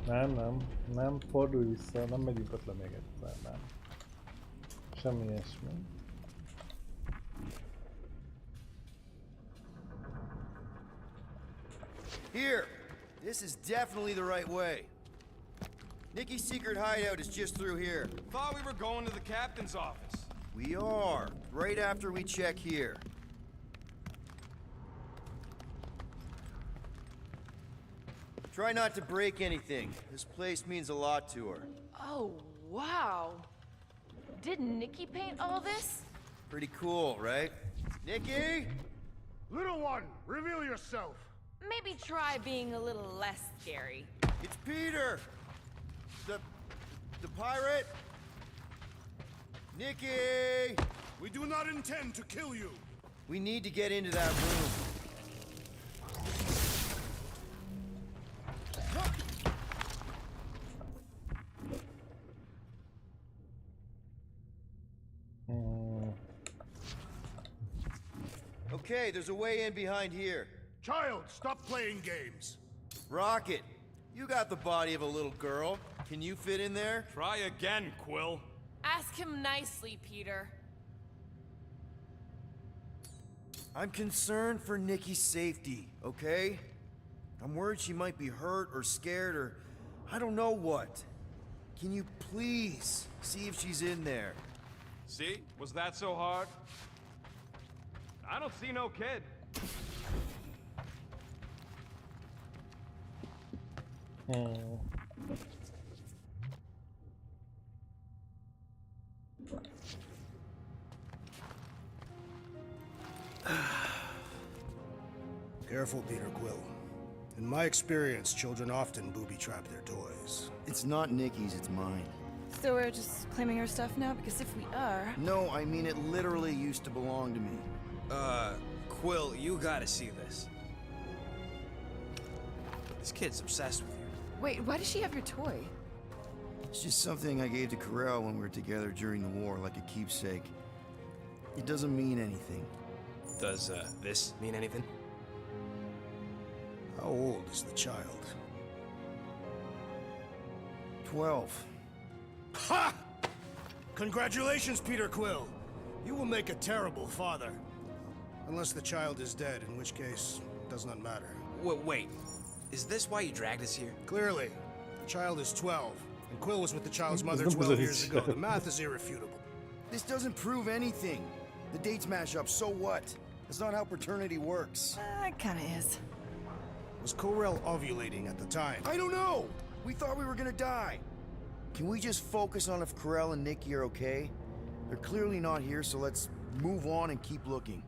nem. Nem, fordulj vissza, nem megyünk ott le még egyszer, nem. Semmi ilyesmi. Here! This is definitely the right way. Nikki's secret hideout is just through here. Thought we were going to the captain's office. We are, right after we check here. Try not to break anything. This place means a lot to her. Oh, wow. Did Nikki paint all this? Pretty cool, right? Nikki? Little one, reveal yourself. Maybe try being a little less scary. It's Peter! The pirate? Nikki! We do not intend to kill you. We need to get into that room. Okay, there's a way in behind here. Child, stop playing games. Rocket, you got the body of a little girl. Can you fit in there? Try again, Quill. Ask him nicely, Peter. I'm concerned for Nikki's safety, okay? I'm worried she might be hurt or scared or I don't know what. Can you please see if she's in there? See? Was that so hard? I don't see no kid. Careful, Peter Quill. In my experience, children often booby-trap their toys. It's not Nikki's, it's mine. So we're just claiming her stuff now? Because if we are... No, I mean it literally used to belong to me. Quill, you gotta see this. This kid's obsessed with you. Wait, why does she have your toy? It's just something I gave to Corel when we were together during the war, like a keepsake. It doesn't mean anything. Does, this mean anything? How old is the child? 12. Ha! Congratulations, Peter Quill. You will make a terrible father. Unless the child is dead, in which case, it does not matter. Wait. Is this why you dragged us here? Clearly. The child is 12, and Quill was with the child's mother 12 years ago. The math is irrefutable. This doesn't prove anything. The dates mash up, so what? That's not how paternity works. It kinda is. Was Corel ovulating at the time? I don't know! We thought we were gonna die. Can we just focus on if Corel and Nikki are okay? They're clearly not here, so let's move on and keep looking.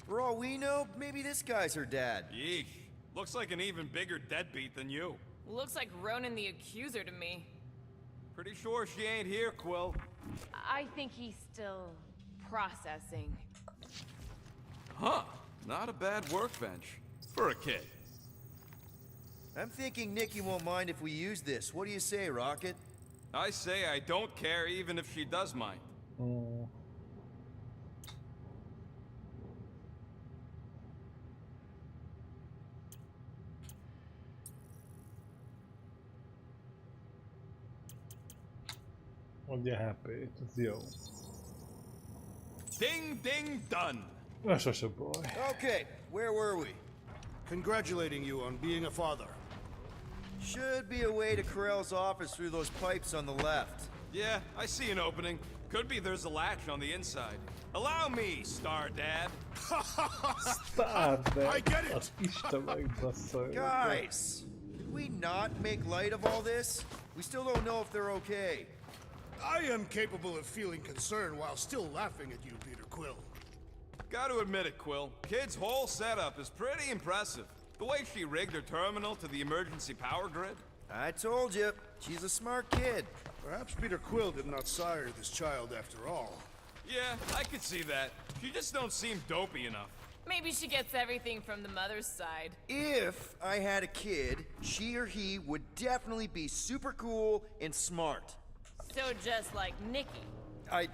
For all we know, maybe this guy's her dad. Yeesh. Looks like an even bigger deadbeat than you. Looks like Ronan the Accuser to me. Pretty sure she ain't here, Quill. I think he's still processing. Huh. Not a bad workbench. For a kid. I'm thinking Nikki won't mind if we use this. What do you say, Rocket? I say I don't care even if she does mind. Mondja HP-t, ez jó. Ding, ding, done. That's a boy. Okay, where were we? Congratulating you on being a father. Should be a way to Corel's office through those pipes on the left. Yeah, I see an opening. Could be there's a latch on the inside. Allow me, Star Dad. Star Dad. I get it. Az Isten megbassza. Guys, did we not make light of all this? We still don't know if they're okay. I am capable of feeling concern while still laughing at you, Peter Quill. Gotta admit it, Quill. Kid's whole setup is pretty impressive. The way she rigged her terminal to the emergency power grid. I told you, she's a smart kid. Perhaps Peter Quill did not sire this child after all. Yeah, I could see that. She just don't seem dopey enough. Maybe she gets everything from the mother's side. If I had a kid, she or he would definitely be super cool and smart. So just like Nikki. I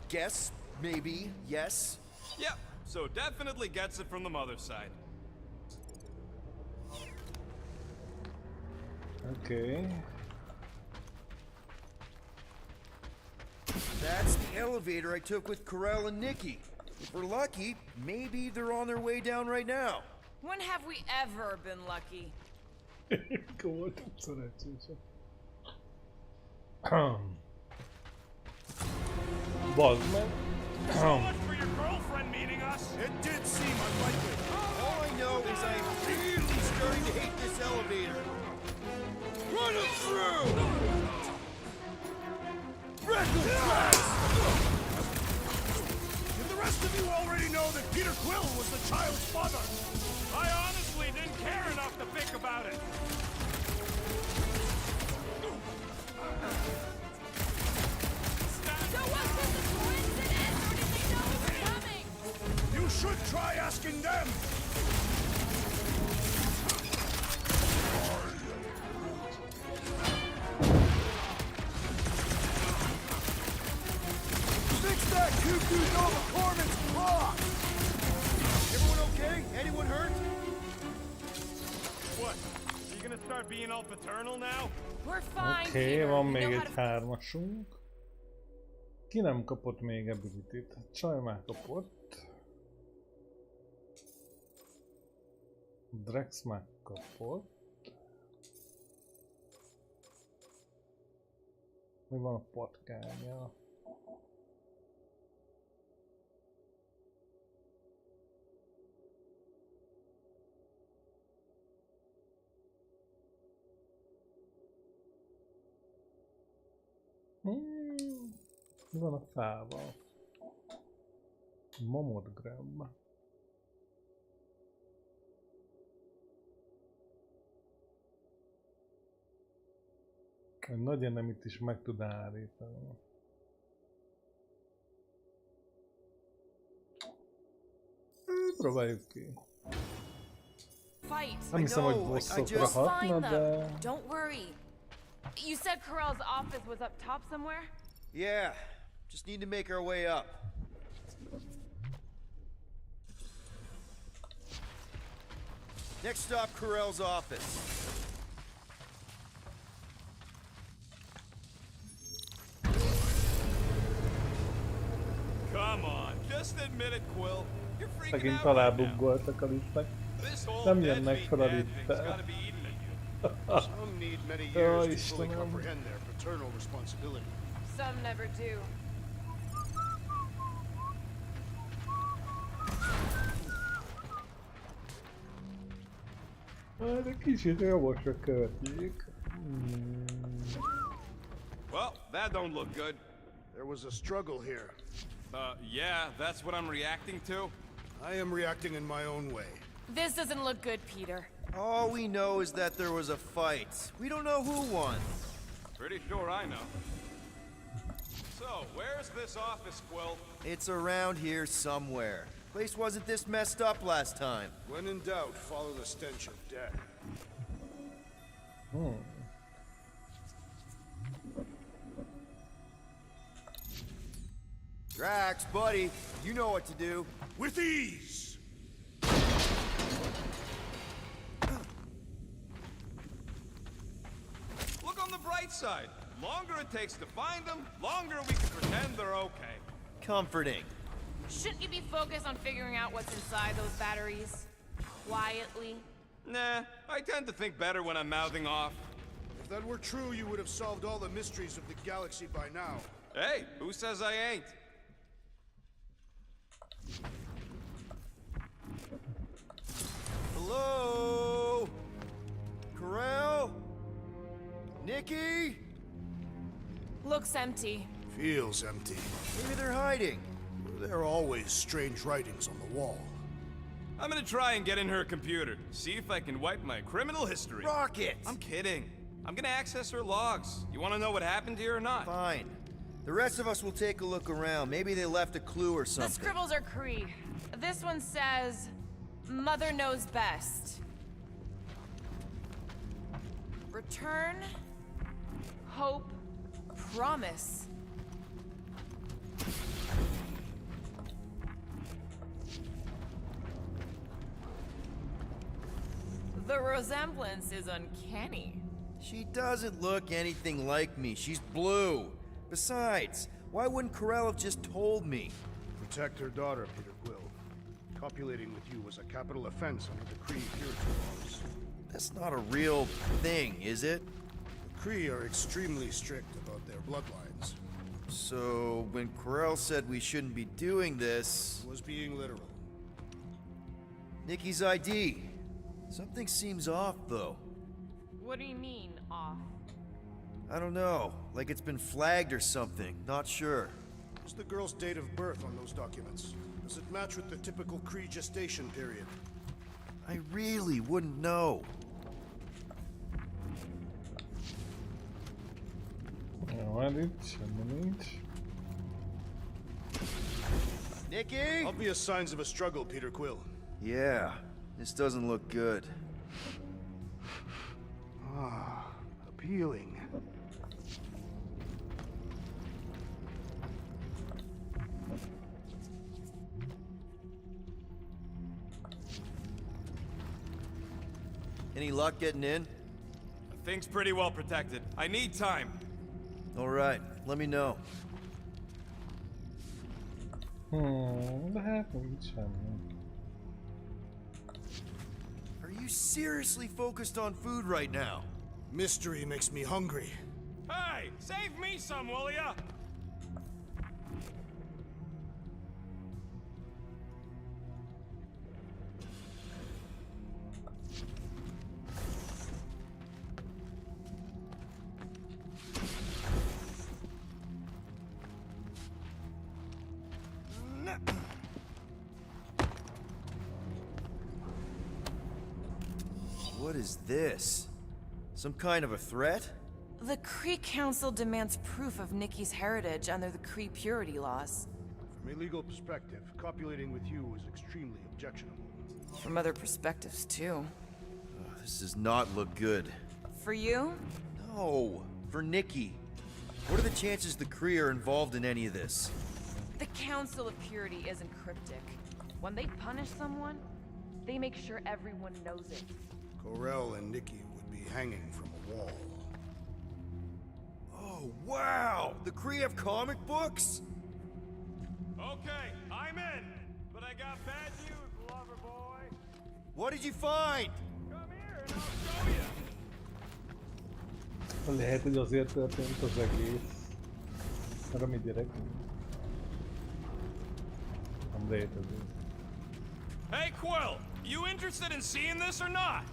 guess, maybe, yes. Yep, so definitely gets it from the mother's side. Okay. That's the elevator I took with Corell and Nikki. If we're lucky, maybe they're on their way down right now. When have we ever been lucky? Voltam szerencsések. Bazd meg. So much for your girlfriend meeting us. It did seem unlikely. All I know is I'm really starting to hate this elevator. Run him through! Reckless! Did the rest of you already know that Peter Quill was the child's father? I honestly didn't care enough to think about it. So was this a coincidence, or did they know we were coming? You should try asking them. Fix that cuckoo Nova Corman's clock! Everyone okay? Anyone hurt? What? Are you gonna start being all paternal now? We're fine, Oké, Peter. van We még know how egy to... hármasunk. Ki nem kapott még ability-t? Csaj már kapott. Drex már kapott. Mi van a patkánya? Mi van a fával? Mammoth grab. Egy nagy enemit is meg tud állítani. Próbáljuk ki. Fight. Nem hiszem, hogy bosszokra hatna, de... Don't worry. You said Corell's office was up top somewhere? Yeah, just need to make our way up. Next stop, Corell's office. Come on, just admit it, Quill. You're freaking Megint out right now. alábuggoltak a liftek. This whole Nem dead jönnek meat fel a dad thing's lifttel. gotta be eating at you. Some need many Oh, years to fully Istenem. comprehend their paternal responsibility. Some never do. Hát egy kicsit javasra követjék. Well, that don't look good. There was a struggle here. Yeah, that's what I'm reacting to. I am reacting in my own way. This doesn't look good, Peter. All we know is that there was a fight. We don't know who won. Pretty sure I know. So, where's this office, Quill? It's around here somewhere. Place wasn't this messed up last time. When in doubt, follow the stench of death. Drax, buddy, you know what to do. With ease! Look on the bright side. Longer it takes to find them, longer we can pretend they're okay. Comforting. Shouldn't you be focused on figuring out what's inside those batteries? Quietly? Nah, I tend to think better when I'm mouthing off. If that were true, you would have solved all the mysteries of the galaxy by now. Hey, who says I ain't? Hello? Corell? Nikki? Looks empty. Feels empty. Maybe they're hiding. There are always strange writings on the wall. I'm gonna try and get in her computer, see if I can wipe my criminal history. Rocket! I'm kidding. I'm gonna access her logs. You wanna know what happened here or not? Fine. The rest of us will take a look around. Maybe they left a clue or The something. scribbles are Kree. This one says, Mother knows best. Return, hope, promise. The resemblance is uncanny. She doesn't look anything like me. She's blue. Besides, why wouldn't Corell have just told me? Protect her daughter, Peter Quill. Copulating with you was a capital offense under the Kree purity laws. That's not a real thing, is it? The Kree are extremely strict about their bloodlines. So, when Corell said we shouldn't be doing this... Was being literal. Nikki's ID. Something seems off, though. What do you mean, off? I don't know. Like it's been flagged or something. Not sure. What's the girl's date of birth on those documents? Does it match with the typical Kree gestation period? I really wouldn't know. Nikki! Obvious signs of a struggle, Peter Quill. Yeah, this doesn't look good. Ah, appealing. Any luck getting in? The thing's pretty well protected. I need time. All right, let me know. Are you seriously focused on food right now? Mystery makes me hungry. Hey, save me some, will ya? What is this? Some kind of a threat? The Kree Council demands proof of Nikki's heritage under the Kree purity laws. From a legal perspective, copulating with you is extremely objectionable. From other perspectives, too. This does not look good. For you? No, for Nikki. What are the chances the Kree are involved in any of this? The Council of Purity isn't cryptic. When they punish someone, they make sure everyone knows it. Corell and Nikki would be hanging from a wall. Oh, wow! The Kree have comic books? Okay, I'm in. But I got bad news, lover boy. What did you find? Come here and I'll show you. Lehet, hogy azért történt az egész. Mert ami direkt. Nem létezik. Hey, Quill! You interested in seeing this or not?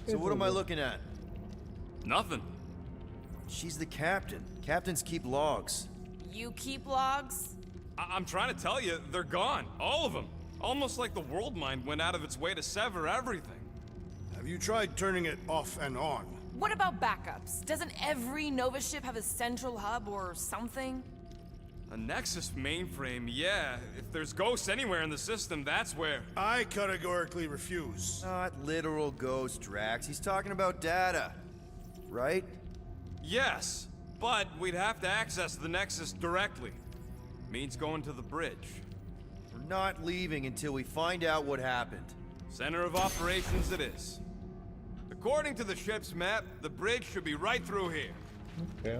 So what am I looking at? Nothing. She's the captain. Captains keep logs. You keep logs? I'm trying to tell you, they're gone. All of them. Almost like the world mind went out of its way to sever everything. Have you tried turning it off and on? What about backups? Doesn't every Nova ship have a central hub or something? A Nexus mainframe, yeah. If there's ghosts anywhere in the system, that's where. I categorically refuse. Not literal ghost, Drax. He's talking about data. Right? Yes, but we'd have to access the Nexus directly. Means going to the bridge. We're not leaving until we find out what happened. Center of operations it is. According to the ship's map, the bridge should be right through here. Okay.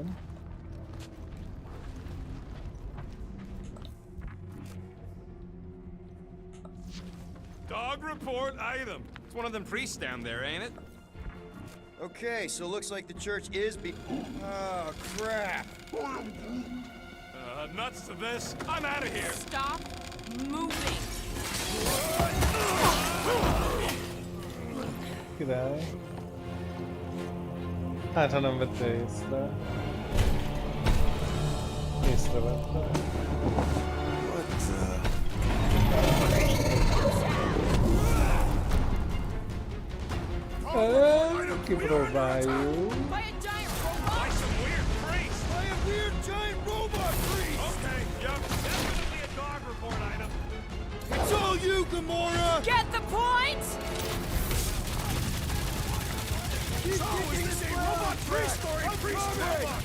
Dog report item. It's one of them priests down there, ain't it? Okay, so looks like the church is Oh, crap! Nuts to this. I'm out of here. Stop moving. Király. Hát, ha nem vette észre. Észrevette. Kipróbáljuk. By some weird priest. By a weird giant robot priest. Okay, yep, definitely a dog report item. Gamora! Get the point? So is this a robot priest or a priest robot?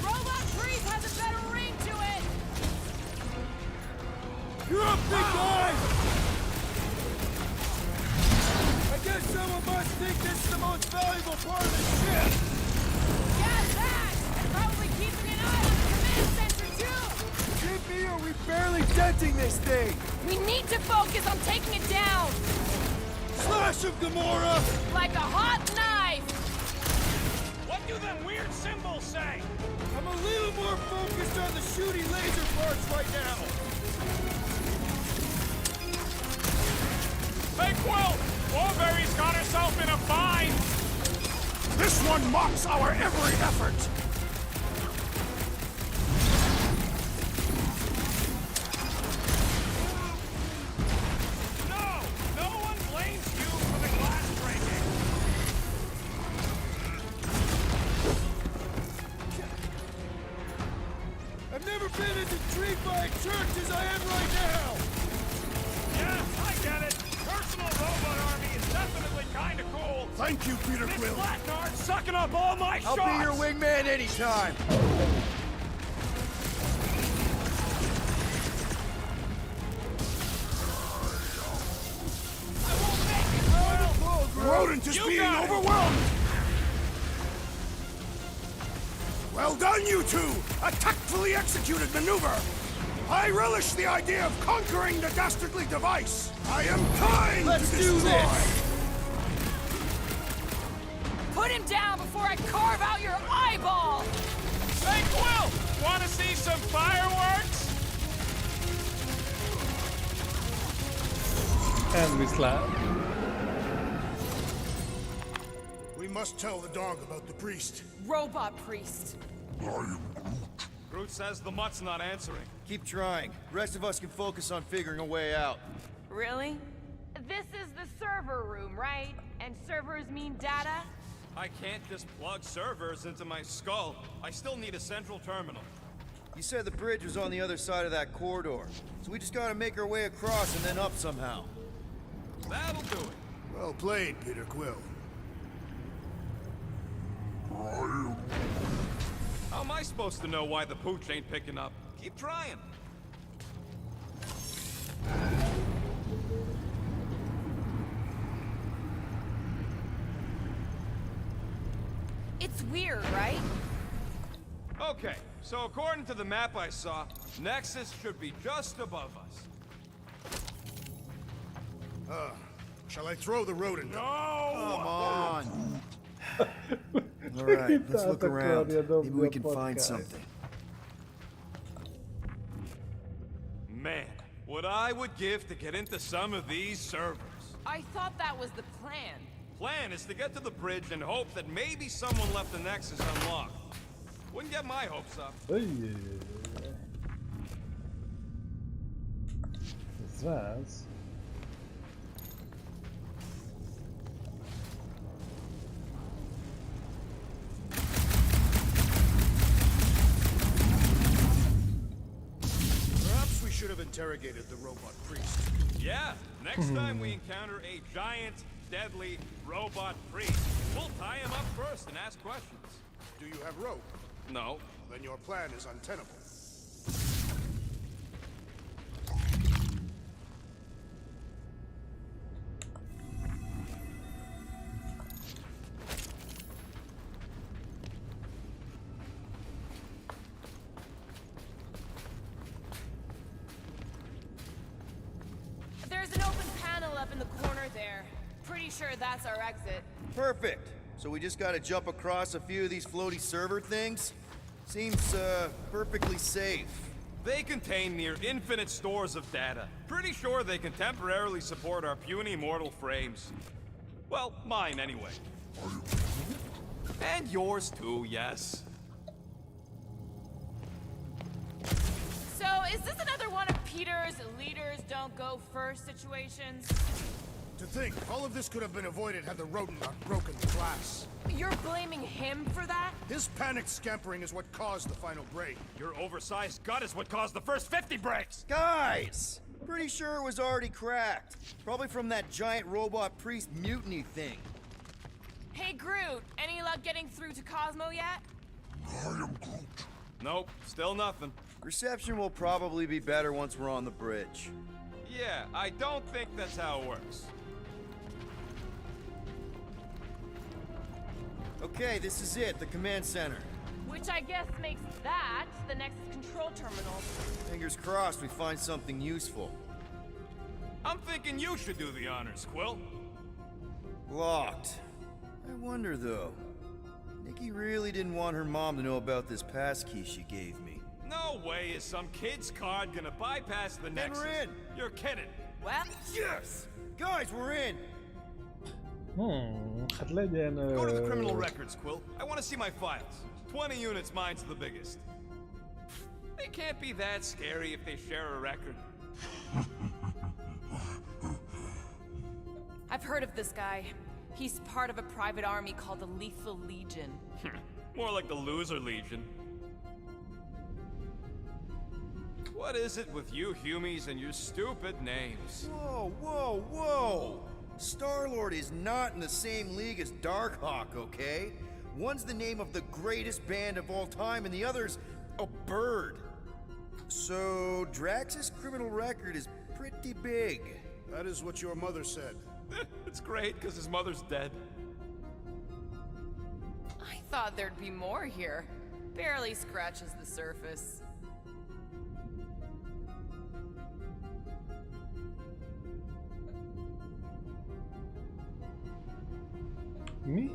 Robot Priest has a better ring to it! You're up, big guy! I guess someone must think this is the most valuable part of the ship! Yeah, that! And probably keeping an eye on the command center, too! Jiffy, are we barely denting this thing? We need to focus on taking it down! Slash him, Gamora! Like a hot knife! What do them weird symbols say? I'm a little more focused on the shooty laser parts right now! Hey, Quill! Warberry's got herself in a bind! This one mocks our every effort! No one blames you for the glass breaking! I've never been as intrigued by a church as I am right now! Yeah, I get it. Personal robot army is definitely kinda cool. Thank you, Peter This Quill. Blackguard's sucking up all my I'll shots! be your wingman anytime! Rodent is being overwhelmed! Well done, you two! A tactfully executed maneuver! I relish the idea of conquering the dastardly device! I am kind Let's to do destroy! this! Put him down before I carve out your eyeball! Hey, Quill! Wanna see some fireworks? And we slap. We must tell the dog about the priest. Robot Priest. Groot says the mutt's not answering. Keep trying. Rest of us can focus on figuring a way out. Really? This is the server room, right? And servers mean data? I can't just plug servers into my skull. I still need a central terminal. You said the bridge was on the other side of that corridor, so we just gotta make our way across and then up somehow. That'll do it. Well played, Peter Quill. How am I supposed to know why the pooch ain't picking up? Keep trying. It's weird, right? Okay, so according to the map I saw, Nexus should be just above us. Shall I throw the rodent? No! Come on! Alright, let's look around. Maybe we can find something. Man, what I would give to get into some of these servers. I thought that was the plan. Plan is to get to the bridge and hope that maybe someone left the Nexus unlocked. Wouldn't get my hopes up. Zaraz. Perhaps we should have interrogated the robot priest. Yeah, next time we encounter a giant, deadly robot priest, we'll tie him up first and ask questions. Do you have rope? No. Then your plan is untenable. There's an open panel up in the corner there. Pretty sure that's our exit. Perfect! So we just gotta jump across a few of these floaty server things? Seems, perfectly safe. They contain near infinite stores of data. Pretty sure they can temporarily support our puny mortal frames. Well, mine anyway. And yours too, yes. So, is this another one of Peter's leaders don't go first situations? To think, all of this could have been avoided had the rodent not broken the glass. You're blaming him for that? His panicked scampering is what caused the final break. Your oversized gut is what caused the first 50 breaks! Guys! Pretty sure it was already cracked. Probably from that giant robot priest mutiny thing. Hey, Groot, any luck getting through to Cosmo yet? Nope, still nothing. Reception will probably be better once we're on the bridge. Yeah, I don't think that's how it works. Okay, this is it, the command center. Which I guess makes that the next control terminal. Fingers crossed we find something useful. I'm thinking you should do the honors, Quill. Locked. I wonder though. Nikki really didn't want her mom to know about this passkey she gave me. No way is some kid's card gonna bypass the Then Nexus. we're in. You're kidding. Well, yes! Guys, we're in! Hát legyen... Go to the criminal records, Quill. I want to see my files. 20 units, mine's the biggest. They can't be that scary if they share a record. I've heard of this guy. He's part of a private army called the Lethal Legion. More like the Loser Legion. What is it with you Humies and your stupid names? Whoa, whoa, whoa! Star-Lord is not in the same league as Darkhawk, okay? One's the name of the greatest band of all time, and the other's a bird. So, Drax's criminal record is pretty big. That is what your mother said. It's great, because his mother's dead. I thought there'd be more here. Barely scratches the surface. Mi?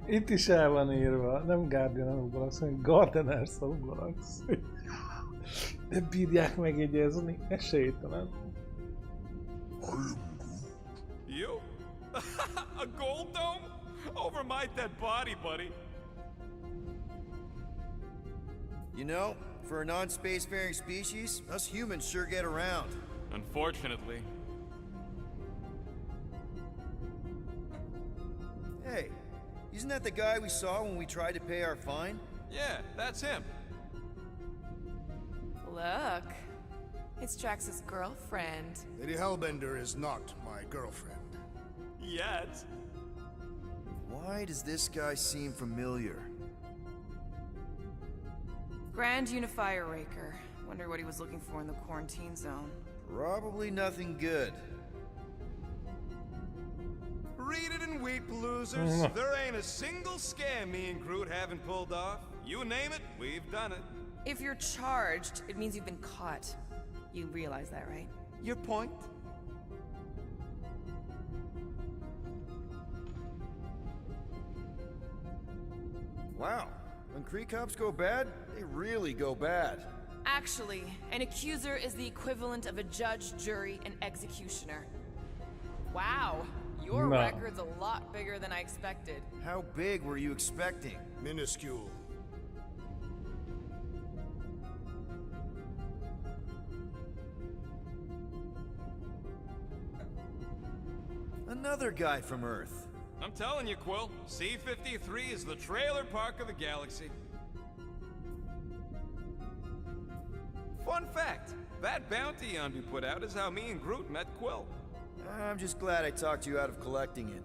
Itt is el van írva, nem Guardian of Galaxy, hanem Gardeners of Galaxy. Nem bírják megjegyezni, esélytelen. You? A gold dome? Over my dead body, buddy. You know, for a non-spacefaring species, us humans sure get around. Unfortunately. Hey, isn't that the guy we saw when we tried to pay our fine? Yeah, that's him. Look, it's Drax's girlfriend. Lady Hellbender is not my girlfriend. Yet. Why does this guy seem familiar? Grand Unifier Raker. Wonder what he was looking for in the quarantine zone. Probably nothing good. Read it and weep, losers. There ain't a single scam me and Groot haven't pulled off. You name it, we've done it. If you're charged, it means you've been caught. You realize that, right? Your point? Wow, when Kree cops go bad, they really go bad. Actually, an accuser is the equivalent of a judge, jury, and executioner. Wow, your record's a lot bigger than I expected. How big were you expecting? Minuscule. Another guy from Earth. I'm telling you, Quill, C-53 is the trailer park of the galaxy. Fun fact, that bounty Yondu put out is how me and Groot met Quill. I'm just glad I talked you out of collecting it.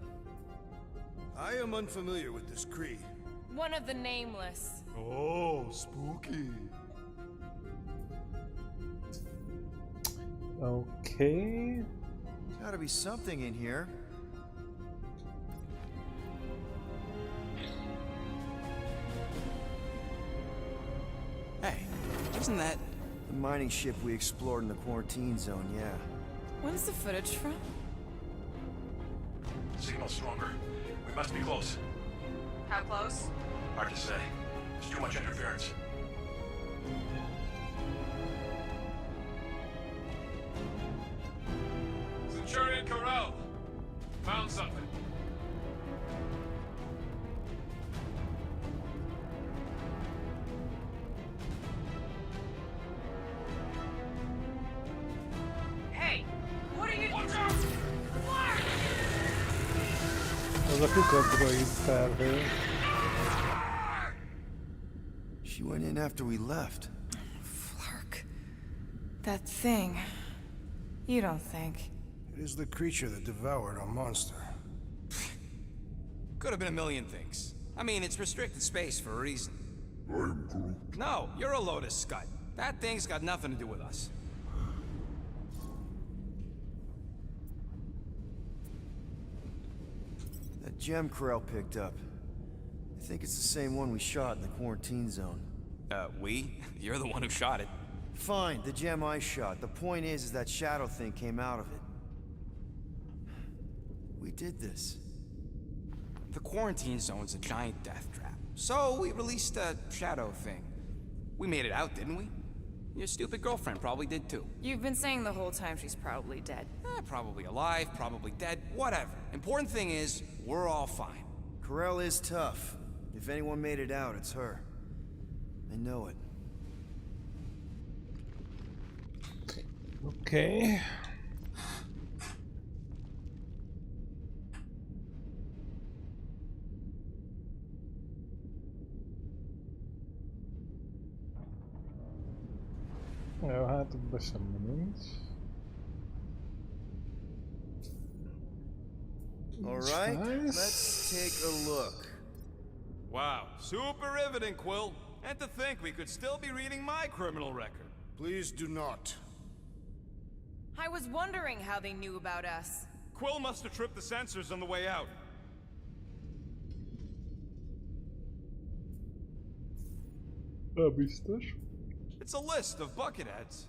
I am unfamiliar with this Kree. One of the Nameless. Oh, spooky. Okay. Gotta be something in here. Hey, wasn't that... The mining ship we explored in the quarantine zone, yeah. When's the footage from? Signal stronger. We must be close. How close? Hard to say. There's too much interference. Centurion Corral. Found something. Hey, what are you... Az a kukadroid felhő. She went in after we left. Flark. That thing. You don't think. It is the creature that devoured our monster. Could have been a million things. I mean, it's restricted space for a reason. I'm Groot. No, you're a Lotus Scud. That thing's got nothing to do with us. That gem Corell picked up. I think it's the same one we shot in the quarantine zone. We? You're the one who shot it. Fine, the gem I shot. The point is that shadow thing came out of it. We did this. The quarantine zone's a giant death trap. So we released a shadow thing. We made it out, didn't we? Your stupid girlfriend probably did too. You've been saying the whole time she's probably dead. Probably alive, probably dead, whatever. Important thing is, we're all fine. Corell is tough. If anyone made it out, it's her. I know it. Okay. Jó, hát ebben semmi nincs. All right, let's take a look. Wow, super riveting, Quill. And to think we could still be reading my criminal record. Please do not. I was wondering how they knew about us. Quill must have tripped the sensors on the way out. Biztos. It's a list of bucketheads.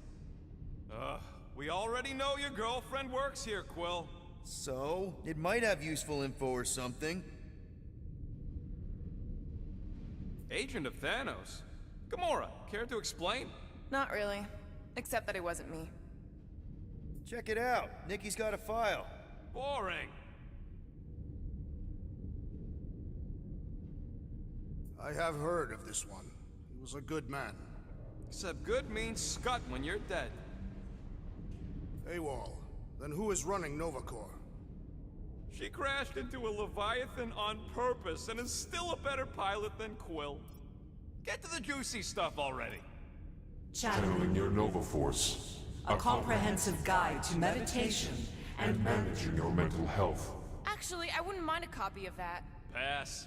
We already know your girlfriend works here, Quill. So, it might have useful info or something. Agent of Thanos. Gamora, care to explain? Not really. Except that it wasn't me. Check it out. Nikki's got a file. Boring. I have heard of this one. He was a good man. Except good means scut when you're dead. AWOL. Then who is running Novacore? She crashed into a Leviathan on purpose and is still a better pilot than Quill. Get to the juicy stuff already. Channeling your Nova Force. A comprehensive guide to meditation and managing your mental health. Actually, I wouldn't mind a copy of that. Pass.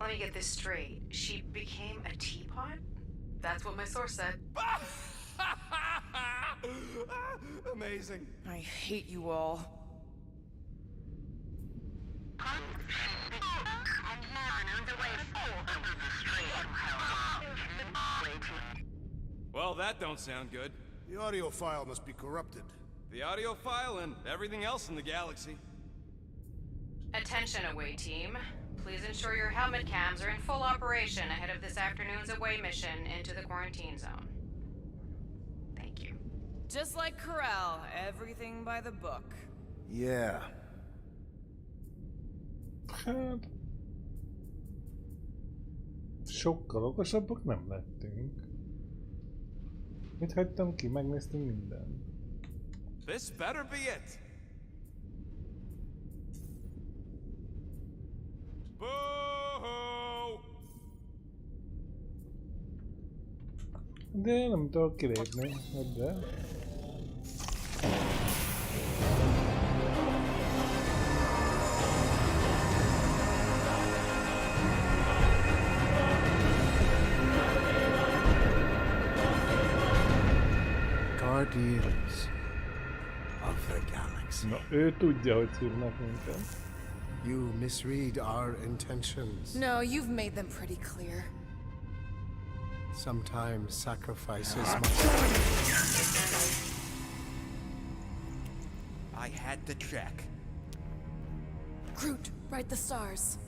Let me get this straight. She became a teapot? That's what my source said. Amazing. I hate you all. Well, that don't sound good. The audio file must be corrupted. The audio file and everything else in the galaxy. Attention, away team. Please ensure your helmet cams are in full operation ahead of this afternoon's away mission into the quarantine zone. Thank you. Just like Corell, everything by the book. Yeah. Hát... Sokkal okosabbak nem lettünk. Mit hagytam ki? Megnéztünk mindent. This better be it. Boo-hoo! De nem tudok kilépni, de... Guardians of the galaxy. Na, ő tudja, hogy hívnak minket. You misread our intentions. No, you've made them pretty clear. Sometimes sacrifices must... I had to check. Groot, write the stars.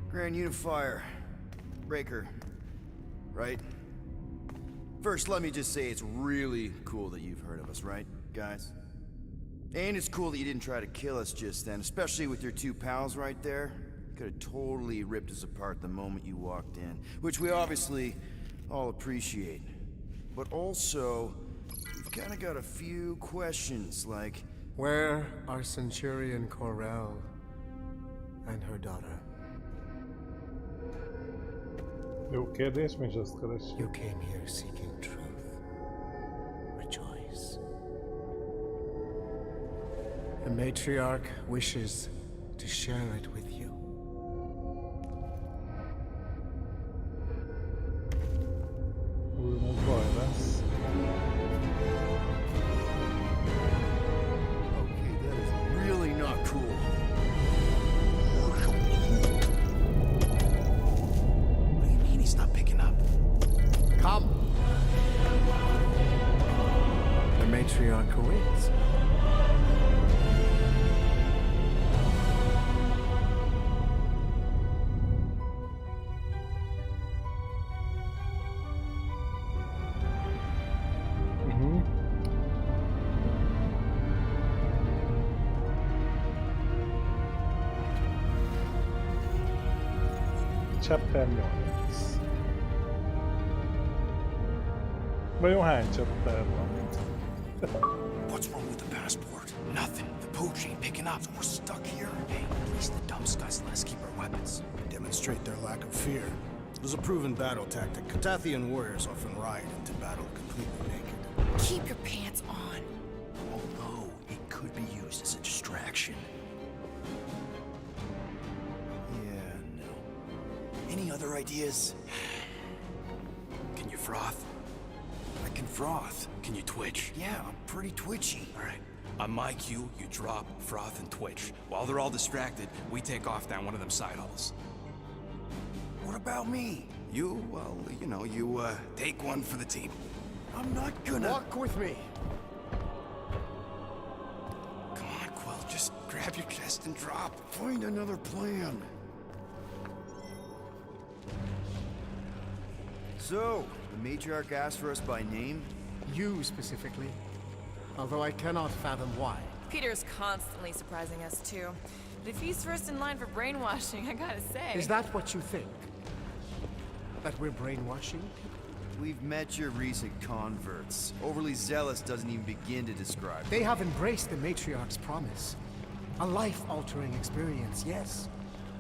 Grand Unifier. Breaker. Right? First, let me just say it's really cool that you've heard of us, right, guys? And it's cool that you didn't try to kill us just then, especially with your two pals right there. Could have totally ripped us apart the moment you walked in, which we obviously all appreciate. But also, we've kind of got a few questions, like... Where are Centurion Corell and her daughter? Jó kérdés, mi is azt keres. You came here seeking truth. Rejoice. The matriarch wishes to share it with you. Új, baj lesz. Okay, that is really not cool. What do you mean he's not picking up? Come. The matriarch awaits. Chapter 8. Vajon hány chapter van? What's wrong with the passport? Nothing. The pooch ain't picking up. We're stuck here. Hey, at least the dumb scuds let us keep our weapons. Demonstrate their lack of fear. It was a proven battle tactic. Katathian warriors often ride into battle completely naked. Keep your pants on. Although it could be used as a distraction. Yeah, no. Any other ideas? Can you froth? I can froth. Can you twitch? Yeah, I'm pretty twitchy. All right. On my cue, you drop, froth, and twitch. While they're all distracted, we take off down one of them side halls. What about me? You, well, you know, you, take one for the team. I'm not gonna... Walk with me. Come on, Quill, just grab your chest and drop. Find another plan. So, the matriarch asked for us by name? You specifically. Although I cannot fathom why. Peter's constantly surprising us, too. But if he's first in line for brainwashing, I gotta say... Is that what you think? That we're brainwashing people? We've met your recent converts. Overly zealous doesn't even begin to describe. They have embraced the matriarch's promise. A life-altering experience, yes.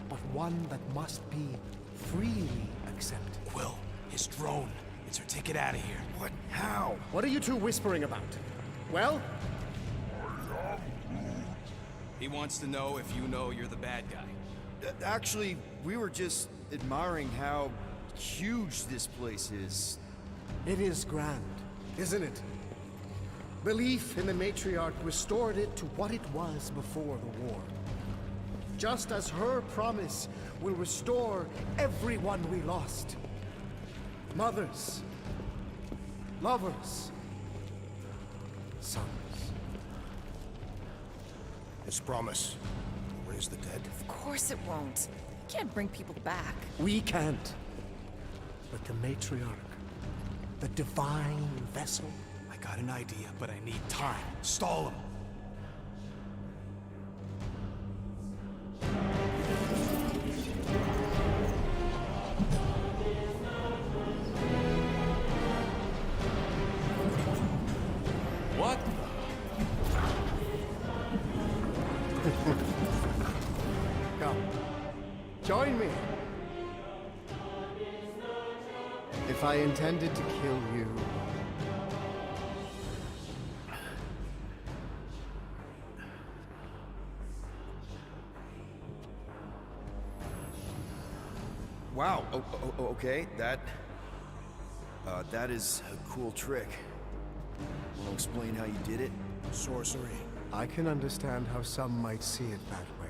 But one that must be freely accepted. Quill, his drone. It's our ticket out of here. What? How? What are you two whispering about? Well? He wants to know if you know you're the bad guy. Actually, we were just admiring how huge this place is. It is grand, isn't it? Belief in the matriarch restored it to what it was before the war. Just as her promise will restore everyone we lost. Mothers, lovers, sons. His promise will raise the dead. Of course it won't. You can't bring people back. We can't. But the matriarch, the divine vessel. I got an idea, but I need time. Stall him. What? Come. Join me. If I intended to kill you... Wow, okay, that is a cool trick. Want to explain how you did it? Sorcery. I can understand how some might see it that way.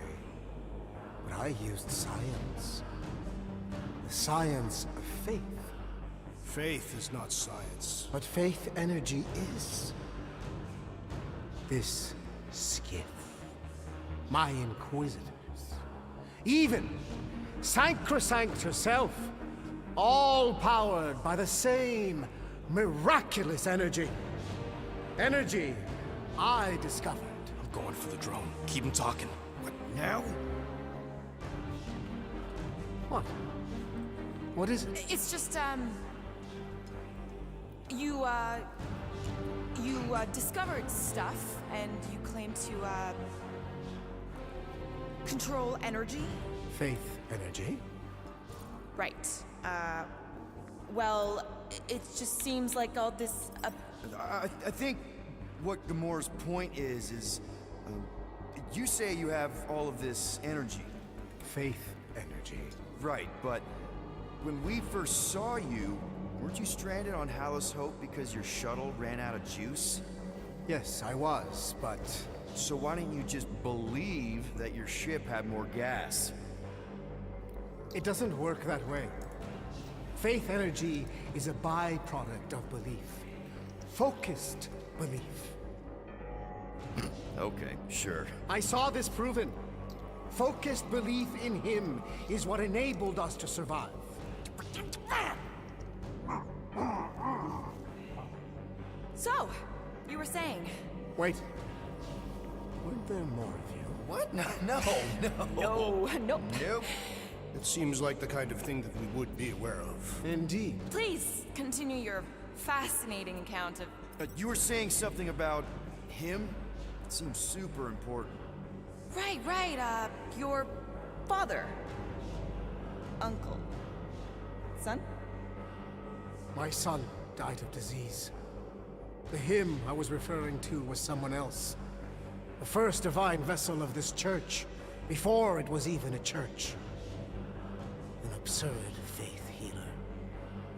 But I used science. The science of faith. Faith is not science. But faith energy is. This skiff. My inquisitors. Even Sancrosanct herself. All powered by the same miraculous energy. Energy I discovered. I'm going for the drone. Keep him talking. What, now? What? What is it? It's just, You discovered stuff, and you claim to, control energy? Faith energy? Right. Well, it just seems like all this. I think what Gamora's point is you say you have all of this energy. Faith energy. Right, but when we first saw you, weren't you stranded on Hallis Hope because your shuttle ran out of juice? Yes, I was, but... So why didn't you just believe that your ship had more gas? It doesn't work that way. Faith energy is a byproduct of belief. Focused belief. Okay, sure. I saw this proven. Focused belief in him is what enabled us to survive. So, you were saying? Wait. Weren't there more of you? What? No. Nope. Nope. It seems like the kind of thing that we would be aware of. Indeed. Please continue your fascinating account of. You were saying something about him? It seems super important. Right. Your father. Uncle. Son? My son died of disease. The him I was referring to was someone else. The first divine vessel of this church, before it was even a church. An absurd faith healer,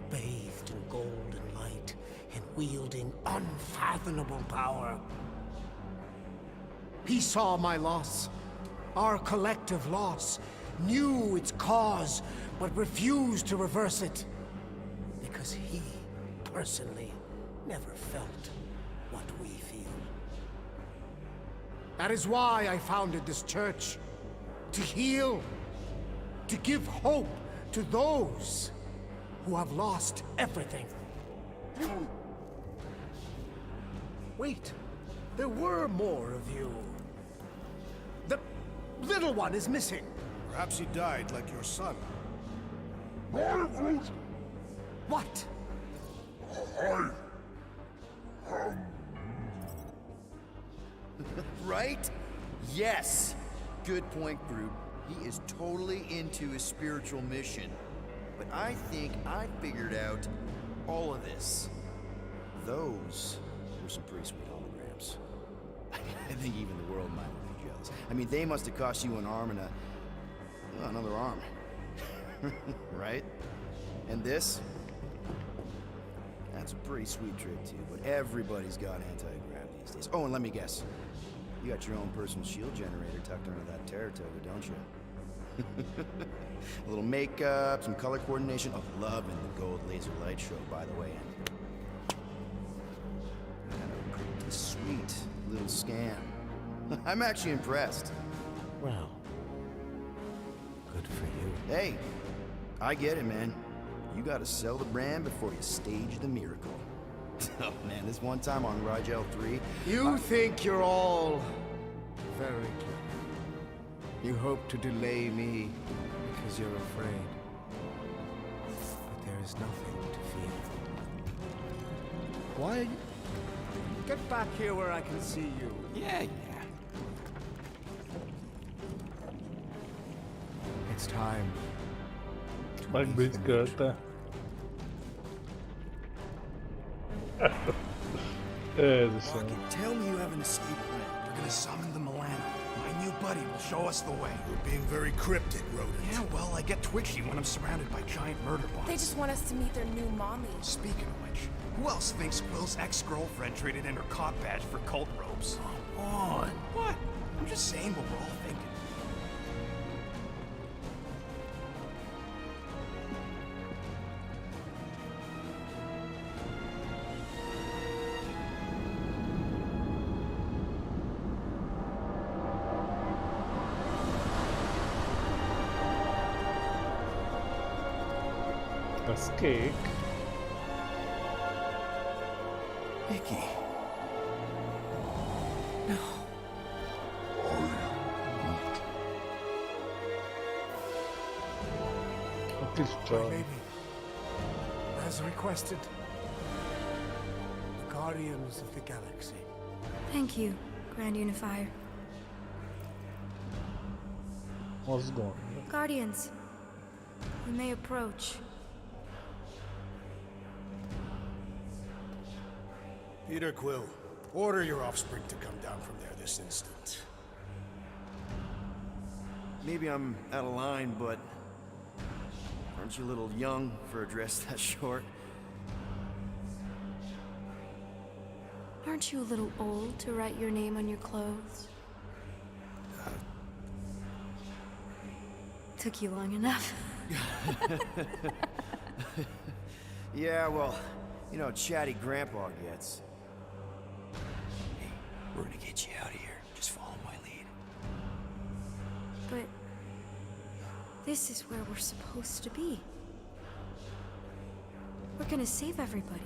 bathed in golden light and wielding unfathomable power. He saw my loss, our collective loss, knew its cause, but refused to reverse it. Because he, personally, never felt what we feel. That is why I founded this church. To heal. To give hope to those who have lost everything. Wait, there were more of you. The little one is missing. Perhaps he died like your son. What? Right? Yes. Good point, Groot. He is totally into his spiritual mission. But I think I figured out all of this. Those were some pretty sweet holograms. I think even the world might be jealous. I mean, they must have cost you an arm and another arm. Right? And this? That's a pretty sweet trick too, but everybody's got anti-grav these days. Oh, and let me guess. You got your own personal shield generator tucked under that terror toga, don't you? A little makeup, some color coordination. Oh, loving the gold laser light show, by the way. And a pretty sweet little scam. I'm actually impressed. Well, good for you. Hey, I get it, man. You gotta sell the brand before you stage the miracle. Oh man, this one time on Rigel 3... You think you're all very clever. You hope to delay me because you're afraid. But there is nothing to fear. Why? Get back here where I can see you. Yeah. It's time. Megbüszkölte. Jézusom. Tell me you have an escape plan. We're gonna summon the Milano. My new buddy will show us the way. You're being very cryptic, Rodent. Yeah, well, I get twitchy when I'm surrounded by giant murder bots. They just want us to meet their new mommy. Speaking of which, who else thinks Quill's ex-girlfriend traded in her cop badge for cult robes? Come on. What? I'm just saying what we're all thinking. Az kék. Mickey. No. A kis csaj. Baby, as requested, the Guardians of the Galaxy. Thank you, Grand Unifier. Az gond. Guardians, we may approach. Peter Quill, order your offspring to come down from there this instant. Maybe I'm out of line, but aren't you a little young for a dress that short? Aren't you a little old to write your name on your clothes? Took you long enough. Yeah, well, you know how chatty Grandpa gets. Hey, we're gonna get you out of here. Just follow my lead. But this is where we're supposed to be. We're gonna save everybody.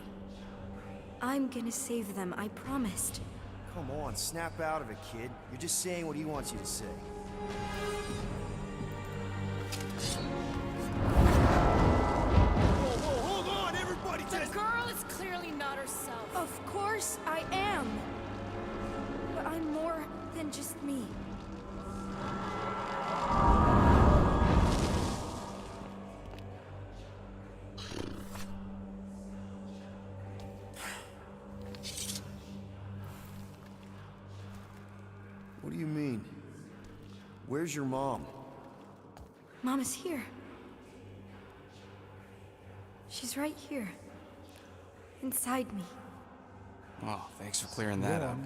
I'm gonna save them, I promised. Come on, snap out of it, kid. You're just saying what he wants you to say. Whoa, hold on, everybody! The girl is clearly not herself. Of course I am. But I'm more than just me. What do you mean? Where's your mom? Mama's here. She's right here. Inside me. Oh, thanks for clearing that up.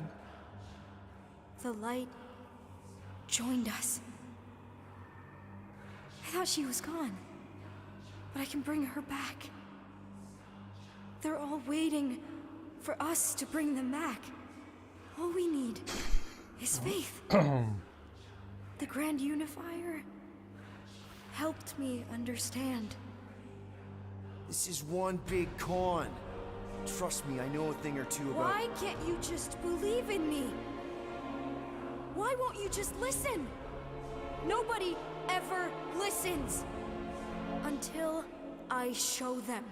The light joined us. I thought she was gone. But I can bring her back. They're all waiting for us to bring them back. All we need is faith. The Grand Unifier helped me understand. This is one big con. Trust me, I know a thing or two about... Why can't you just believe in me? Why won't you just listen? Nobody ever listens. Until I show them.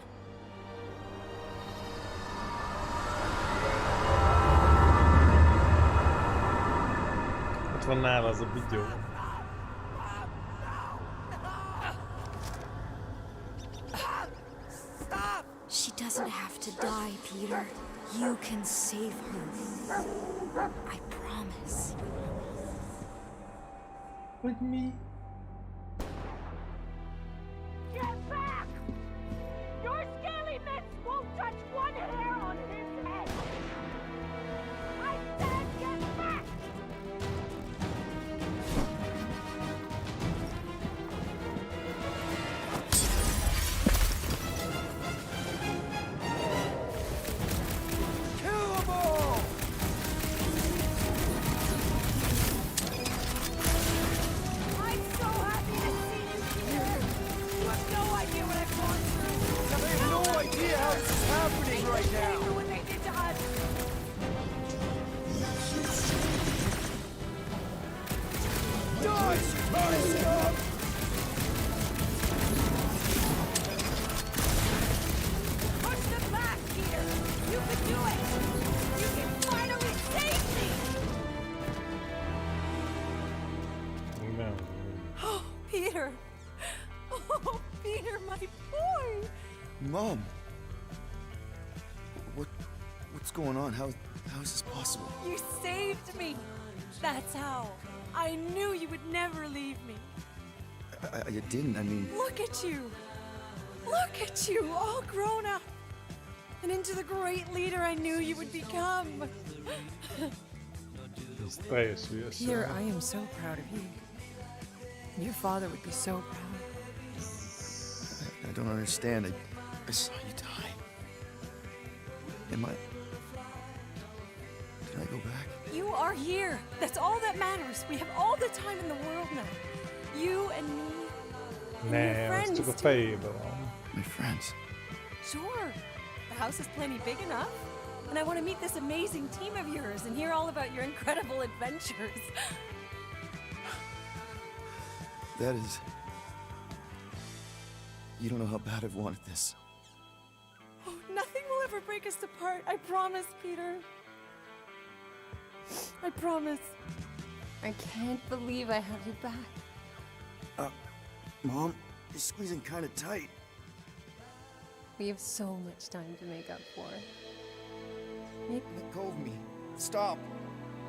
Ott van nála az a videó. She doesn't have to die, Peter. You can save her. I promise. With me? Get back! Your scaly mitts won't touch one hair on his head! I said get back! Kill them all! I'm so happy to see you here! You have no idea what I've gone through! I have no idea how this is happening right now! What they did to us! Push them back, Peter! You can do it! You can finally save me! Nem. Oh, Peter! Oh, Peter, my boy! Mom! What's going on? How is this possible? You saved me! That's how. I knew you would never leave me. I didn't, I mean... Look at you! Look at you, all grown up! And into the great leader I knew you would become! Ez teljes hülyeség. Peter, I am so proud of you. Your father would be so proud. I don't understand. I saw you die. Am I... Did I go back? You are here! That's all that matters! We have all the time in the world now. You and me. And your Nem, ez friends csak a too. fejében van. My friends. Sure. The house is plenty big enough. And I want to meet this amazing team of yours and hear all about your incredible adventures. That is... You don't know how bad I've wanted this. Oh, nothing will ever break us apart. I promise, Peter. I promise. I can't believe I have you back. Mom, you're squeezing kind of tight. We have so much time to make up for. Let go of me. Stop.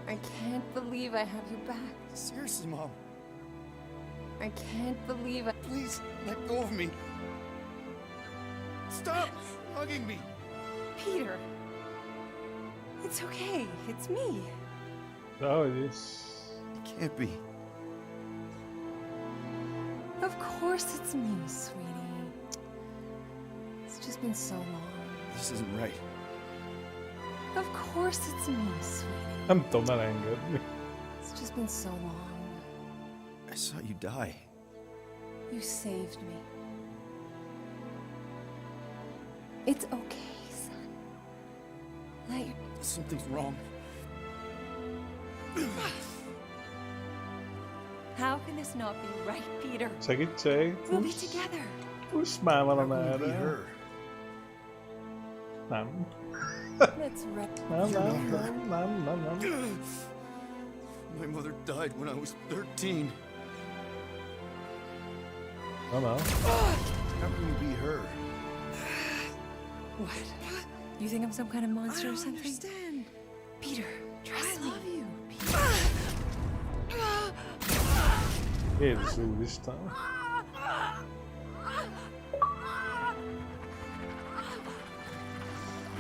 I can't believe I have you back. Seriously, Mom. I can't believe I... Please, let go of me. Stop hugging me. Peter. It's okay. It's me. Oh, it is. It can't be. Of course it's me, sweetie. It's just been so long. This isn't right. Of course it's me, sweetie. Nem tudom elengedni. It's just been so long. I saw you die. You saved me. It's okay, son. Let your... Something's wrong. How can this not be right, Peter? Segítség. We'll be together. Puss már valamerre. Her. Nem. Let's wreck. Nem. My mother died when I was 13. No. How can you be her? What? You think I'm some kind of monster or something? Understand. Peter, trust me. I love you. Jézus úristen.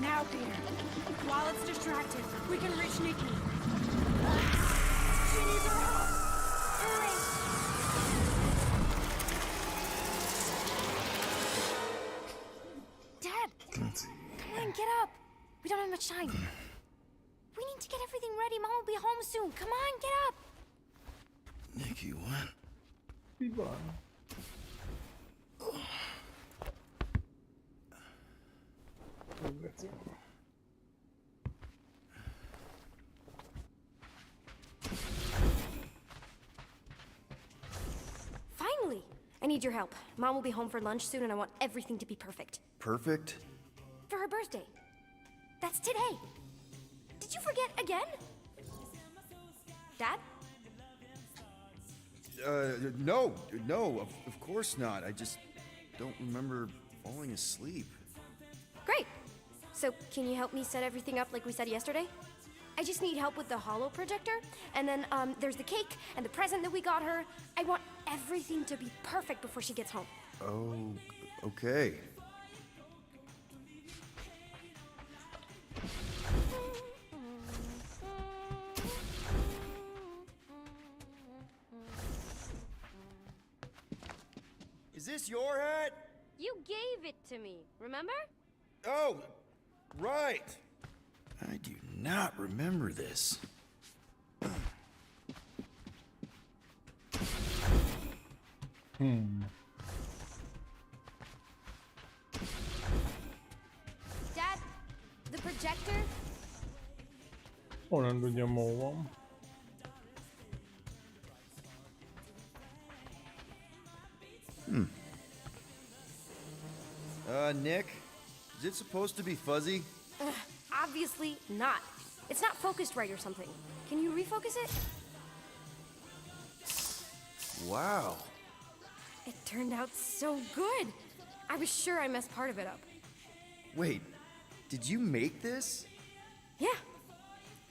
Now, Peter. While it's distracted, we can reach Nikki. She needs our help. Hurry! Dad! Come on, get up. We don't have much time. We need to get everything ready. Mom will be home soon. Come on, get up. Nikki, what? Mi van? Finally! I need your help. Mom will be home for lunch soon and I want everything to be perfect. Perfect? For her birthday. That's today. Did you forget again? Dad? No, of course not. I just don't remember falling asleep. Great. So, can you help me set everything up like we said yesterday? I just need help with the holo projector, and then there's the cake and the present that we got her. I want everything to be perfect before she gets home. Oh, okay. Is this your hat? You gave it to me, remember? Oh, right. I do not remember this. Dad, the projector? Honnan tudjam, hol van. Nick, is it supposed to be fuzzy? Obviously not. It's not focused right or something. Can you refocus it? Wow. It turned out so good. I was sure I messed part of it up. Wait, did you make this? Yeah.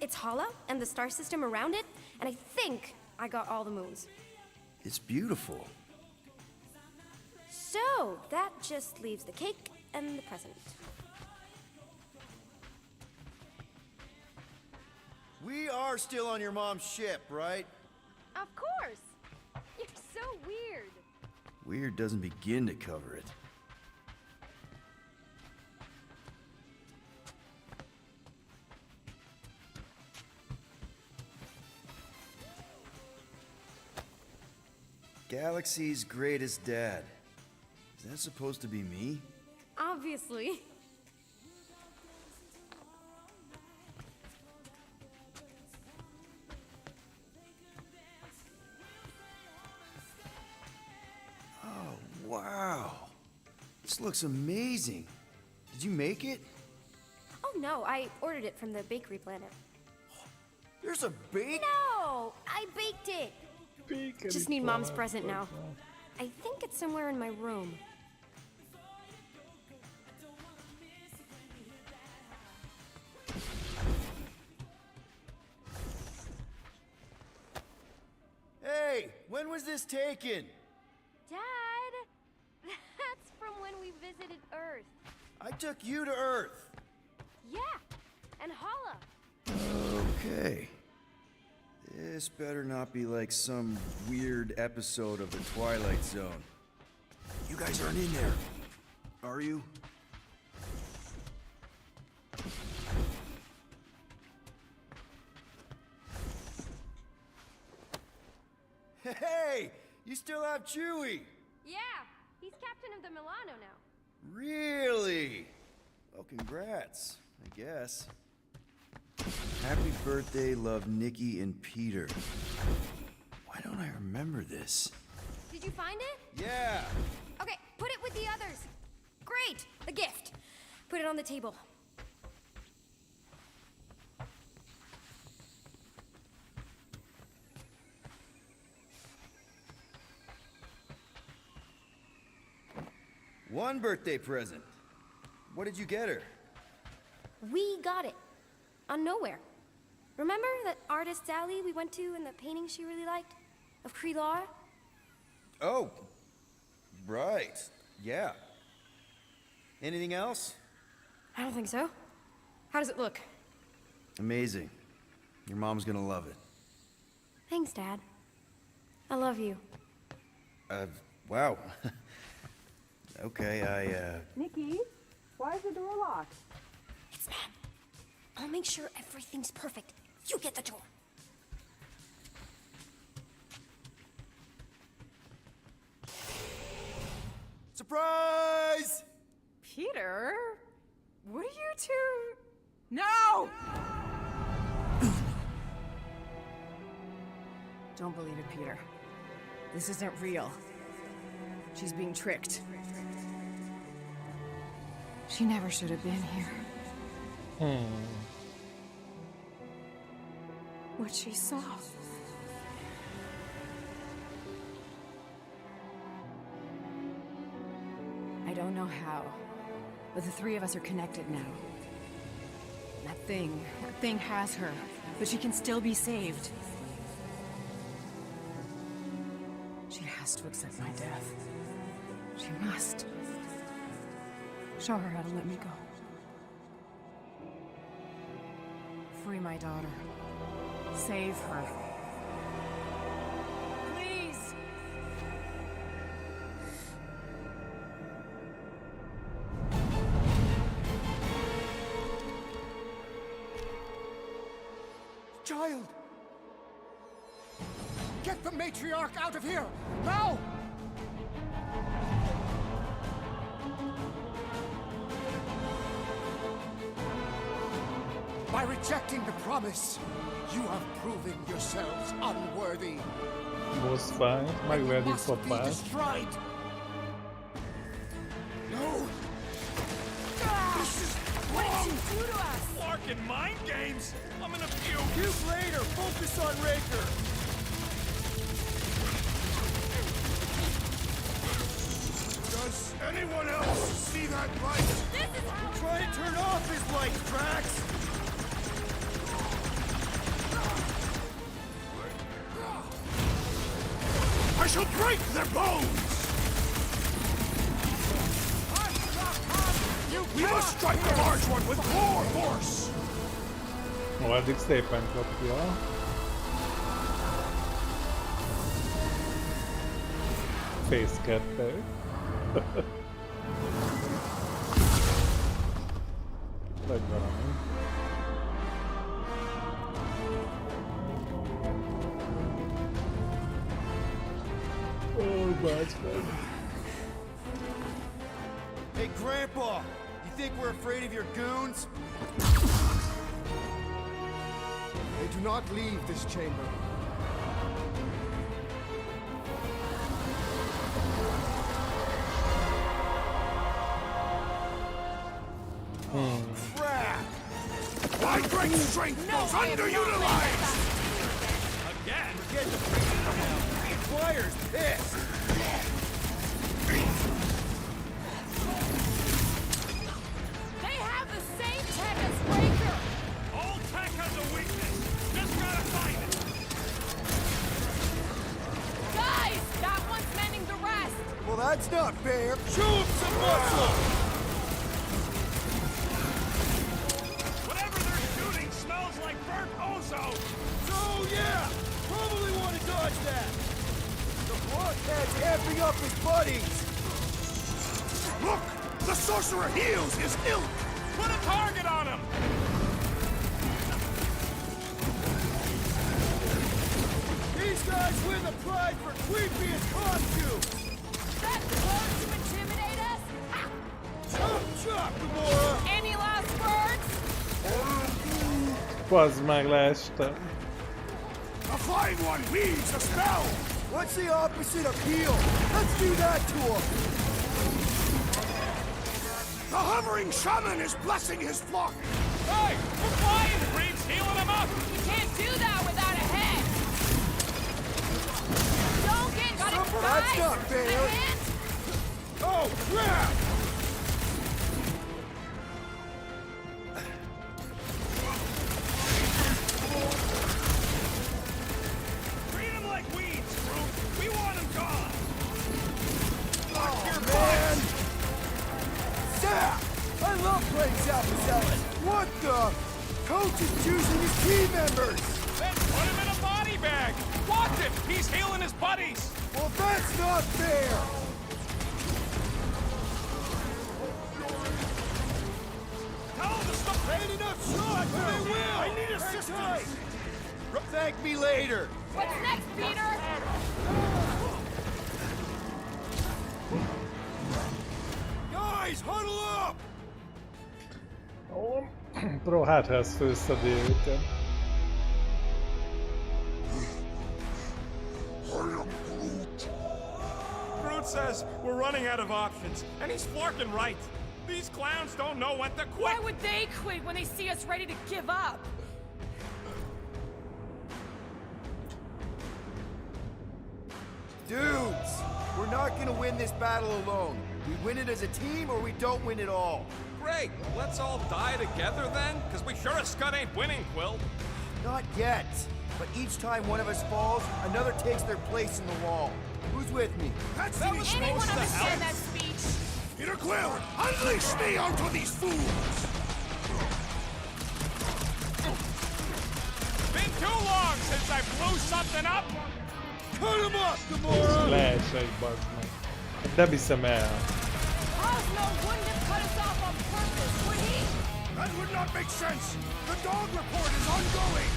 It's hollow, and the star system around it, and I think I got all the moons. It's beautiful. So, that just leaves the cake and the present. We are still on your mom's ship, right? Of course. You're so weird. Weird doesn't begin to cover it. Galaxy's greatest dad. Is that supposed to be me? Obviously. Oh, wow. This looks amazing. Did you make it? Oh no, I ordered it from the bakery planet. There's a bake? No, I baked it. Just need Mom's present now. I think it's somewhere in my room. when was this taken? Dad, that's from when we visited Earth. I took you to Earth. Yeah, and Hala. Okay. This better not be like some weird episode of the Twilight Zone. You guys aren't in there, are you? Hey! You still have Chewie! Yeah, he's captain of the Milano now. Really? Well, congrats, I guess. Happy birthday, love Nikki and Peter. Why don't I remember this? Did you find it? Yeah! Okay, put it with the others. Great, a gift. Put it on the table. One birthday present. What did you get her? We got it. On Nowhere. Remember that artist's alley we went to and the painting she really liked? Of Krelar? Oh, right. Yeah. Anything else? I don't think so. How does it look? Amazing. Your mom's gonna love it. Thanks, Dad. I love you. Wow. Okay, Nikki, why is the door locked? It's Matt. I'll make sure everything's perfect. You get the door. Surprise! Peter? What are you two? No! Don't believe it, Peter. This isn't real. She's being tricked. She never should have been here. What she saw. I don't know how, but the three of us are connected now. That thing has her, but she can still be saved. She has to accept my death. She must. Show her how to let me go. Free my daughter. Save her. Please! Child! Get the matriarch out of here! Now! By rejecting the promise, you have proven yourselves unworthy. Boss fight, megverdik Must be papát. destroyed. No! What did you do to us? Larkin mind games? I'm in a few. Puke later! Focus on Raker! Does anyone else see that light? This is how Try to turn off his lights, Drax! I shall break their bones! We must strike the large one with more force! Addig szépen kapja. Face 2. Vagy valami. Oh, bastard. Hey, Grandpa! You think we're afraid of your goons? They do not leave this chamber. Crap! My great strength goes underutilized! Again? Forget the freaking now. The Acquire's pissed! They have the same tech as Raker! All tech has a weakness. Just gotta find it. Go! Well, that's not fair. Show him some muscle! Whatever they're shooting smells like burnt ozone! So, yeah, probably want to dodge that. The blockhead's amping up his buddies. Look! The sorcerer heals his ilk! Put a target on him! These guys win the prize for creepiest costume. That's close to intimidate us? Chop, chop, Gamora! Any last words? Bazd meg, leestem. The flying one weaves a spell! What's the opposite of heal? Let's do that to him. The hovering shaman is blessing his flock! Hey! We're flying creeps healing him up! You can't do that without a head! Don't get surprised! That's not fair! Oh, crap! Treat him like weeds, Groot! We want him gone! Oh, man! Zap! I love playing South Zealot! What the? Coach is choosing his team members! Then put him in a body bag! Watch him! He's healing his buddies! Well, that's not fair! Tell him to stop! Ain't enough shots, but I will! I need assistance! Thank me later! What's next, Peter? Guys, huddle up! Bro, hát ha ezt főszedi őket. Groot says we're running out of options, and he's flirking right. These clowns don't know when to quit! Why would they quit when they see us ready to give up? Dudes, we're not gonna win this battle alone. We win it as a team or we don't win at all. Great! Let's all die together then? Because we sure as Scud ain't winning, Quill. Not yet. But each time one of us falls, another takes their place in the wall. Who's with me? That's That was Anyone supposed to understand help. that speech? Peter Quill, unleash me onto these fools! Been too long since I blew something up! Cut him up, Gamora! Lees egy, bazd meg. Nem hiszem el. Cosmo wouldn't have cut us off on purpose, would he? That would not make sense! The dog report is ongoing!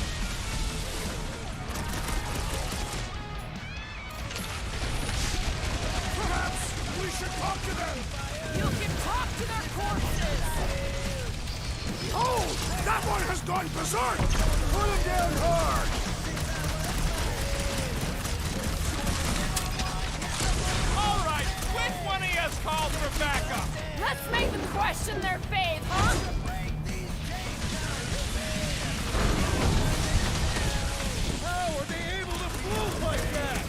Perhaps we should talk to them! You can talk to their corpses! Oh! That one has gone berserk! Put him down hard! All right, which one of yous called for backup? Let's make them question their faith, huh? How are they able to float like that?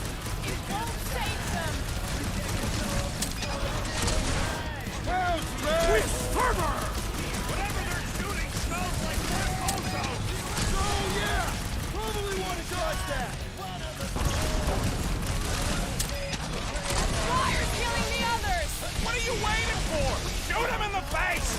It won't save them! How's that? With fervor! Whatever they're shooting smells like burnt ozone! So, yeah! Probably want to dodge that! Flyer's killing the others! What are you waiting for? Shoot him in the face!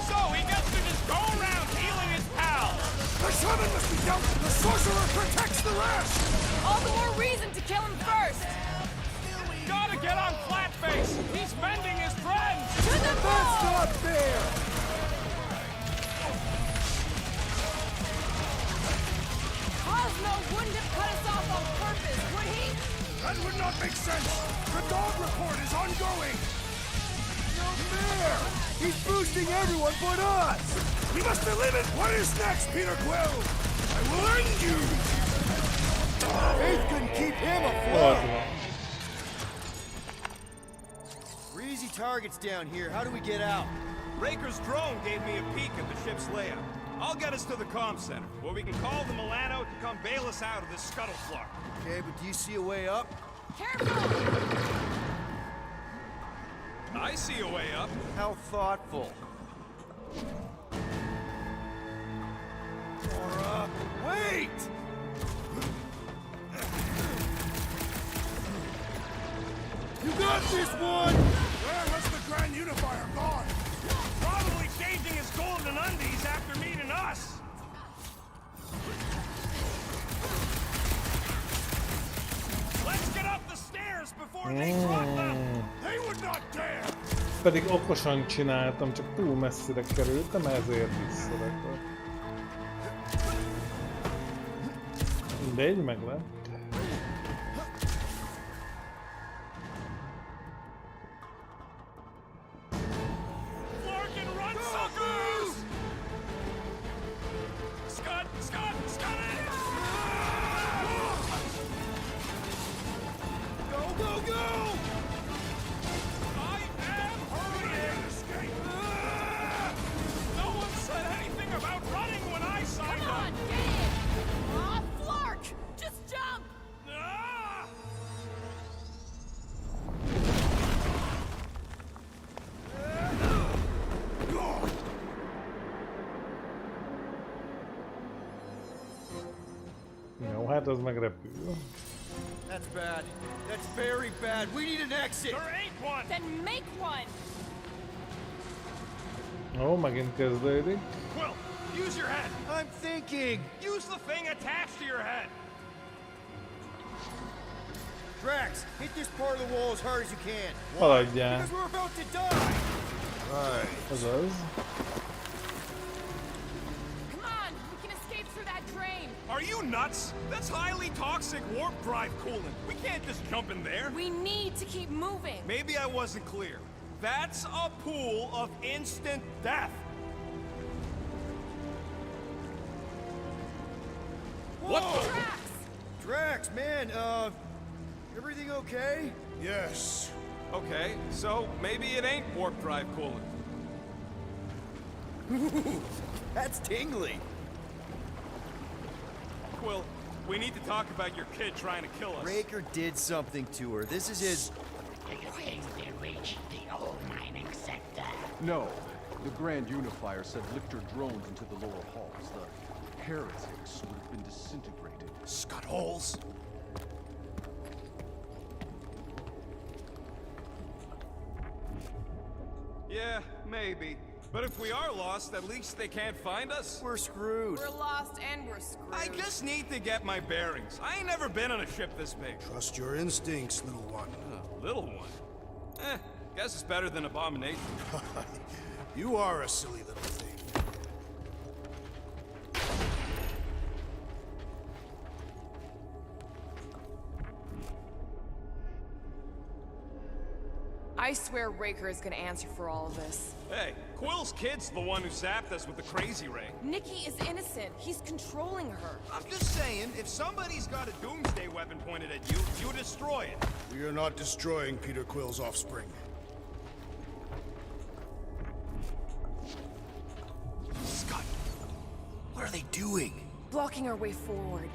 So he gets to just go around healing his pals! The shaman must be dealt! The sorcerer protects the rest! All the more reason to kill him first! Gotta get on Flatface! He's mending his friends! To the That's ball! not fair! Cosmo wouldn't have cut us off on purpose, would he? That would not make sense! The dog report is ongoing! No fair! He's boosting everyone but us! We must deliver it! What is next, Peter Quill? I will end you! Faith couldn't keep him afloat! Bazd meg. We're easy targets down here. How do we get out? Raker's drone gave me a peek at the ship's layout. I'll get us to the comm center, where we can call the Milano to come bail us out of this scuttlefart. Okay, but do you see a way up? Careful! I see a way up. How thoughtful. Wait! got this one! Where was the Grand Unifier gone? Probably changing his golden undies after meeting us. Let's get up the stairs before they drop them. They would not dare! Pedig okosan csináltam, csak túl messzire kerültem, ezért visszarakott. Mindegy, meg le. Jó, hát az megrepül. That's bad. That's very bad. We need an exit. There ain't one. Then make one. Ó, megint kezdődik. Quill, use your head. I'm thinking. Use the thing attached to your head. Drax, hit this part of the wall as hard as you can. Haladjál. Because we're about to die. Right. Azaz. Come on, we can escape through that drain. Are you nuts? That's highly toxic warp drive coolant. We can't just jump in there. We need to keep moving. Maybe I wasn't clear. That's a pool of instant death. Whoa. What the? Drax! Drax, man, everything okay? Yes. Okay, so maybe it ain't warp drive coolant. That's tingly. Quill, we need to talk about your kid trying to kill us. Raker did something to her. This is his... Do you think they reached the old mining sector? No. The Grand Unifier said Lictor drones into the lower halls. The heretics would have been disintegrated. Scud holes. Yeah, maybe. But if we are lost, at least they can't find us. We're screwed. We're lost and we're screwed. I just need to get my bearings. I ain't never been on a ship this big. Trust your instincts, little one. Little one? Guess it's better than Abomination. You are a silly little thing. I swear Raker is gonna answer for all of this. Hey, Quill's kid's the one who zapped us with the crazy ray. Nikki is innocent. He's controlling her. I'm just saying, if somebody's got a doomsday weapon pointed at you, you destroy it. We are not destroying Peter Quill's offspring. Scott, what are they doing? Blocking our way forward.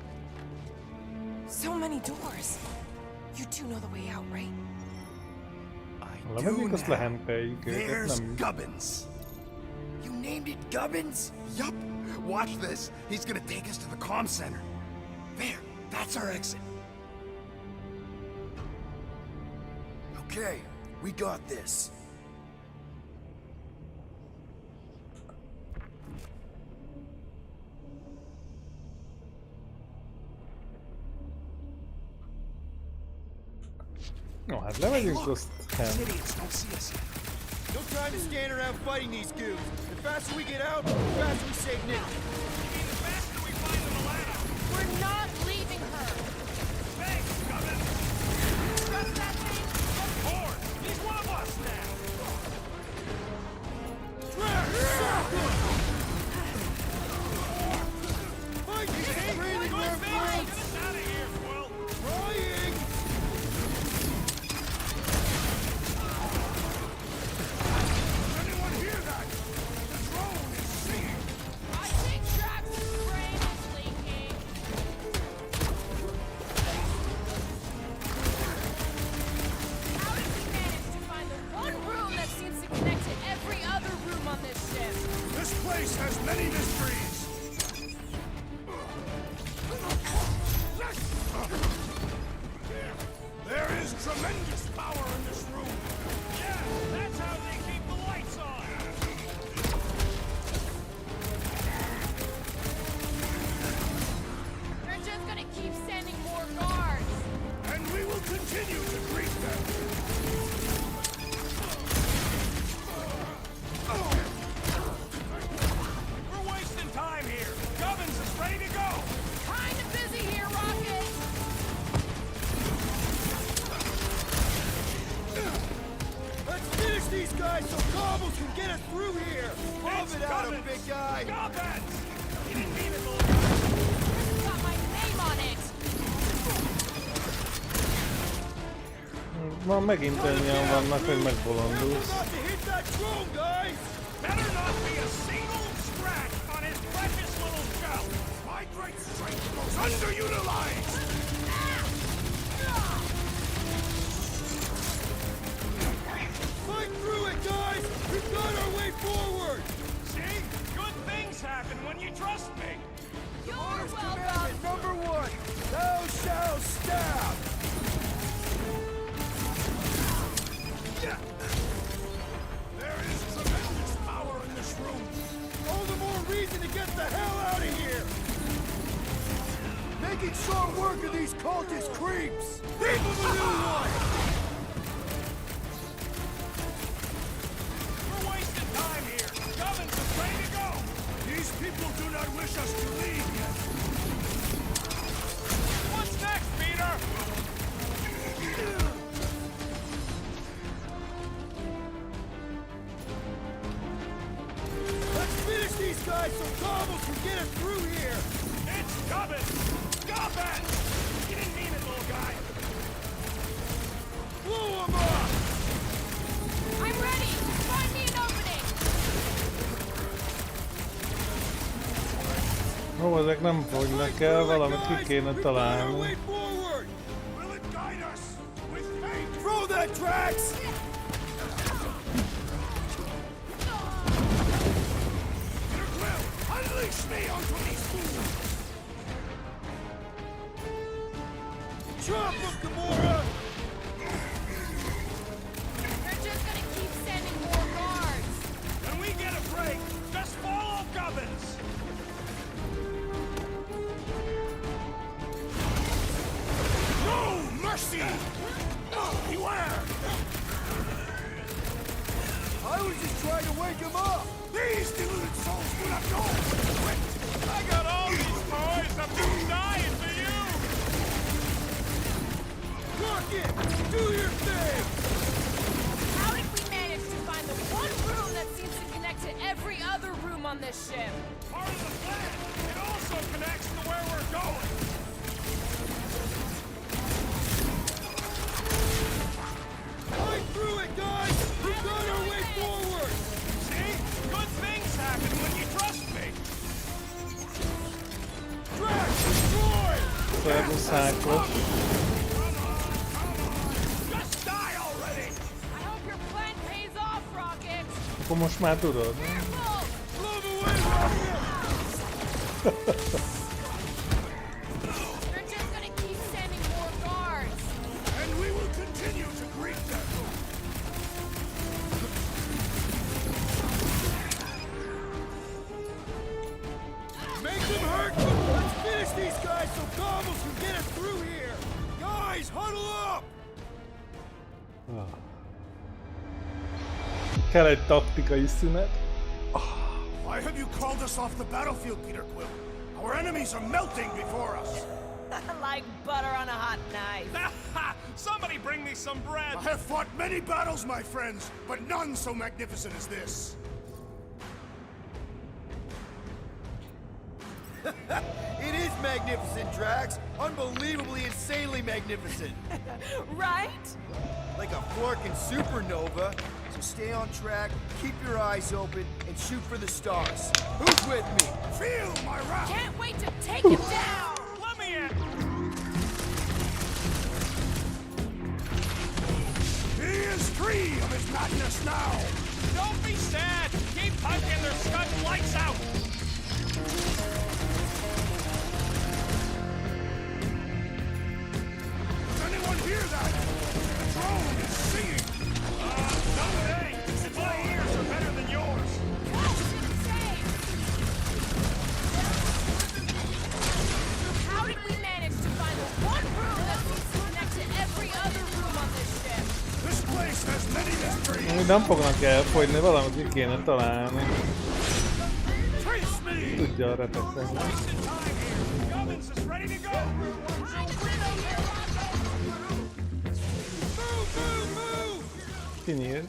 So many doors. You two know the way out, right? Valamelyik azt lehenteljük őket, There's nem? Gubbins. You named it Gubbins? Yup. Watch this. He's gonna take us to the comm center. There. That's our exit. Okay, we got this. No, hát lemegyünk azt. Idiots don't see us yet. No time to stand around fighting these goons. The faster we get out, the faster we save Nick. The faster we find the ladder. We're not leaving her. Thanks, Gubbins. Trust that thing? Of course. He's one of us now. Fight! He's breathing more blood! Get us out of here, Quill. Trying! Anyone hear that? The drone is singing. I think Drax's brain is leaking. How did we manage to find the one room that seems to connect to every other room on this ship? This place has many mysteries. There is tremendous power in this continue to greet them. We're wasting time here. Gubbins is ready to go. Kinda busy here, Rocket. Let's finish these guys so Cobbles can get us through here! Love it out of big guy! Gubbins! You didn't mean it, little It's got my name on it. Ma megint ennyien vannak, hogy megbolondulsz. About to hit that drone, guys! Better not be a single scratch on his precious little shell. My great strength goes underutilized. Fight through it, guys! We've got our way forward! See? Good things happen when you trust me. You're welcome. Commandment number 1, thou shalt stab! There is tremendous power in this room. All the more reason to get the hell out of here! Making short work of these cultist creeps! Think of a new one! We're wasting time here. Gubbins is ready to go. These people do not wish us to leave yet. What's next, Peter? Let's finish these guys so Cobbles can get us through here! It's Gubbins! Gubbins! You didn't mean it, little guy. Blow them up! I'm ready. Find me an opening. Ó, ezek nem fognak el, valamit ki kéne találni. Way forward! Will it guide us with faith? Throw that, Drax! Peter Quill, unleash me onto these fools! Chop them, Gamora! They're just gonna keep sending more guards. When we get a break, just follow Gubbins. No mercy! Beware! I was just trying to wake him up! These deluded souls do not know! Quit! I got all these boys. I'm just dying for you. Rocket! Do your thing! How did we manage to find the one room that seems to connect to every other room on this ship? Part of the plan. It also connects to where we're going. Fight through it, guys! We've got our way forward! See? Good things happen when you trust me. Drax, destroy! Felszálltok. Just die already. I hope your plan pays off, Rocket. Akkor most már tudod. Careful! Blow them away, Rocket! They're just gonna keep sending more guards. And we will continue to greet them. Make them hurt! Let's finish these guys so Cobbles can get us through here! Guys, huddle up! Kell egy taktikai szünet. Why have you called us off the battlefield, Peter Quill? Our enemies are melting before us. Like butter on a hot knife. Somebody bring me some bread. I have fought many battles, my friends, but none so magnificent as this. It is magnificent, Drax! Unbelievably, insanely magnificent! Right? Like a florkin' supernova. So stay on track, keep your eyes open, and shoot for the stars. Who's with me? Feel my wrath! Can't wait to take him down! Let me in. He is free of his madness now! Don't be sad. Keep punching their scud lights out. Does anyone hear that? The drone is singing! No, it ain't. My ears are better than yours. How did we manage to find the one room that seems to connect to every other Nem fognak elfogyni, valamit ki kéne találni. Tudja arra teszem. Kinyílt.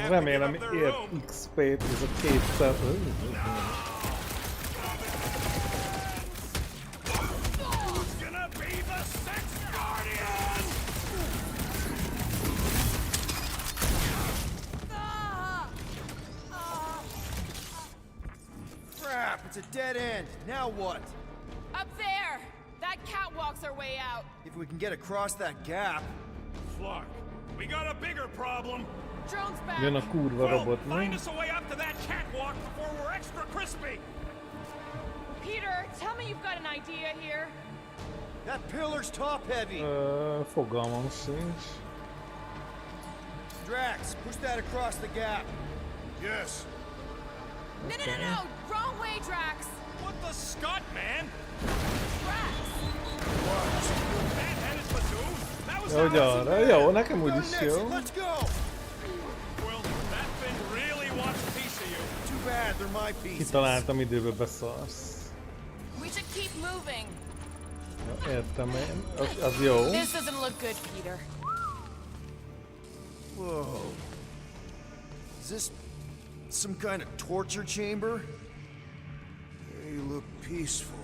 Remélem ért XP-t, ez a 200. Crap, it's a dead end. Now what? Up there! That catwalk's our way out. If we can get across that gap. Flark, we got a bigger problem. Drone's back. Jön a kurva robot, Find mi? us a way up to that catwalk before we're extra crispy. Peter, tell me you've got an idea here. That pillar's top heavy. Fogalmam sincs. Drax, push that across the gap. Yes. No. Wrong way, Drax. What the Scott, man? Drax. That had his platoon. That was Jó, gyere, jó, nekem úgyis jó. Let's go. Well, that thing really wants a piece of you. Too bad, they're my pieces. Kitaláltam, időbe beszarsz. We should keep moving. Értem én, az jó. This doesn't look good, Peter. Whoa. Is this some kind of torture chamber? You look peaceful.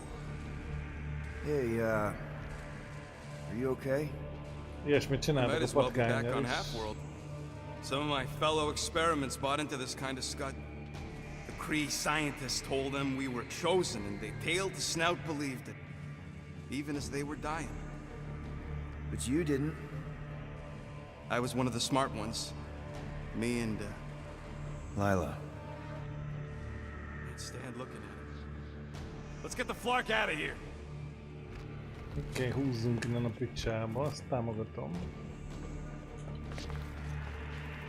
Hey, are you okay? Ilyesmit csináltak Might a as well be back patkánnyal on is. Half-World. Some of my fellow experiments bought into this kind of scud. The Kree scientists told them we were chosen, and they tailed to snout believed it, even as they were dying. But you didn't. I was one of the smart ones. Me and, Lila. Can't stand looking at it. Let's get the Flark out of here. Oké, húzzunk innen a picsába, azt támogatom.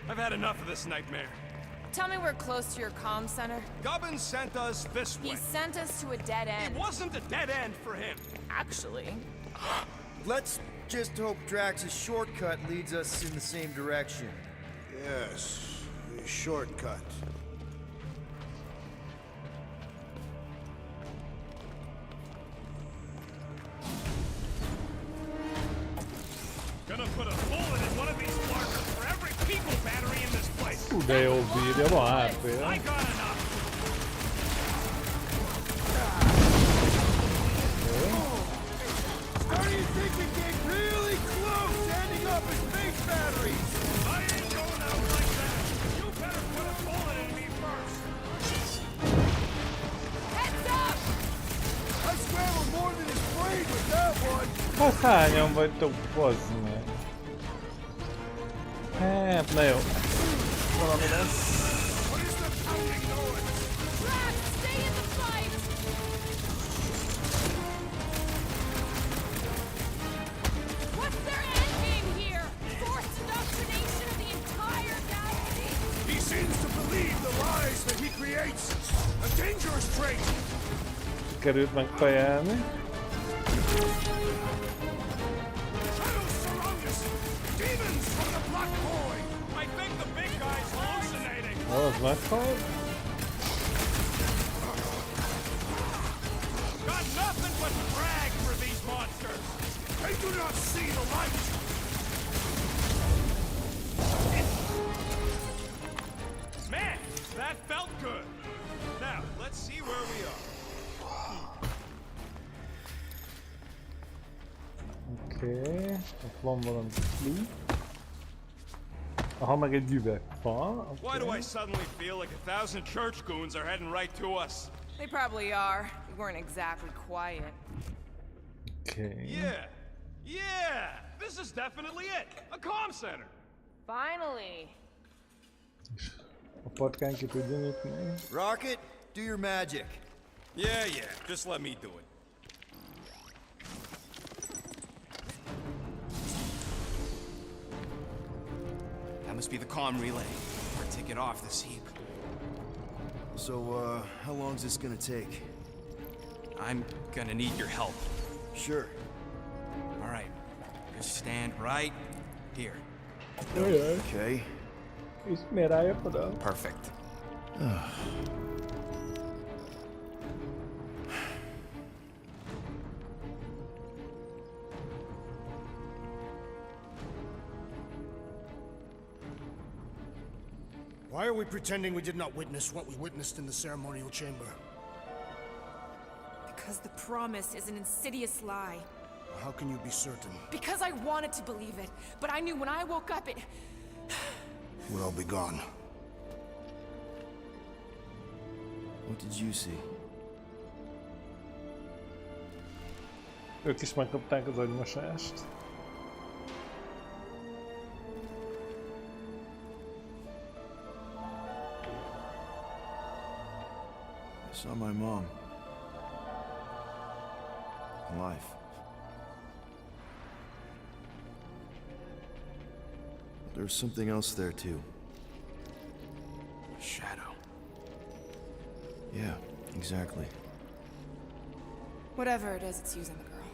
I've had enough of this nightmare. Tell me we're close to your comm center. Gubbins sent us this way. He sent us to a dead end. It wasn't a dead end for him. Actually. Let's just hope Drax's shortcut leads us in the same direction. Yes, the shortcut. Gonna put a bullet in one of these Flarkers for every people battery in this place. Hú, de jó bírja, van I HP-je. got enough. Starting to think we get really close to ending up as space batteries. I ain't going out like that. You better put a bullet in me first. Heads up! I scrambled more than his brain with that one. Hát hányan vagytok, bazd meg? Hát, na jó. Valami lesz. Drax, stay in the fight! What's their end game here? Forced indoctrination of the entire galaxy? He seems to believe the lies that he creates. A dangerous trait. Sikerült megfejelni. Demons from the Black Void. I think the big guy's hallucinating. Az meghalt. Got nothing but drag for these monsters. They do not see the light. Man, that felt good. Now, let's see where we are. Oké, ott van valami clue. Aha, meg egy üvegfal. Why do Oké. I suddenly feel like 1,000 church goons are heading right to us? They probably are. We weren't exactly quiet. Oké. Yeah, this is definitely it. A comm center. Finally. A patkány ki tudja nyitni. Rocket, do your magic. Yeah, just let me do it. That must be the comm relay. Or take it off this heap. So, how long's this gonna take? I'm gonna need your help. Sure. All right. Just stand right here. Okay. Ismerálja oda. Perfect. Why are we pretending we did not witness what we witnessed in the ceremonial chamber? Because the promise is an insidious lie. How can you be certain? Because I wanted to believe it, but I knew when I woke up it... Would all be gone. What did you see? Ők is megkapták az agymosást. I saw my mom. Alive. There was something else there too. Shadow. Yeah, exactly. Whatever it is, it's using the girl.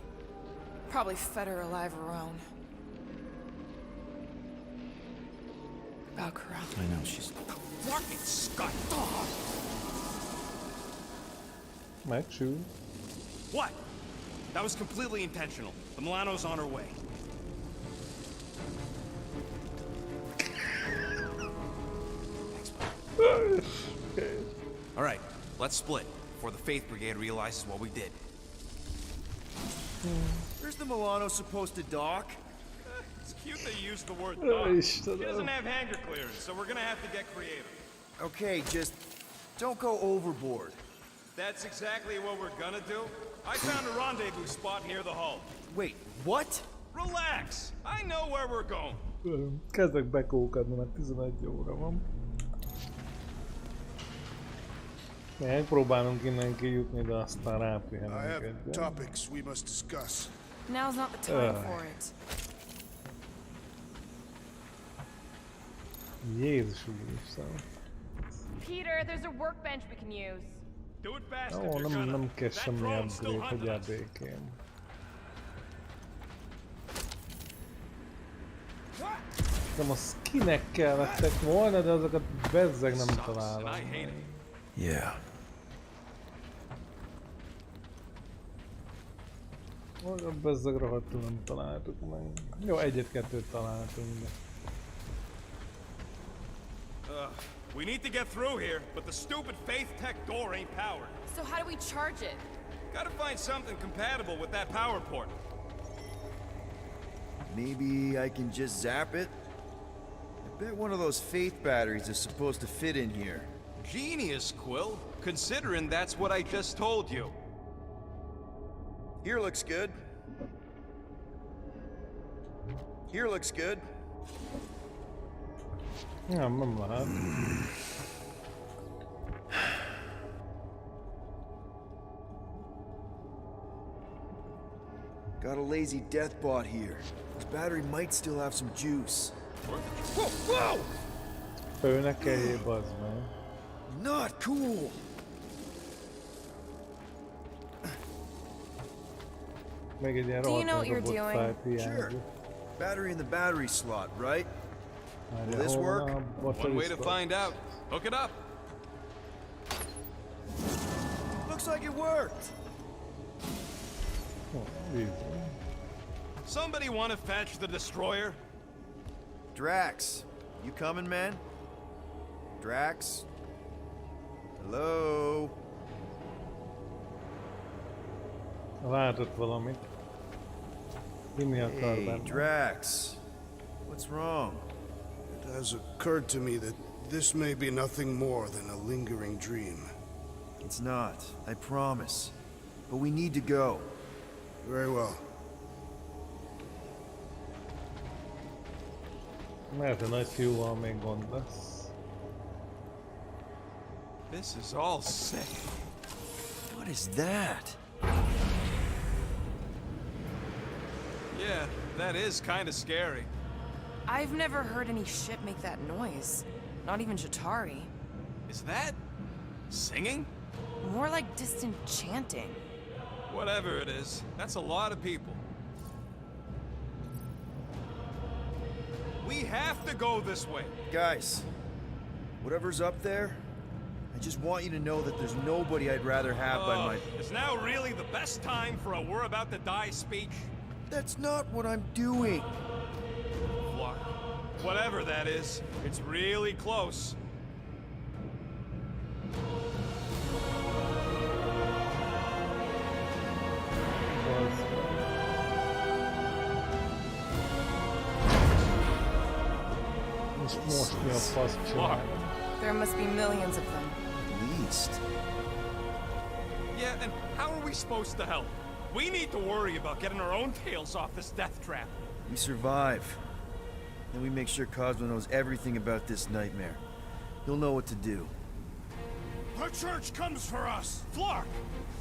Probably fed her alive her own. About Corral. I know, she's... Fucking Scott! Megcsú. What? That was completely intentional. The Milano's on her way. Okay. All right, let's split before the Faith Brigade realizes what we did. Where's the Milano supposed to dock? It's cute they used the word dock. She doesn't have hangar clearance, so we're gonna have to get creative. Okay, just don't go overboard. That's exactly what we're gonna do. I found a rendezvous spot near the hull. Wait, what? Relax. I know where we're going. Kezdek bekókadni, mert 11 óra van. Megpróbálunk innen kijutni, de aztán I rápihenünk have egyet. topics we must discuss. Now's not the time for it. Jézus úristen. Peter, there's a workbench we can use. Do it fast if Ó, you're nem gonna. kell That semmi drone's still upgrade, hunting hagyjál us. békén. Nem a skinek kellettek volna, de azokat bezzeg nem találom. Yeah. Olyan bezzeg rohadtul nem találtuk meg. Jó, egyet-kettőt találtunk, de... We need to get through here, but the stupid Faith Tech door ain't powered. So how do we charge it? Gotta find something compatible with that power port. Maybe I can just zap it? I bet one of those Faith batteries is supposed to fit in here. Genius, Quill. Considering that's what I just told you. Here looks good. Here looks good. Nem lehet. Got a lazy death bot here. This battery might still have some juice. Whoa, whoa! Főnek kell bazd meg. Not cool! Még egy ilyen Do you know what rohadt you're robot doing? fájt hiányzik. Sure. Battery in the battery slot, right? Will Várjál, this hol work? van a battery One way to slot? find out. Hook it up. Looks like it worked! Oh, easy. Somebody want to fetch the destroyer? Drax, you coming, man? Drax? Hello? Látott valamit. Ki mi akar Hey, benne? Drax. What's wrong? It has occurred to me that this may be nothing more than a lingering dream. It's not, I promise. But we need to go. Very well. Mert a nagyfiúval még gond lesz. This is all sick. What is that? Yeah, that is kind of scary. I've never heard any ship make that noise. Not even Jatari. Is that Singing? More like distant chanting. Whatever it is, that's a lot of people. We have to go this way. Guys, whatever's up there, I just want you to know that there's nobody I'd rather have by my... Is now really the best time for a we're about to die speech? That's not what I'm doing. Look, whatever that is, it's really close. There must be millions of them. At least. Yeah, and how are we supposed to help? We need to worry about getting our own tails off this death trap. We survive. Then we make sure Cosmo knows everything about this nightmare. He'll know what to do. The church comes for us! Flark!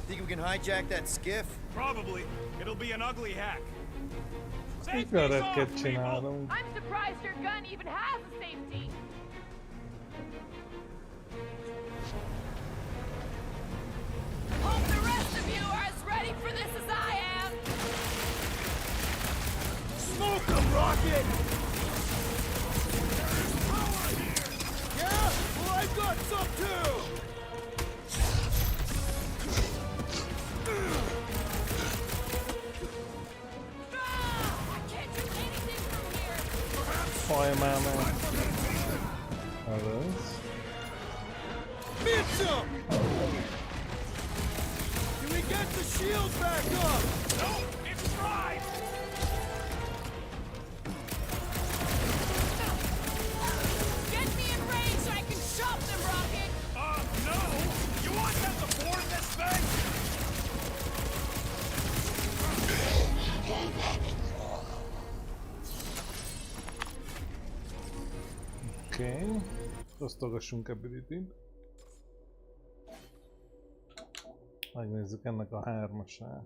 Think we can hijack that skiff? Probably. It'll be an ugly hack. Fegyvereket csinálunk. I'm surprised your gun even has a safety. Hope the rest of you are as ready for this as I am. Smoke them, Rocket! There's power here! Yeah? Well, I've got some too! Fireman. Others. Beat him! Can we get the shield back up? No, it's fried! Get me in range so I can chop them, Rocket! No! You want them to board this thing? Oké. Osztogassunk ability-t. Megnézzük ennek a hármasát.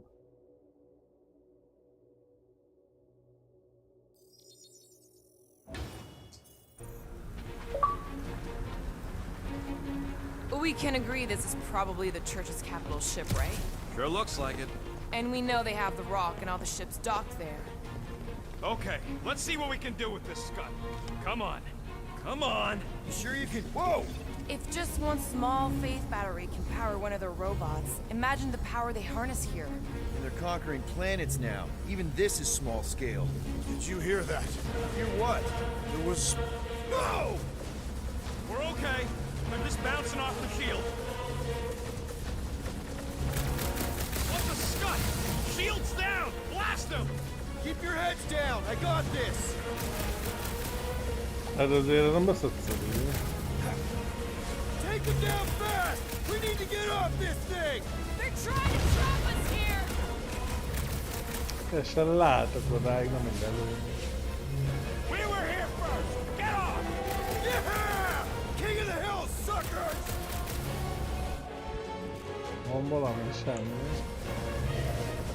We can agree this is probably the church's capital ship, right? Sure looks like it. And we know they have the rock and all the ships docked there. Okay, let's see what we can do with this scud. Come on. Come on. You sure you can... Whoa! If just one small faith battery can power one of their robots, imagine the power they harness here. And they're conquering planets now. Even this is small scale. Did you hear that? Hear what? There was... No! We're okay. They're just bouncing off the shield. What's the scud? Shield's down! Blast them! Keep your heads down! I got this! Hát azért nem beszedszed, Take them down fast! We need to get off this thing! They're trying to trap us here! Teljesen látok odáig, nem minden előtt. We were here first! Get off! Yeah! King of the hills, suckers! Van valami, semmi.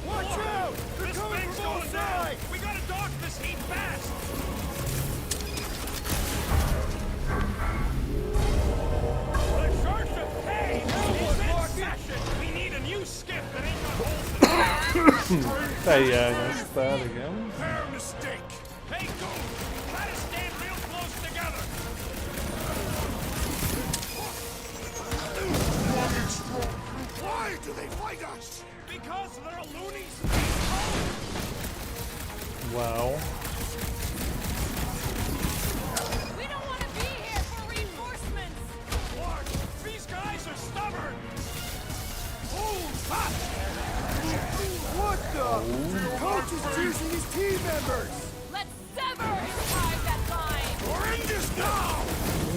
Watch out! They're This coming thing's from all going down! sides! We gotta dodge this heat fast! The Church of Pain is in session! We need a new skiff that ain't got holes in it! Feljárnyaztál, igen. Fair mistake! Hey, go! Let us stand real close together! Why do they fight us? Because they're loonies! Wow. We don't want to be here for reinforcements! Lord, these guys are stubborn! Oh, What the? Coach is choosing his team members! Let's sever his ties that bind! we're in this now!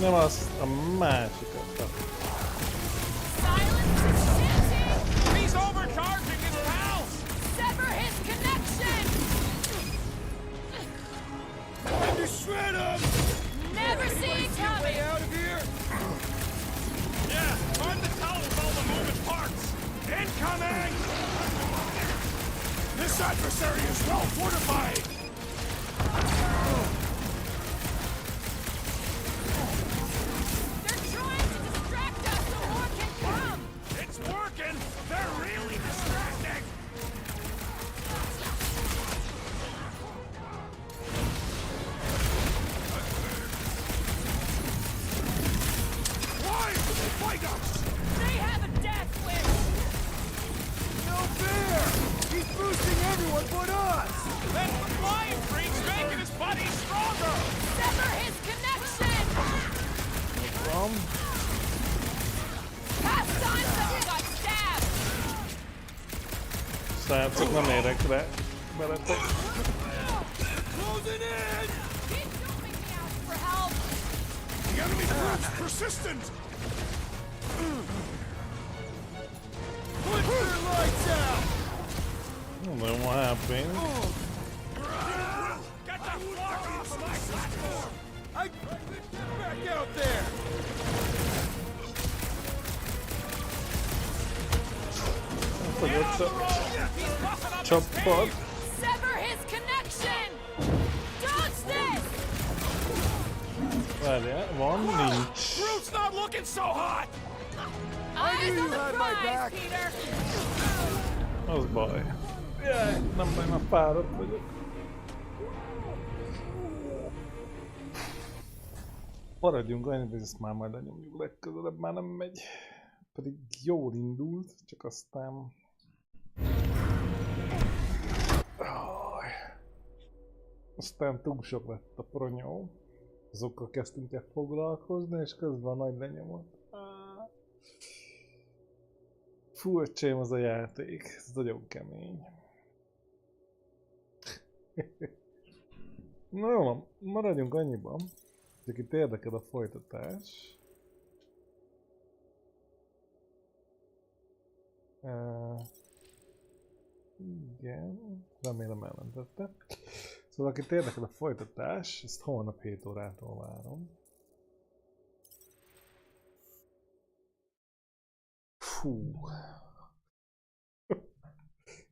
Nem azt a másikat. Silence his chanting! He's overcharging his pals! Sever his connection! Time to shred them! Never see it Way coming! out of here! Yeah, find the tunnel with all the moving parts! Incoming! This adversary is well fortified! They're trying to distract us so more can They have a death wish! No fair! He's boosting everyone but us! That's the flying freak's making his buddy stronger! Sever his connection! Past times that we got stabbed! Srácok, nem érek rá. Veletek. Closing in! Keep filming me out for help! The enemy group's persistent! Put your lights out! Não deu uma rapinha. Get the fuck off of my platform! Get back out there! Csapat. Sever his connection! Dodge this! Várjál, van, nincs. Groot's not looking so hot! Eyes on the had my prize, back. Peter! Az baj. Jaj, nem baj, már fáradt vagyok. Maradjunk annyit, hogy ezt már majd lenyomjuk legközelebb, már nem megy. Pedig jól indult, csak aztán... Aztán túl sok lett a pronyó. Azokkal kezdtünk el foglalkozni, és közben a nagy lenyomott. Fú, öcsém, az a játék. Ez nagyon kemény. Na jó, maradjunk annyiban. Csak itt érdekel a folytatás. Igen, remélem elmentette. Szóval akit érdekel a folytatás, ezt holnap 7 órától várom. Fú.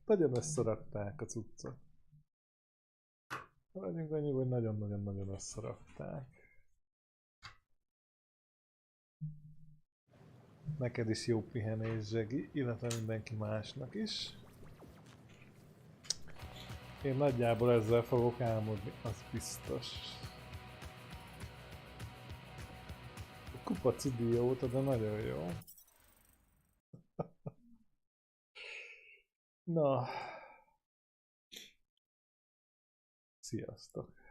Nagyon összerakták a cuccot. Maradjunk annyi, hogy nagyon-nagyon-nagyon összerakták. Neked is jó pihenés, Zsegi, illetve mindenki másnak is. Én nagyjából ezzel fogok álmodni, az biztos. A kupac idióta, de nagyon jó. Na. Sziasztok!